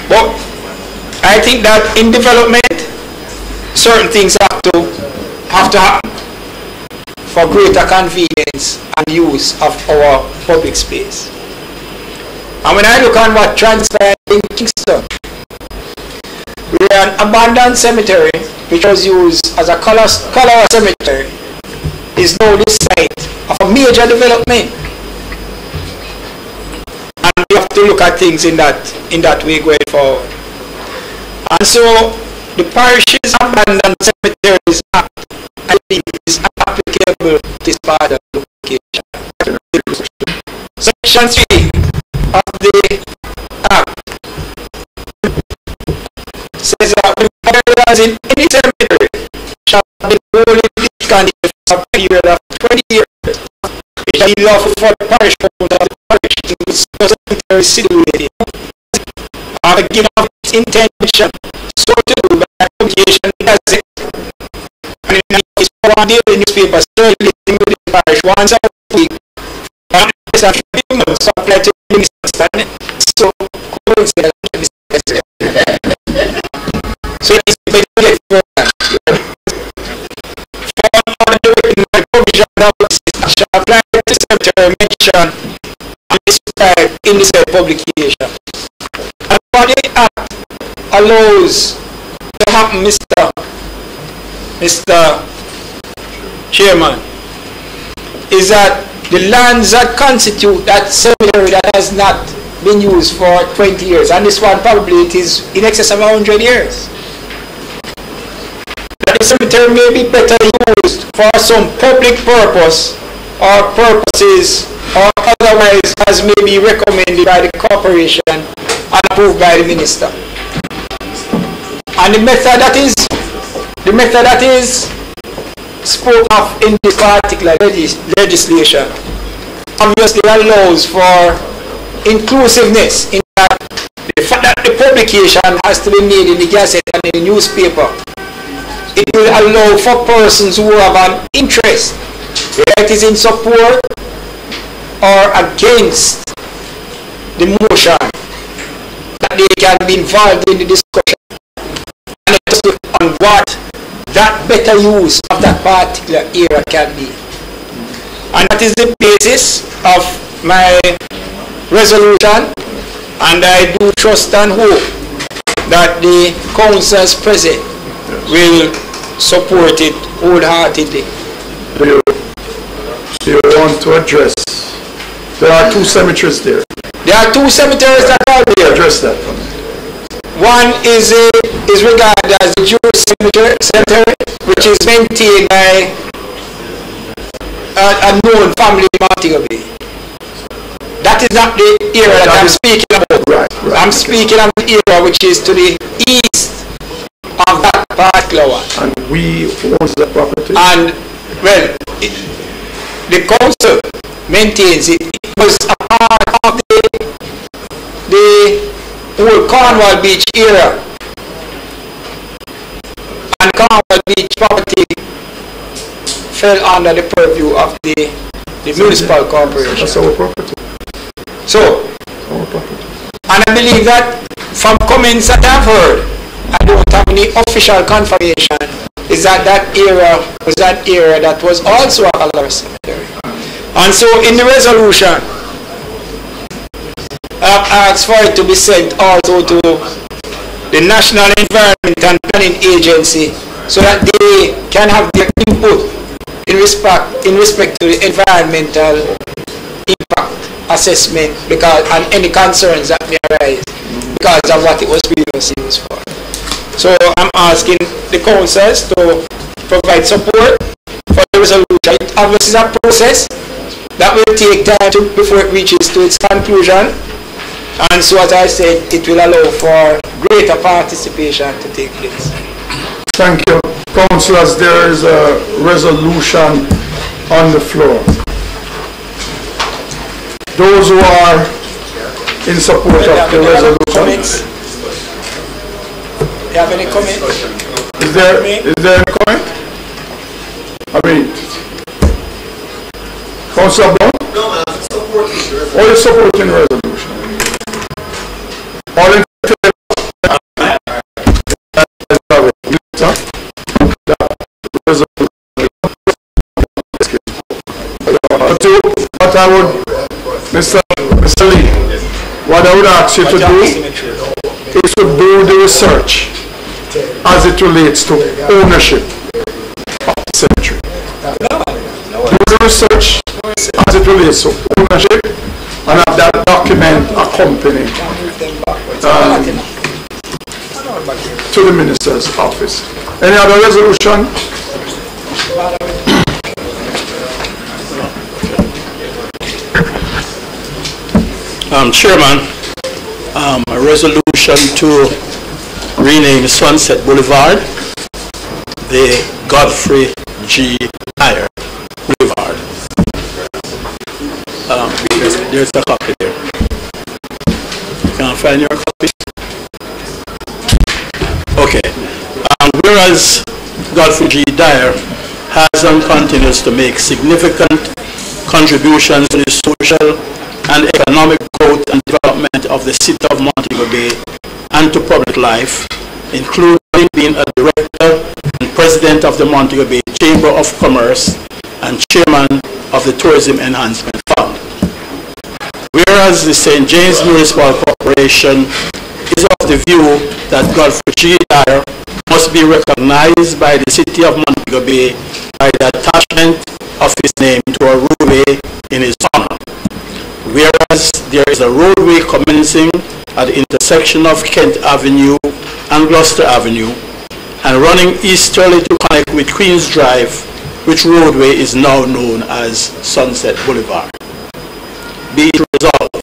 But I think that in development, certain things have to happen for greater convenience and use of our public space. And when I look on what transpired in Kingston, we had an abandoned cemetery which was used as a color cemetery, is now the site of a major development. And we have to look at things in that way going forward. And so the parish's abandoned cemeteries act, I think, is applicable to this part of the location. Section 3 of the Act says that when burials in any cemetery shall be wholly discontinued for a period of 20 years, it shall be lawful for the parish owner of the parish in which the cemetery is situated, or the given of its intention, so to do by publication in the Gazette, and in the daily newspaper circulating with the parish once a week, and less than 3 months apply to the minister. So, so it's better to get for my provision shall apply to cemetery mention and described in this publication. And what the Act allows to happen, Mr. Chairman, is that the lands that constitute that cemetery that has not been used for 20 years, and this one probably it is in excess of 100 years, that the cemetery may be better used for some public purpose or purposes or otherwise as may be recommended by the corporation and approved by the minister. And the method that is spoke of in this particular legislation obviously allows for inclusiveness in that the fact that the publication has to be made in the Gazette and in the newspaper, it will allow for persons who have an interest, whether it is in support or against the motion, that they can be involved in the discussion and on what that better use of that particular area can be. And that is the basis of my resolution, and I do trust and hope that the councils present will support it wholeheartedly. Do you want to address? There are 2 cemeteries there. There are 2 cemeteries that are there. Address that for me. One is regarded as the Jewish cemetery, which is maintained by a known family in Montego Bay. That is not the area that I'm speaking about. Right. I'm speaking of the area which is to the east of that particular one. And we own the property? And, well, the council maintains it. It was a part of the whole Cornwall Beach area. And Cornwall Beach property fell under the purview of the municipal corporation. That's our property. So, and I believe that from comments that I've heard, I don't have any official confirmation, is that area was that area that was also a color cemetery. And so in the resolution, I've asked for it to be sent also to the National Environment and Planning Agency so that they can have their input in respect to the environmental impact assessment and any concerns that may arise because of what it was previously used for. So I'm asking the councils to provide support for the resolution. It obviously is a process that will take time before it reaches to its conclusion, and so as I said, it will allow for greater participation to take place. Thank you. Councillors, there is a resolution on the floor. Those who are in support of the resolution. You have any comment? Is there any comment? I mean, Councillor Brown? No, I'm supporting the resolution. Or you supporting the resolution? All in favor? What I would, Mr. Lee, what I would ask you to do is to do the research as it relates to ownership of the cemetery. Do the research as it relates to ownership and have that document accompanying to the minister's office. Any other resolution? Chairman, a resolution to rename Sunset Boulevard the Godfrey G. Dyer Boulevard. There's a copy there. Can I find your copy? Okay. Whereas Godfrey G. Dyer has and continues to make significant contributions to the social and economic growth and development of the city of Montego Bay and to public life, including being a director and president of the Montego Bay Chamber of Commerce and chairman of the Tourism Enhancement Fund. Whereas the St. James Municipal Corporation is of the view that Godfrey G. Dyer must be recognized by the city of Montego Bay by the attachment of his name to a roadway in his honor. Whereas there is a roadway commencing at the intersection of Kent Avenue and Gloucester Avenue and running easterly to connect with Queens Drive, which roadway is now known as Sunset Boulevard. Be it resolved,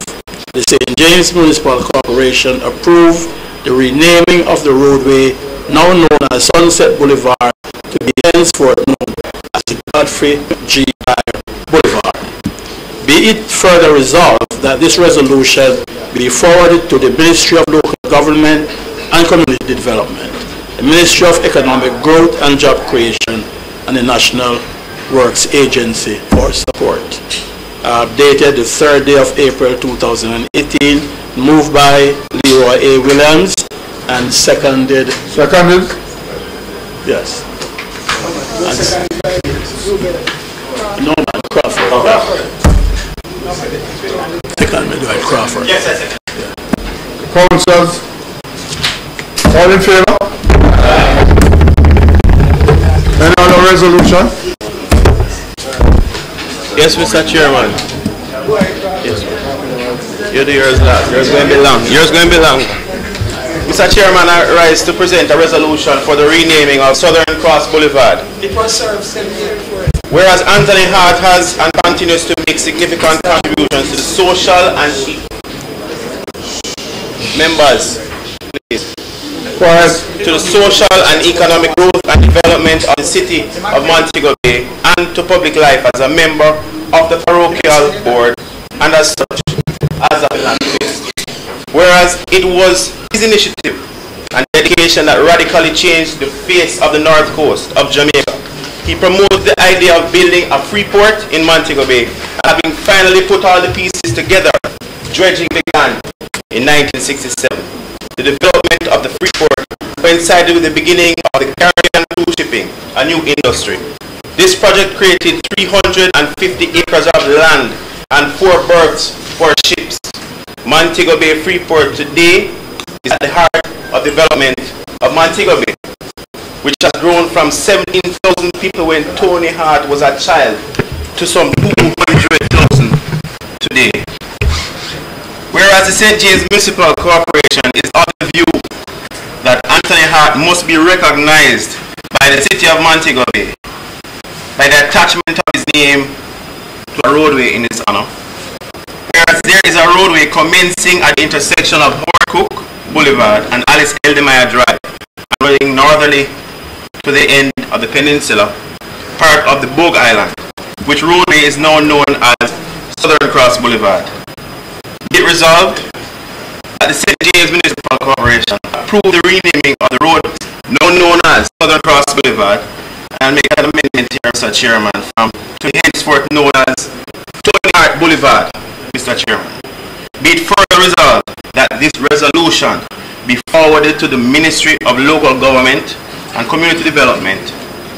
the St. James Municipal Corporation approve the renaming of the roadway now known as Sunset Boulevard to be henceforth known as the Godfrey G. Dyer Boulevard. Be it further resolved that this resolution be forwarded to the Ministry of Local Government and Community Development, the Ministry of Economic Growth and Job Creation, and the National Works Agency for support. Dated the 3rd day of April 2018, moved by Leroy A. Williams and seconded. Seconded? Yes. No, man, Crawford. Second, Dwight Crawford. Yes, I second. Councillors, all in favor? Any other resolution? Yes, Mr. Chairman. Yes. You do yours last. Yours going to be long. Yours going to be long. Mr. Chairman, I rise to present a resolution for the renaming of Southern Cross Boulevard. It was served 7 years before. Whereas Anthony Hart has and continues to make significant contributions to the social and members, please, to the social and economic growth and development of the city of Montego Bay and to public life as a member of the parochial board and as such as a philanthropist. Whereas it was his initiative and dedication that radically changed the face of the north coast of Jamaica. He promoted the idea of building a free port in Montego Bay, and having finally put all the pieces together, dredging began in 1967. The development of the free port coincided with the beginning of the Caribbean cruise shipping, a new industry. This project created 350 acres of land and 4 berths for ships. Montego Bay Freeport today is at the heart of development of Montego Bay, which has grown from 17,000 people when Tony Hart was a child to some 200,000 today. Whereas the St. James Municipal Corporation is of the view that Anthony Hart must be recognized by the city of Montego Bay by the attachment of his name to a roadway in his honor. Whereas there is a roadway commencing at the intersection of Moore Cook Boulevard and Alice Eldemeyer Drive, running northerly to the end of the peninsula, part of the Bogue Island, which roadway is now known as Southern Cross Boulevard. Be it resolved that the St. James Municipal Corporation approve the renaming of the road now known as Southern Cross Boulevard and make an amendment here, Mr. Chairman, to henceforth known as Tony Hart Boulevard, Mr. Chairman. Be it further resolved that this resolution be forwarded to the Ministry of Local Government and Community Development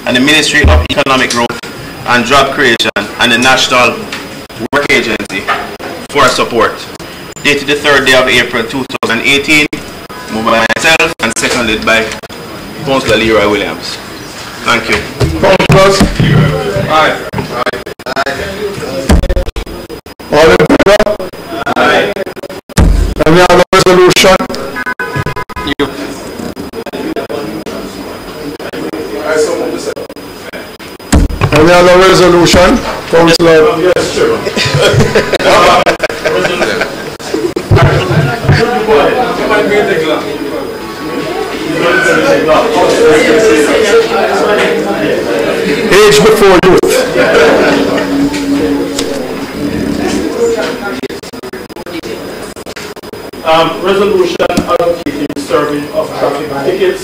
and the Ministry of Economic Growth and Job Creation and the National Work Agency for support. Dated the 3rd day of April 2018, moved by myself and seconded by Councillor Leroy Williams. Thank you. Councillors? Aye. All in favor? Aye. Any other resolution? Any other resolution? Councillor? Yes, sure. Age before youth. Resolution allocating serving of traffic tickets.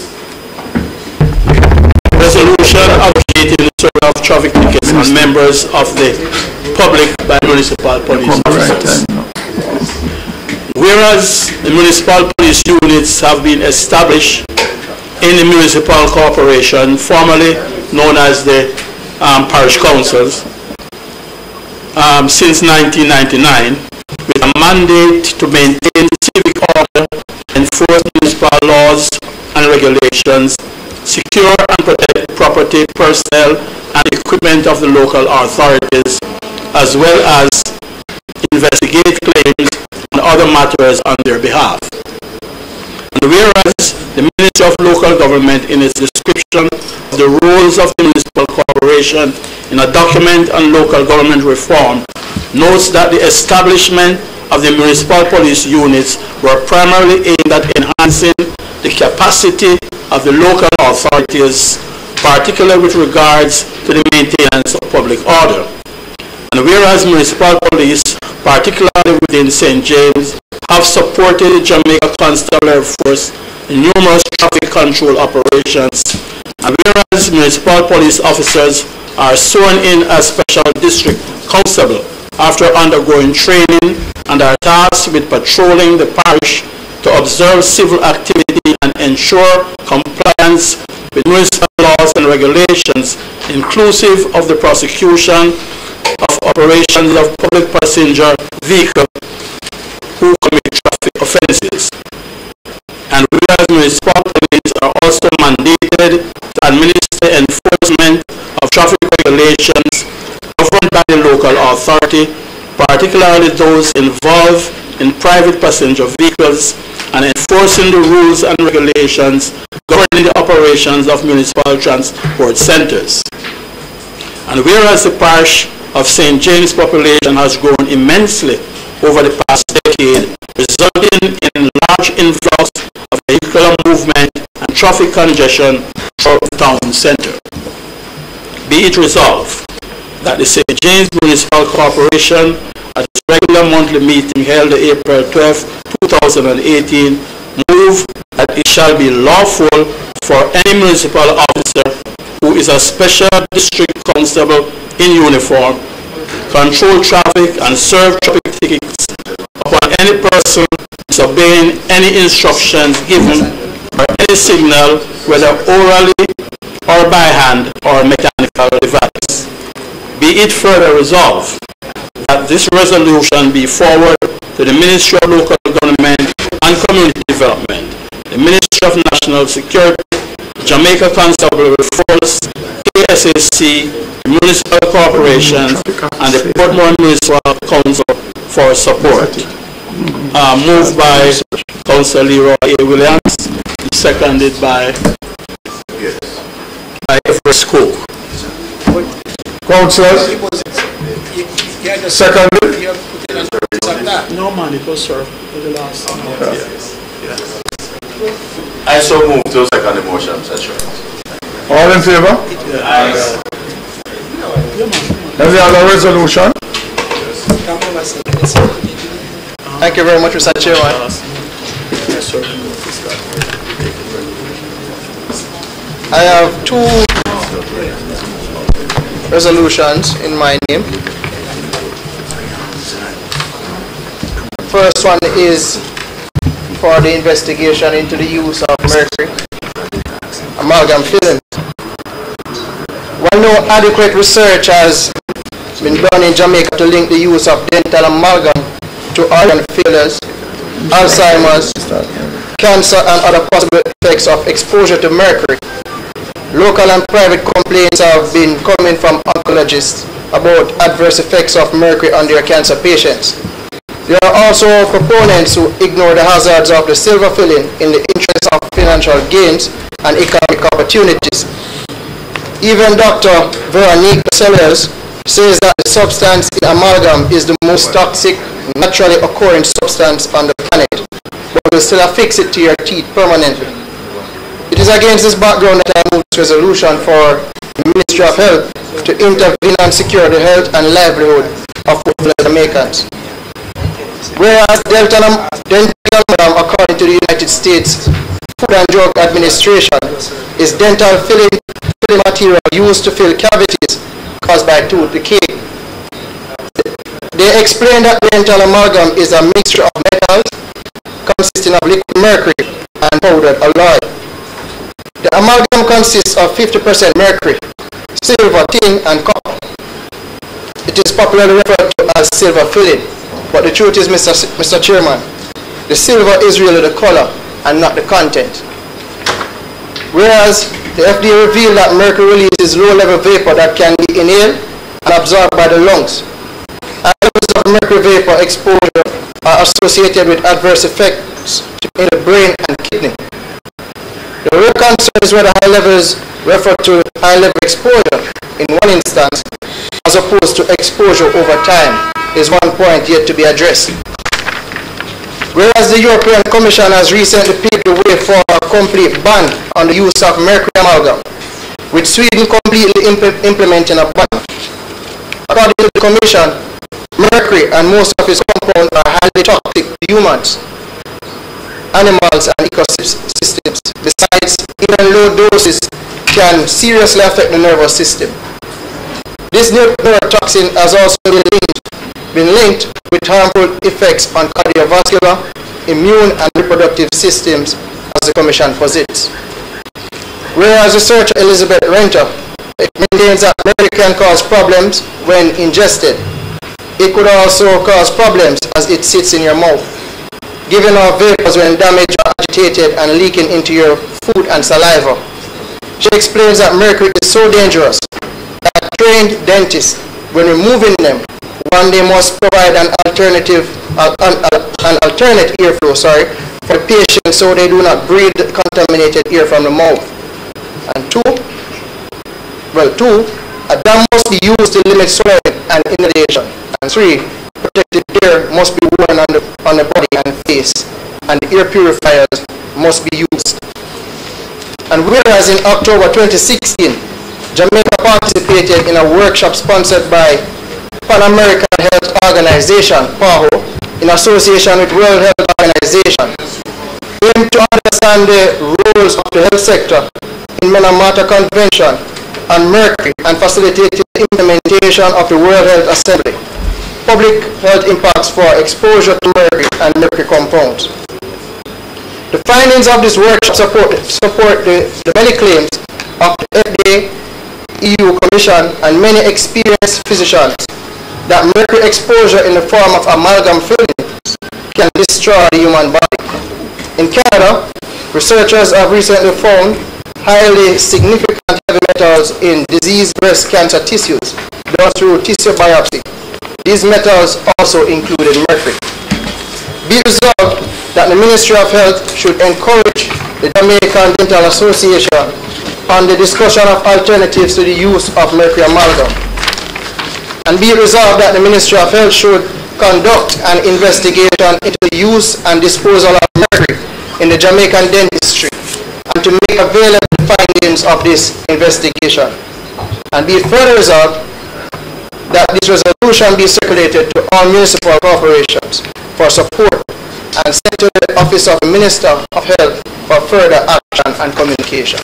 Resolution allocating the serving of traffic tickets on members of the public by municipal police officers. Whereas the municipal police units have been established in the municipal corporation, formerly known as the parish councils, since 1999, with a mandate to maintain civic order, enforce municipal laws and regulations, secure and protect property, personnel, and equipment of the local authorities, as well as investigate claims and other matters on their behalf. And whereas the Ministry of Local Government, in its description of the roles of the municipal corporation in a document on local government reform, notes that the establishment of the municipal police units were primarily aimed at enhancing the capacity of the local authorities, particularly with regards to the maintenance of public order. And whereas municipal police, particularly within St. James, have supported the Jamaica Constabulary Force in numerous traffic control operations, and whereas municipal police officers are sworn in as special district constable after undergoing training and are tasked with patrolling the parish to observe civil activity and ensure compliance with municipal laws and regulations, inclusive of the prosecution of operations of public passenger vehicles who commit traffic offences. And whereas municipal police are also mandated to administer enforcement of traffic regulations governed by the local authority, particularly those involved in private passenger vehicles, and enforcing the rules and regulations governing the operations of municipal transport centres. And whereas the parish of St. James population has grown immensely over the past decade, resulting in large influx of vehicular movement and traffic congestion throughout the town centre. Be it resolved that the St. James Municipal Corporation, at its regular monthly meeting held April 12, 2018, move that it shall be lawful for any municipal officer who is a special district constable in uniform, control traffic and serve traffic tickets upon any person disobeying any instructions given or any signal, whether orally or by hand or mechanical device. Be it further resolved that this resolution be forwarded to the Ministry of Local Government and Community Development, the Ministry of National Security, Jamaica Constabulary Force, KSAC, the Municipal Corporation, and the Portmore Municipal Council for support. Moved by Councillor Leroy A. Williams, seconded by Everest Cook. Councillors? Seconded? No man, it was served for the last time. I so move to second the motion, Mr. Chairman. All in favor? Yes. Any other resolution? Thank you very much, Mr. Chairman. I have two resolutions in my name. First one is for the investigation into the use of mercury amalgam filling. While no adequate research has been done in Jamaica to link the use of dental amalgam to organ failures, Alzheimer's, cancer and other possible effects of exposure to mercury, local and private complaints have been coming from oncologists about adverse effects of mercury on their cancer patients. There are also proponents who ignore the hazards of the silver filling in the interest of financial gains and economic opportunities. Even Dr. Veronique Sellers says that the substance in amalgam is the most toxic, naturally occurring substance on the planet, but will still affix it to your teeth permanently. It is against this background that I move this resolution for the Ministry of Health to intervene and secure the health and livelihood of all Jamaicans. Whereas dental amalgam, according to the United States Food and Drug Administration, is dental filling material used to fill cavities caused by tooth decay. They explain that dental amalgam is a mixture of metals consisting of liquid mercury and powdered alloy. The amalgam consists of 50% mercury, silver, tin, and copper. It is popularly referred to as silver filling, but the truth is, Mr. Chairman, the silver is really the color and not the content. Whereas the FDA revealed that mercury releases low-level vapor that can be inhaled and absorbed by the lungs. And levels of mercury vapor exposure are associated with adverse effects in the brain and kidney. The real concern is whether high levels refer to high-level exposure in one instance as opposed to exposure over time is one point yet to be addressed. Whereas the European Commission has recently paved the way for a complete ban on the use of mercury amalgam, with Sweden completely implementing a ban. According to the Commission, mercury and most of its compounds are highly toxic to humans, animals and ecosystems. Besides, even low doses can seriously affect the nervous system. This neurotoxin has also been linked with harmful effects on cardiovascular, immune and reproductive systems, as the Commission posits. Whereas researcher Elizabeth Renter maintains that mercury can cause problems when ingested, it could also cause problems as it sits in your mouth, giving off vapors when damaged or agitated and leaking into your food and saliva. She explains that mercury is so dangerous that trained dentists, when removing them, one, they must provide an alternate airflow for the patient so they do not breathe contaminated air from the mouth. And two, a dam must be used to limit swelling and inhalation. And three, protective gear must be worn on the body and face, and the air purifiers must be used. And whereas in October 2016, Jamaica participated in a workshop sponsored by Pan American Health Organization, PAHO, in association with World Health Organization, aimed to understand the roles of the health sector in Minamata Convention on mercury and facilitate the implementation of the World Health Assembly, public health impacts for exposure to mercury and mercury compounds. The findings of this workshop support the many claims of the FDA, EU Commission, and many experienced physicians that mercury exposure in the form of amalgam fillings can destroy the human body. In Canada, researchers have recently found highly significant heavy metals in diseased breast cancer tissues done through tissue biopsy. These metals also included mercury. Be resolved that the Ministry of Health should encourage the Jamaican Dental Association on the discussion of alternatives to the use of mercury amalgam. And be resolved that the Ministry of Health should conduct an investigation into the use and disposal of mercury in the Jamaican dentistry and to make available the findings of this investigation. And be it further resolved that this resolution be circulated to all municipal corporations for support and sent to the Office of the Minister of Health for further action and communication.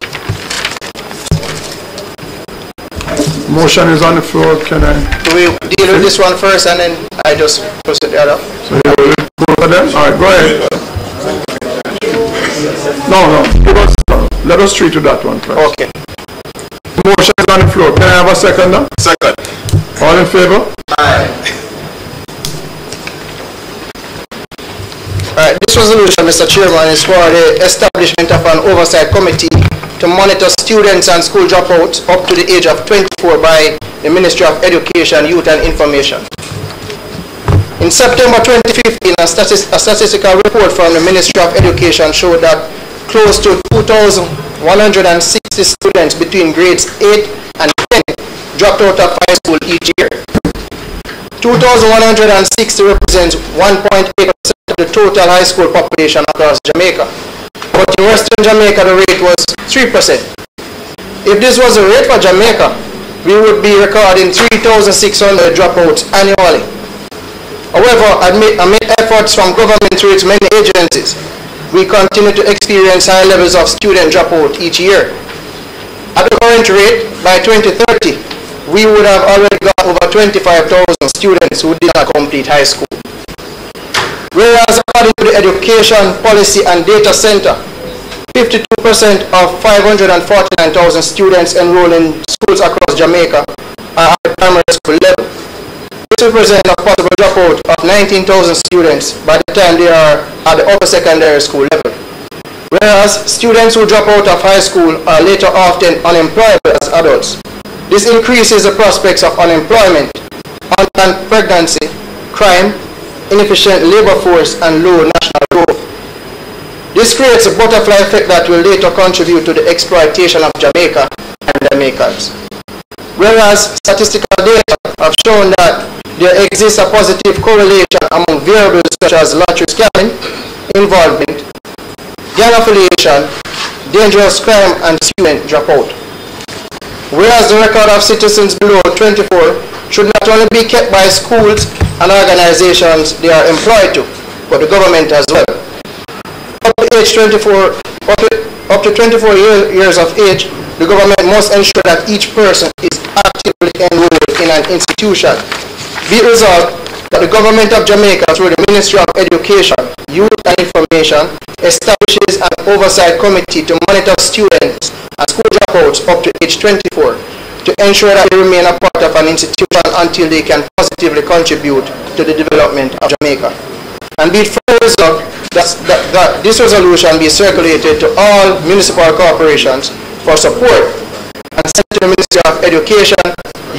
Motion is on the floor. Can I? Do we deal with this one first and then I just proceed the other? So you will go for them? All right, go ahead. No. Let us treat to that one first. Okay. Motion is on the floor. Can I have a second now? Second. All in favor? Aye. Alright, this resolution, Mr. Chairman, is for the establishment of an oversight committee to monitor students and school dropouts up to the age of 24 by the Ministry of Education, Youth and Information. In September 2015, a statistical report from the Ministry of Education showed that close to 2,160 students between grades 8 and 10 dropped out of high school each year. 2,160 represents 1.8% of the total high school population across Jamaica. But in Western Jamaica, the rate was 3%. If this was the rate for Jamaica, we would be recording 3,600 dropouts annually. However, amid efforts from government through its many agencies, we continue to experience high levels of student dropout each year. At the current rate, by 2030, we would have already got over 25,000 students who did not complete high school. Whereas according to the Education Policy and Data Center, 52% of 549,000 students enrolled in schools across Jamaica are at the primary school level. This represents a possible dropout of 19,000 students by the time they are at the upper secondary school level. Whereas students who drop out of high school are later often unemployable as adults. This increases the prospects of unemployment, unplanned pregnancy, crime, inefficient labor force, and low national growth. This creates a butterfly effect that will later contribute to the exploitation of Jamaica and Jamaicans. Whereas statistical data have shown that there exists a positive correlation among variables such as lottery scamming, involvement, gang affiliation, dangerous crime, and student dropout. Whereas the record of citizens below 24 should not only be kept by schools and organizations they are employed to, but the government as well. Up to 24 years of age, the government must ensure that each person is actively enrolled in an institution. Be it resolved that the government of Jamaica, through the Ministry of Education, Youth and Information, establishes an oversight committee to monitor students and school dropouts up to age 24 to ensure that they remain a part of an institution until they can positively contribute to the development of Jamaica. And be it further resolved that this resolution be circulated to all municipal corporations for support and sent to the Ministry of Education,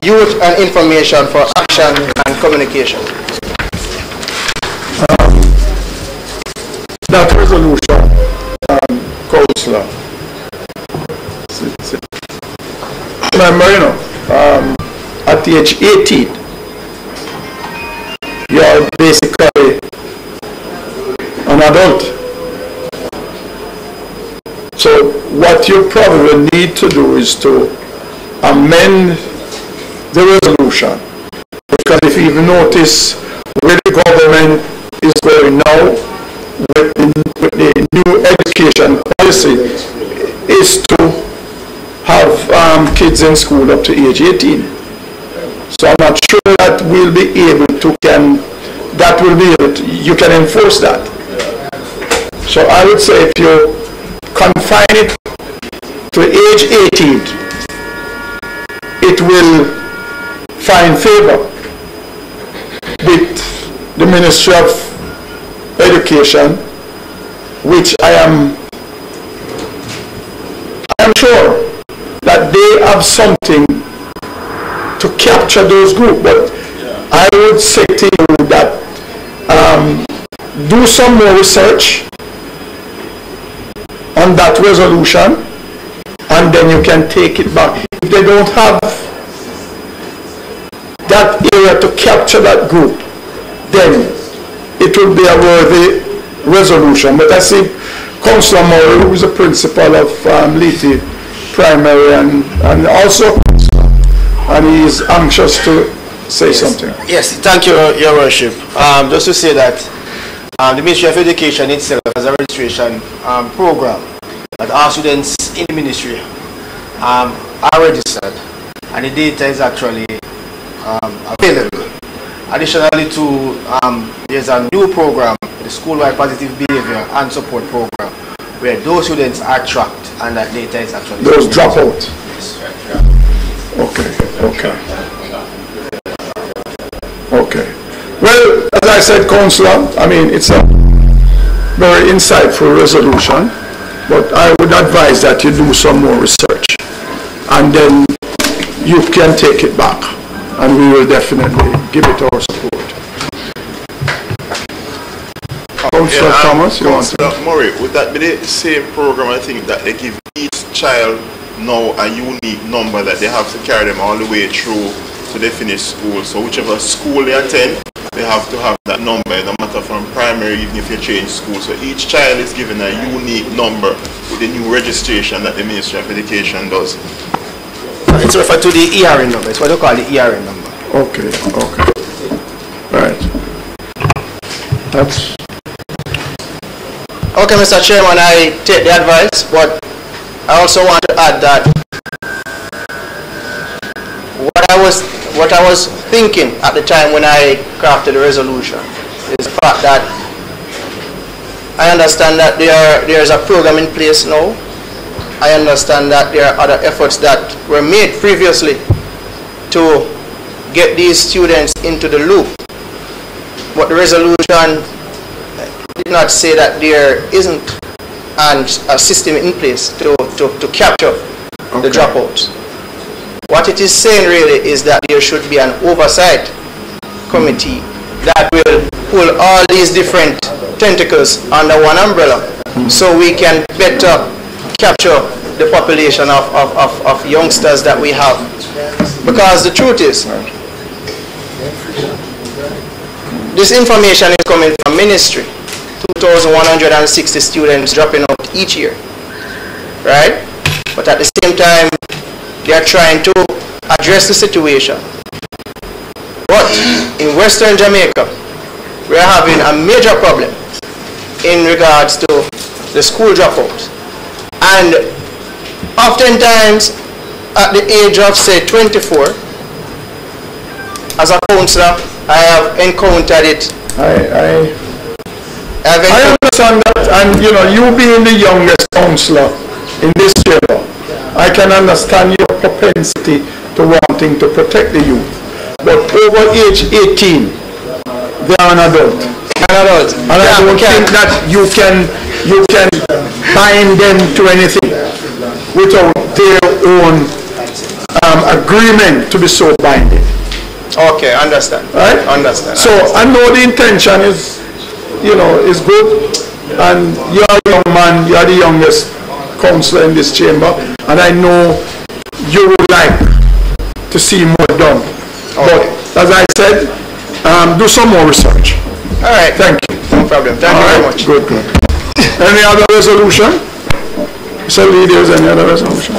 Youth and Information for action and communication. That resolution, Councillor, remember, you know, at age 18, you are basically an adult. So what you probably need to do is to amend the resolution, because if you notice where the government is going now with the new education policy is to have kids in school up to age 18. So I'm not sure that we'll be able to you can enforce that. So I would say if you confine it to age 18, it will find favor with the Ministry of Education, which I am sure that they have something to capture those groups. But I would say to you that do some more research on that resolution, and then you can take it back. If they don't have that area to capture that group, then it will be a worthy resolution. But I see Councillor Murray, who is the principal of Liti Primary and also, and he is anxious to say something. Yes, thank you, Your Worship. Just to say that the Ministry of Education itself has a registration program that our students in the ministry are registered, and the data is actually available. Additionally to, there's a new program, the School-Wide Positive Behavior and Support Program, where those students are tracked and that data is actually... Those drop out? Yes. Okay, okay. Okay. Well, as I said, Councillor, I mean, it's a very insightful resolution, but I would advise that you do some more research, and then you can take it back, and we will definitely give it our support. Councillor Thomas, you want to? Murray, would that be the same program, I think, that they give each child now a unique number that they have to carry them all the way through to they finish school? So whichever school they attend, they have to have that number, no matter from primary, even if you change school. So each child is given a unique number with the new registration that the Ministry of Education does. It's referred to the ERN number. It's what they call the ERN number. Okay, okay. Right. That's... Okay, Mr. Chairman, I take the advice, but I also want to add that what I was thinking at the time when I crafted the resolution is the fact that I understand that there is a program in place now. I understand that there are other efforts that were made previously to get these students into the loop, but the resolution did not say that there isn't a system in place to capture the dropouts. What it is saying really is that there should be an oversight committee that will pull all these different tentacles under one umbrella, so we can better capture the population of youngsters that we have. Because the truth is, this information is coming from ministry. 2,160 students dropping out each year, right? But at the same time, they are trying to address the situation. But in Western Jamaica, we are having a major problem in regards to the school dropouts. And oftentimes, at the age of, say, 24, as a counselor, I have encountered it. I understand that, and you know, you being the youngest councillor in this chamber, I can understand your propensity to wanting to protect the youth. But over age 18, they are an adult. And I don't think that you can bind them to anything without their own agreement to be so binding. Okay, understand. Right? Understand. So I know the intention is, you know, is good, and you are a young man, you are the youngest councillor in this chamber, and I know you would like to see more done. Okay. But as I said, do some more research. All right. Thank you. No problem. Thank you very much. Good, good. Any other resolution? Mr. Leaders, any other resolution?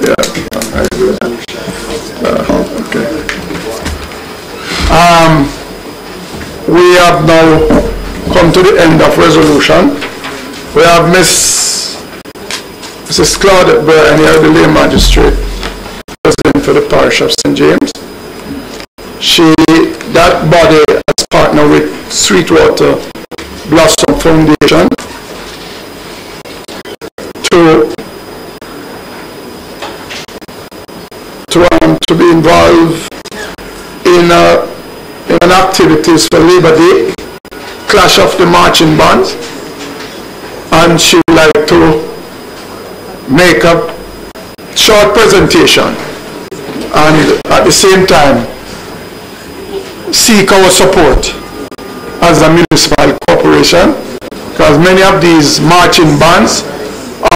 Yeah. Okay. We have now come to the end of resolution. We have Mrs. Claudette Byrne here, the lay magistrate, president for the parish of St. James. That body has partnered with Sweetwater Blossom Foundation to be involved in an activities for Labor Day, clash of the marching bands, and she would like to make a short presentation and at the same time seek our support as a municipal corporation, because many of these marching bands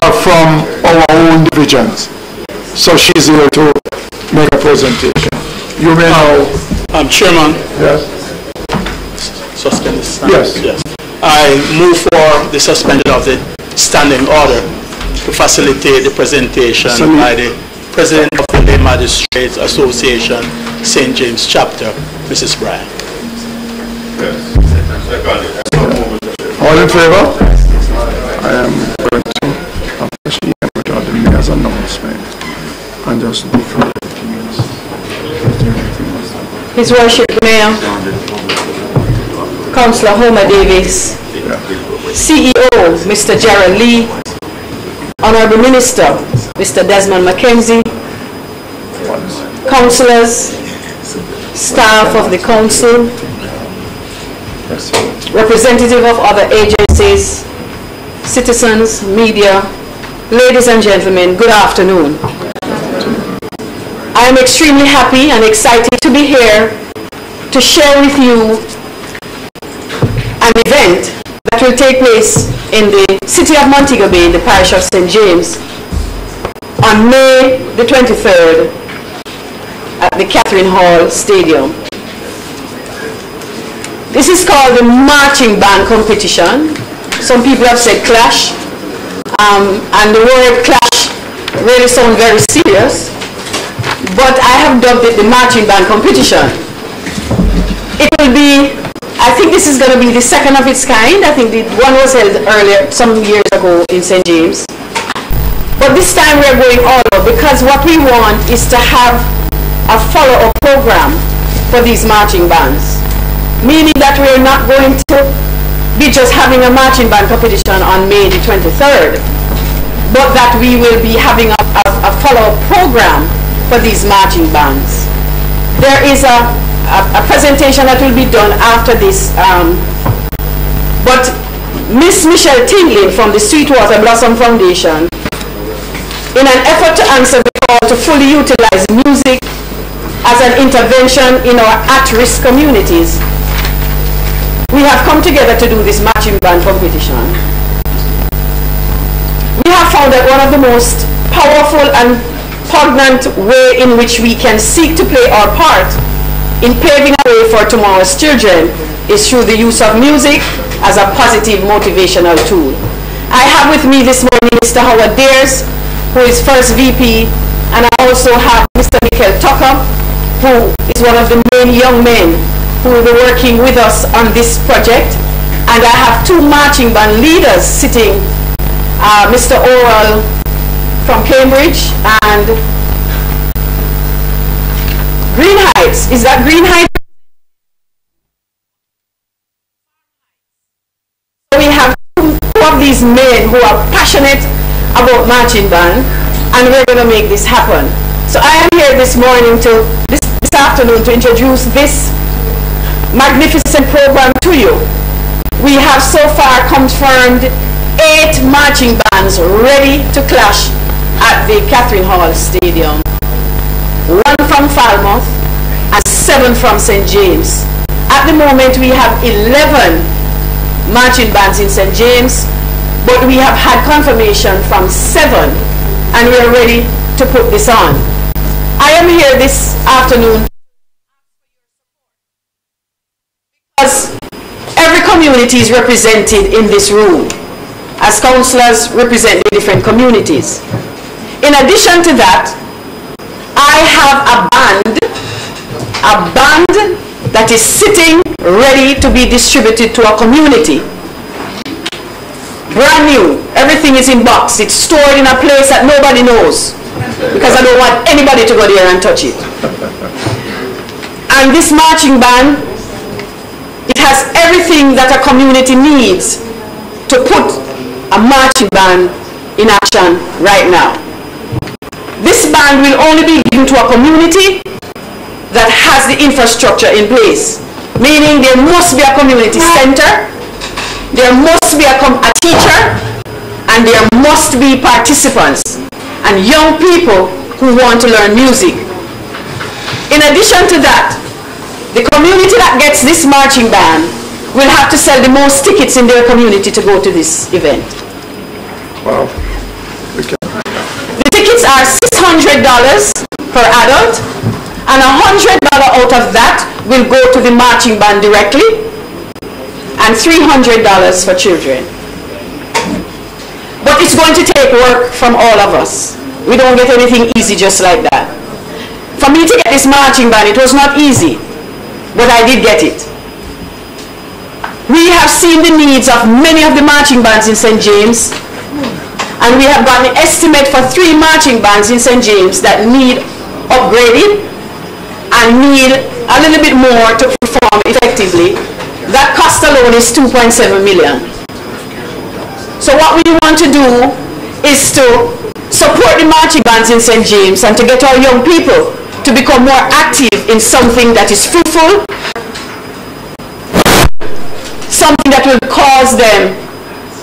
are from our own divisions. So she's here to make a presentation. You may now... Chairman. Yes. suspend the stand? Yes. I move for the suspension of the standing order to facilitate the presentation by the President of the Lay Magistrates Association, St. James Chapter, Mrs. Bryan. All in favor? I am going to officially without the mayor's announcement and just move forward. His Worship the Mayor, Councillor Homer Davis, CEO Mr. Gerald Lee, Honourable Minister Mr. Desmond Mackenzie, councillors, staff of the council, representative of other agencies, citizens, media, ladies and gentlemen, good afternoon. I am extremely happy and excited to be here to share with you an event that will take place in the city of Montego Bay, in the parish of St. James, on May the 23rd at the Catherine Hall Stadium. This is called the Marching Band Competition. Some people have said clash, and the word clash really sounds very serious. But I have dubbed it the Marching Band Competition. It will be, I think this is going to be the second of its kind. I think the one was held earlier, some years ago in St. James. But this time we're going all out because what we want is to have a follow-up program for these marching bands. Meaning that we're not going to be just having a marching band competition on May the 23rd, but that we will be having a follow-up program for these marching bands. There is a presentation that will be done after this, but Miss Michelle Tingley from the Sweetwater Blossom Foundation, in an effort to answer the call to fully utilize music as an intervention in our at-risk communities, we have come together to do this marching band competition. We have found that one of the most powerful and poignant way in which we can seek to play our part in paving a way for tomorrow's children is through the use of music as a positive motivational tool. I have with me this morning Mr. Howard Dares, who is First VP, and I also have Mr. Michael Tucker, who is one of the main young men who will be working with us on this project. And I have two marching band leaders sitting, Mr. Oral from Cambridge and Green Heights. Is that Green Heights? We have two of these men who are passionate about marching band, and we're going to make this happen. So I am here this morning this afternoon to introduce this magnificent program to you. We have so far confirmed 8 marching bands ready to clash at the Catherine Hall Stadium. 1 from Falmouth and 7 from St. James. At the moment we have 11 marching bands in St. James, but we have had confirmation from 7 and we are ready to put this on. I am here this afternoon because every community is represented in this room as councillors represent the different communities. In addition to that, I have a band that is sitting ready to be distributed to a community. Brand new, everything is in box, it's stored in a place that nobody knows because I don't want anybody to go there and touch it. And this marching band, it has everything that a community needs to put a marching band in action right now. This band will only be given to a community that has the infrastructure in place, meaning there must be a community center, there must be a teacher, and there must be participants and young people who want to learn music. In addition to that, the community that gets this marching band will have to sell the most tickets in their community to go to this event. Wow. The tickets are $600 per adult, and $100 out of that will go to the marching band directly, and $300 for children. But it's going to take work from all of us. We don't get anything easy just like that. For me to get this marching band, it was not easy, but I did get it. We have seen the needs of many of the marching bands in St. James, and we have got an estimate for 3 marching bands in St. James that need upgraded and need a little bit more to perform effectively. That cost alone is 2.7 million. So what we want to do is to support the marching bands in St. James and to get our young people to become more active in something that is fruitful, something that will cause them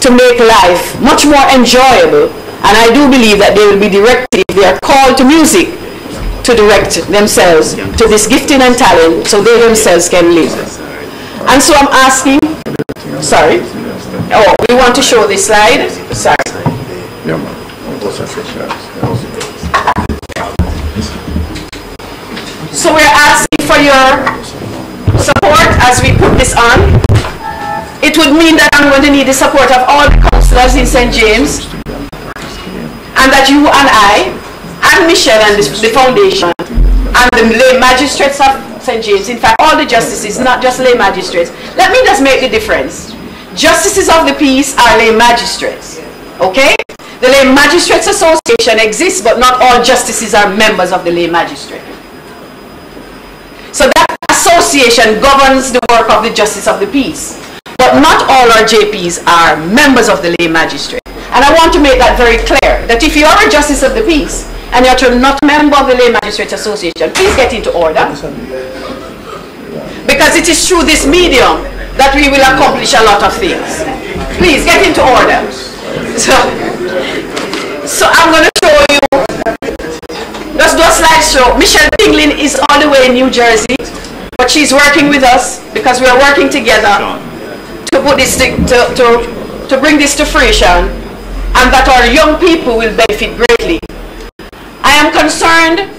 to make life much more enjoyable. And I do believe that they will be directed, if they are called to music, to direct themselves to this gifting and talent so they themselves can live. And so I'm asking, sorry, oh, we want to show this slide. Sorry. So we're asking for your support as we put this on. It would mean that I'm going to need the support of all the councillors in St. James, and that you and I, and Michelle and the foundation, and the lay magistrates of St. James, in fact all the justices, not just lay magistrates. Let me just make the difference. Justices of the peace are lay magistrates, okay? The Lay Magistrates Association exists, but not all justices are members of the lay magistrate. So that association governs the work of the justice of the peace. But not all our JPs are members of the lay magistrate. And I want to make that very clear, that if you are a justice of the peace and you're not a member of the Lay Magistrates Association, please get into order. Because it is through this medium that we will accomplish a lot of things. Please get into order. So I'm going to show you, let's do a slideshow. Michelle Tinglin is all the way in New Jersey, but she's working with us because we are working together to put this to bring this to fruition, and that our young people will benefit greatly. I am concerned,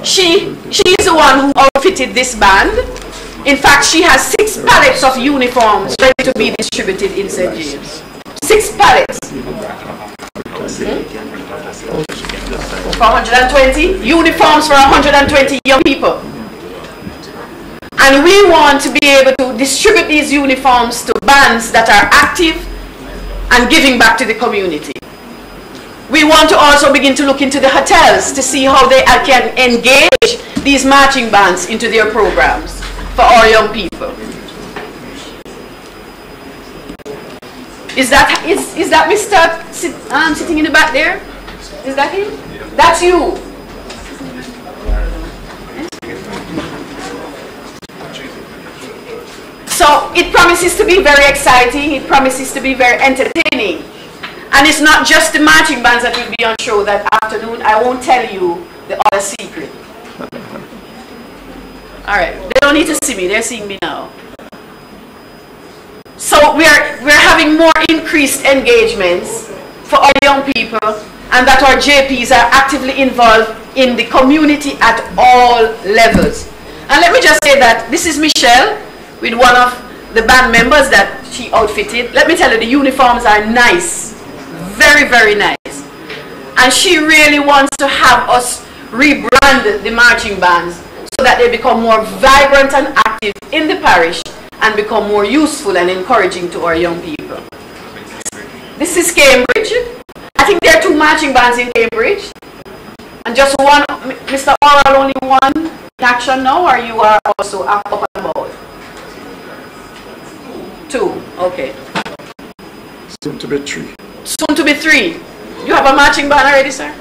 she is the one who outfitted this band. In fact, she has 6 pallets of uniforms ready to be distributed in St. James. 6 pallets. For 120 uniforms for 120 young people. And we want to be able to distribute these uniforms to bands that are active and giving back to the community. We want to also begin to look into the hotels to see how they can engage these marching bands into their programs for our young people. Is that Mr. Sitting in the back there? Is that him? That's you. So it promises to be very exciting, it promises to be very entertaining. And it's not just the marching bands that will be on show that afternoon. I won't tell you the other secret. Alright, they don't need to see me, they're seeing me now. So we're having more increased engagements for our young people, and that our JPs are actively involved in the community at all levels. And let me just say that this is Michelle with one of the band members that she outfitted. Let me tell you, the uniforms are nice, very, very nice. And she really wants to have us rebrand the marching bands so that they become more vibrant and active in the parish and become more useful and encouraging to our young people. This is Cambridge. I think there are 2 marching bands in Cambridge. And just one, Mr. Oral, only one in action now, or you are also up and about? 2, okay. Soon to be 3. Soon to be 3. You have a marching band already, sir?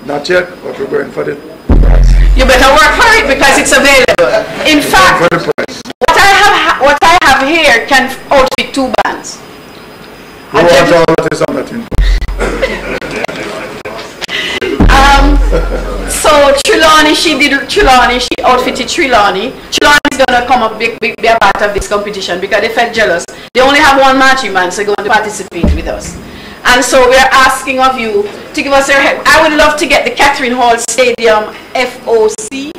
Not yet, but we're going for it. You better work for it because it's available. In fact, what I have here can outfit 2 bands. We want all that is on that thing. So Trelawney, she outfitted Trelawney. Trelawney is going to come up be a part of this competition because they felt jealous. They only have 1 marching band, so they're going to participate with us. And so we are asking of you to give us your help. I would love to get the Catherine Hall Stadium FOC.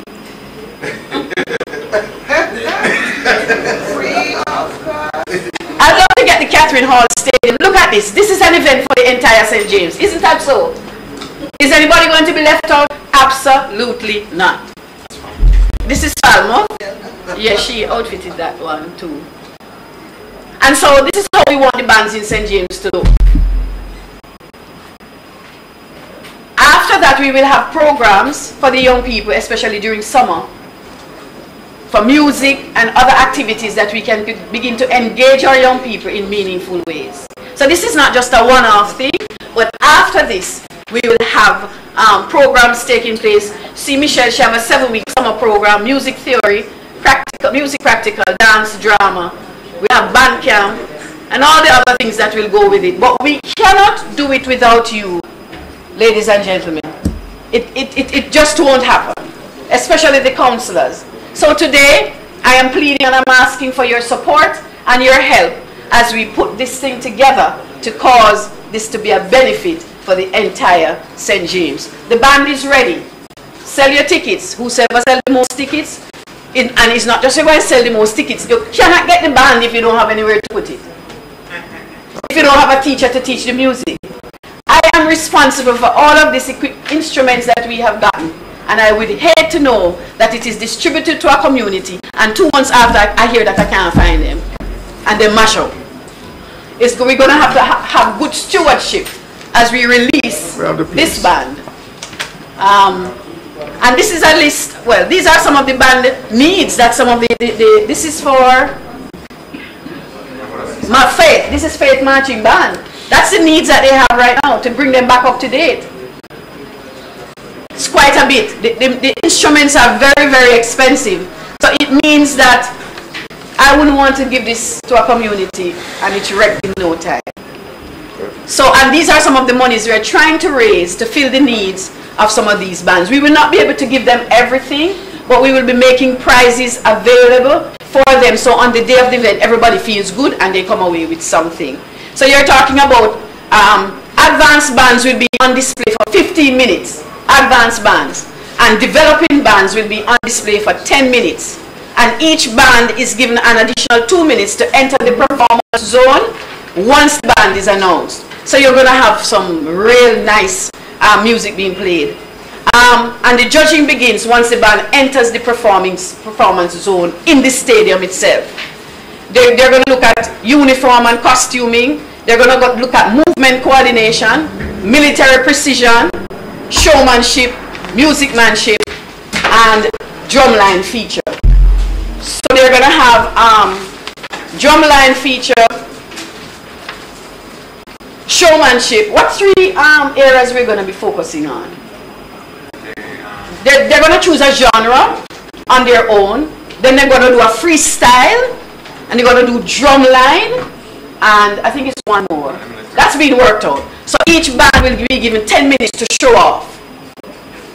Free of cost. to get the Catherine Hall Stadium. Look at this. This is an event for the entire St. James. Isn't that so? Is anybody going to be left out? Absolutely not. This is Salma. Yeah, she outfitted that one too. And so this is how we want the bands in St. James to look. After that, we will have programs for the young people, especially during summer, for music and other activities that we can begin to engage our young people in meaningful ways. So this is not just a one-off thing, but after this, we will have programs taking place. See Michelle, she has a 7-week summer program, music theory, music practical, dance, drama. We have band camp and all the other things that will go with it. But we cannot do it without you, ladies and gentlemen. It just won't happen, especially the councillors. So today, I am pleading and I'm asking for your support and your help as we put this thing together to cause this to be a benefit for the entire St. James. The band is ready. Sell your tickets. Whosoever sells the most tickets, and it's not just everyone sell the most tickets. You cannot get the band if you don't have anywhere to put it. If you don't have a teacher to teach the music. I am responsible for all of these instruments that we have gotten. And I would hate to know that it is distributed to our community and 2 months after I hear that I can't find them. And they mash up. We're going to have good stewardship as we release this band. And this is a list, well, these are some of the band needs that some of this is for my Faith. This is Faith Marching Band. That's the needs that they have right now to bring them back up to date. It's quite a bit. The instruments are very, very expensive. So it means that I wouldn't want to give this to a community and it's wrecked in no time. So, and these are some of the monies we're trying to raise to fill the needs of some of these bands. We will not be able to give them everything, but we will be making prizes available for them. So on the day of the event, everybody feels good and they come away with something. So you're talking about advanced bands will be on display for 15 minutes. Advanced bands. And developing bands will be on display for 10 minutes. And each band is given an additional 2 minutes to enter the performance zone once the band is announced. So you're going to have some real nice music being played. And the judging begins once the band enters the performance zone in the stadium itself. They're going to look at uniform and costuming. They're going to look at movement coordination, military precision, showmanship, musicmanship, and drumline feature. So they're going to have drumline feature, showmanship. What 3 areas we're going to be focusing on? They're going to choose a genre on their own. Then they're going to do a freestyle. And they're going to do drumline. And I think it's one more. That's being worked out. So each band will be given 10 minutes to show off.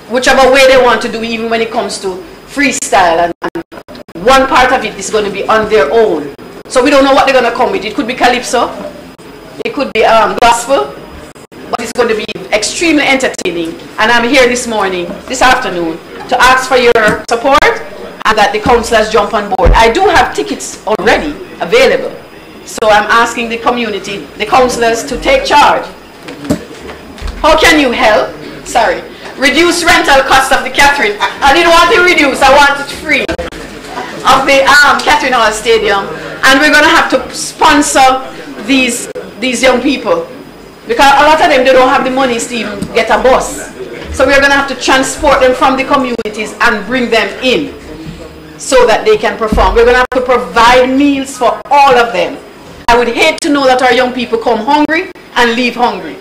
Whichever way they want to do, even when it comes to freestyle. And one part of it is going to be on their own. So we don't know what they're going to come with. It could be calypso. It could be gospel. But it's going to be extremely entertaining. And I'm here this afternoon, to ask for your support and that the councillors jump on board. I do have tickets already available. So I'm asking the community, the councillors, to take charge. How can you help? Sorry. Reduce rental cost of the Catherine. I didn't want to reduce, I want it free. Of the Catherine Hall Stadium. And we're going to have to sponsor these young people. Because a lot of them, they don't have the money to even get a bus. So we're going to have to transport them from the communities and bring them in so that they can perform. We're going to have to provide meals for all of them. I would hate to know that our young people come hungry and leave hungry.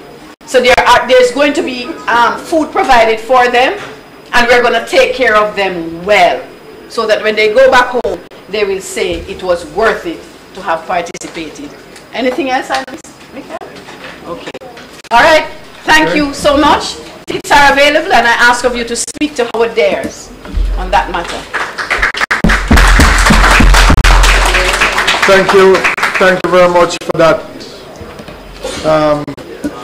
So there's going to be food provided for them, and we're going to take care of them well, so that when they go back home, they will say it was worth it to have participated. Anything else I missed? Okay. All right. Thank you so much. Tickets are available, and I ask of you to speak to Howard Dares on that matter. Thank you. Thank you very much for that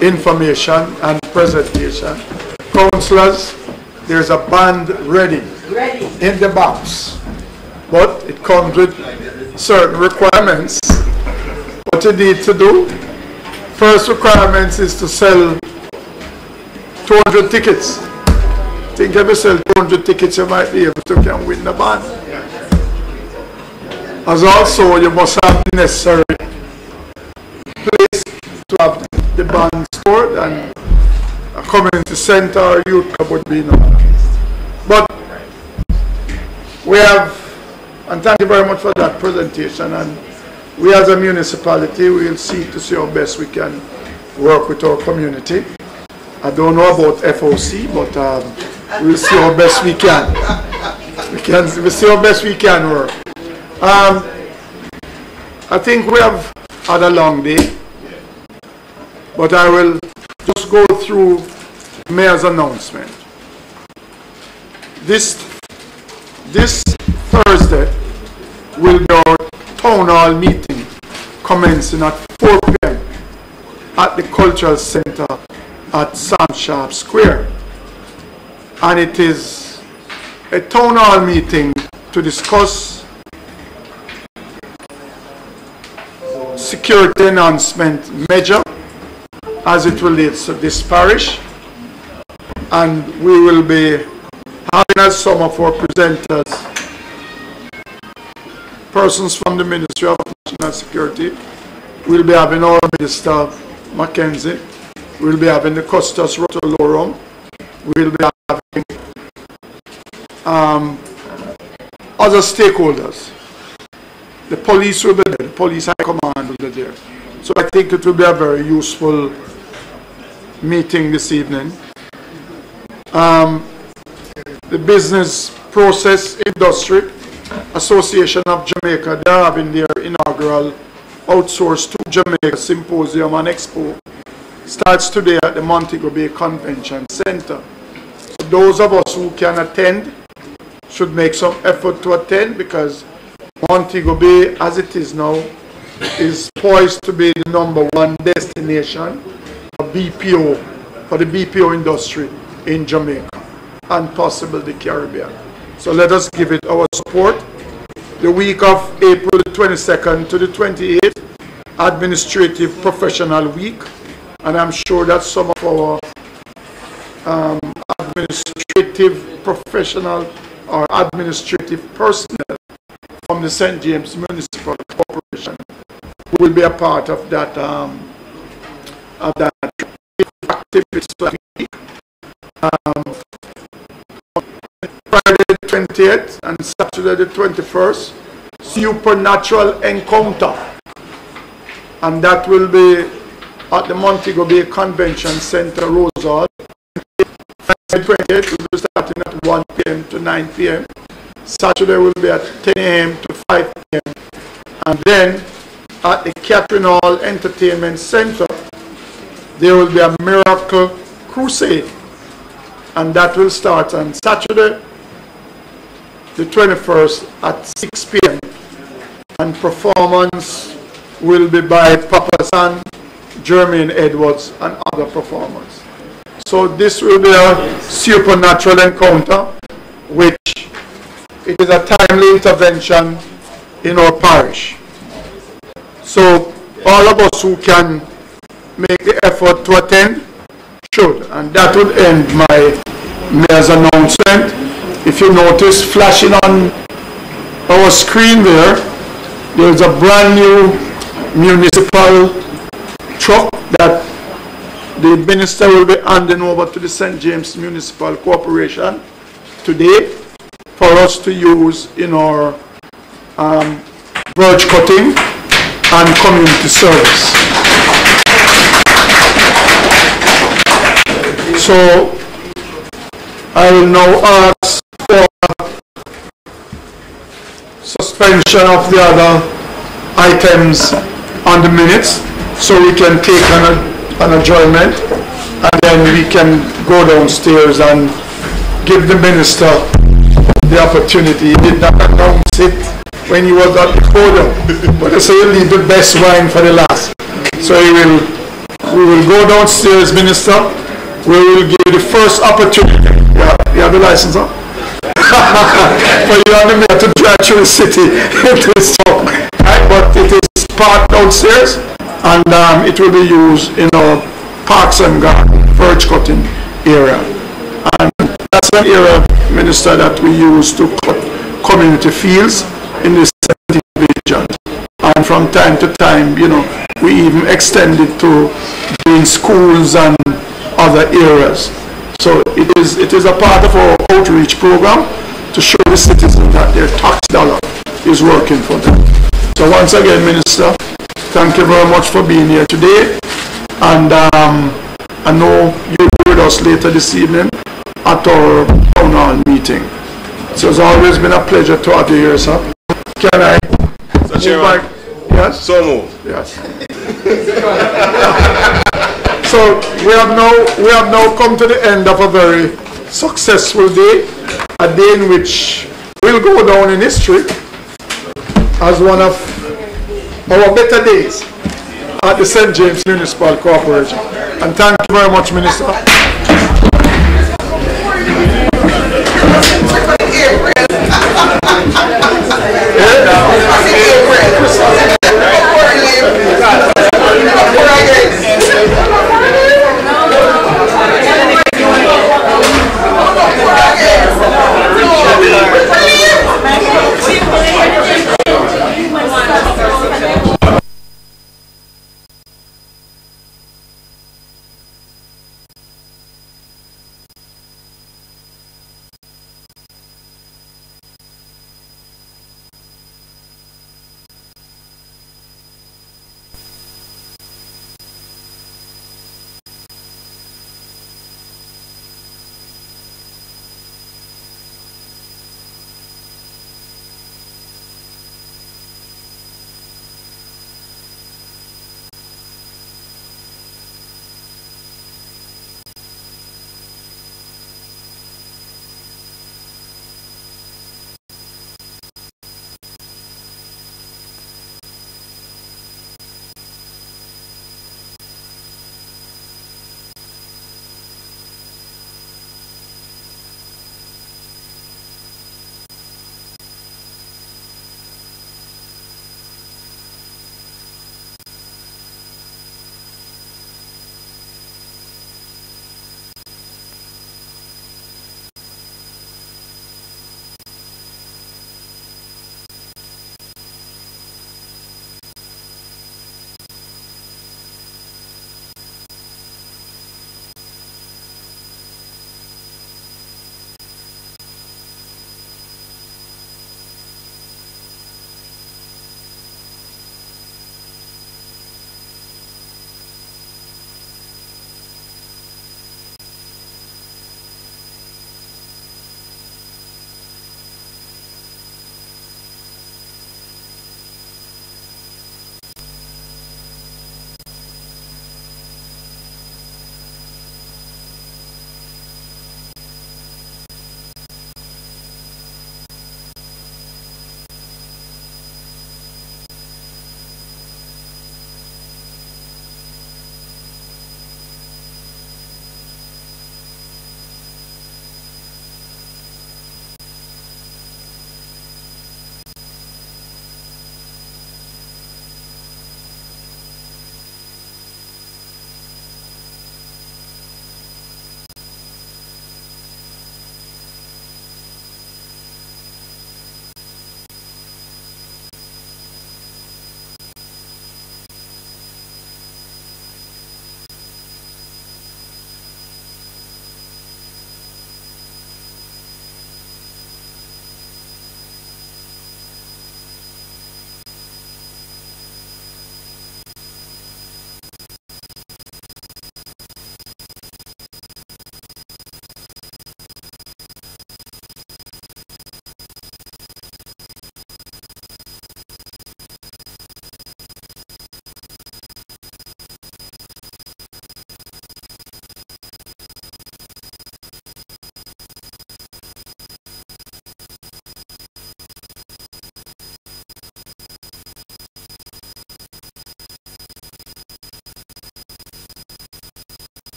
information and presentation. Councillors, there's a band ready in the box, but it comes with certain requirements. But what you need to do, first requirements is to sell 200 tickets. I think if you sell 200 tickets, you might be able to can win the band. As also, you must have the necessary place to have the band stored, and a community center or youth club would be enough. But we have, and thank you very much for that presentation, and we as a municipality will see to see how best we can work with our community. I don't know about FOC, but we'll see how best we can. We'll see how best we can work. I think we have had a long day, but I will just go through the Mayor's announcement. This Thursday will be our town hall meeting commencing at 4 p.m. at the Cultural Center at Sam Sharp Square. And it is a town hall meeting to discuss security enhancement measure as it relates to this parish, and we will be having as some of our presenters persons from the Ministry of National Security. We'll be having our Minister Mackenzie, we'll be having the Custos Rotolorum, we'll be having other stakeholders. The police will be there, the police high command will be there. So I think it will be a very useful meeting this evening. The Business Process Industry Association of Jamaica, they are having their inaugural Outsourced to Jamaica Symposium and Expo. Starts today at the Montego Bay Convention Center. So those of us who can attend should make some effort to attend, because Montego Bay, as it is now, is poised to be the #1 destination for BPO, for the BPO industry in Jamaica and possibly the Caribbean. So let us give it our support. The week of April 22nd to the 28th, Administrative Professional Week, and I'm sure that some of our administrative professional or administrative personnel from the St. James Municipal Corporation will be a part of that activity week. Friday the 28th and Saturday the 21st, Supernatural Encounter, and that will be at the Montego Bay Convention Center, Rose Hall. Friday the 28th will be starting at 1 p.m. to 9 p.m. Saturday will be at 10 a.m. to 5 p.m. And then at the Catherine Hall Entertainment Center, there will be a Miracle Crusade, and that will start on Saturday the 21st at 6 p.m. and performance will be by Papa San, Jermaine Edwards and other performers. So this will be a supernatural encounter, which it is a timely intervention in our parish. So all of us who can make the effort to attend should, and that would end my mayor's announcement. If you notice flashing on our screen there's a brand new municipal truck that the minister will be handing over to the St. James Municipal Corporation today for us to use in our verge cutting and community service. So I will now ask for suspension of the other items on the minutes so we can take an adjournment, and then we can go downstairs and give the minister the opportunity. He did not announce it when he was at the podium, but I say he'll leave the best wine for the last. So we will go downstairs, Minister. We will give you the first opportunity. You have the license, huh? For you and the mayor to drive through the city into the song. Right? But it is parked downstairs. and it will be used in our parks and garden, birch cutting area. And that's an area, Minister, that we use to cut community fields in this region. And from time to time, you know, we even extend it to doing schools and other areas. So it is a part of our outreach program to show the citizens that their tax dollar is working for them. So once again, Minister, thank you very much for being here today. And I know you'll be with us later this evening at our town hall meeting. So it's always been a pleasure to have you here, sir. Can I move back? Yes? So move. Yes. So we have now come to the end of a very successful day, a day in which will go down in history as one of our better days at the St. James Municipal Corporation. And thank you very much, Minister.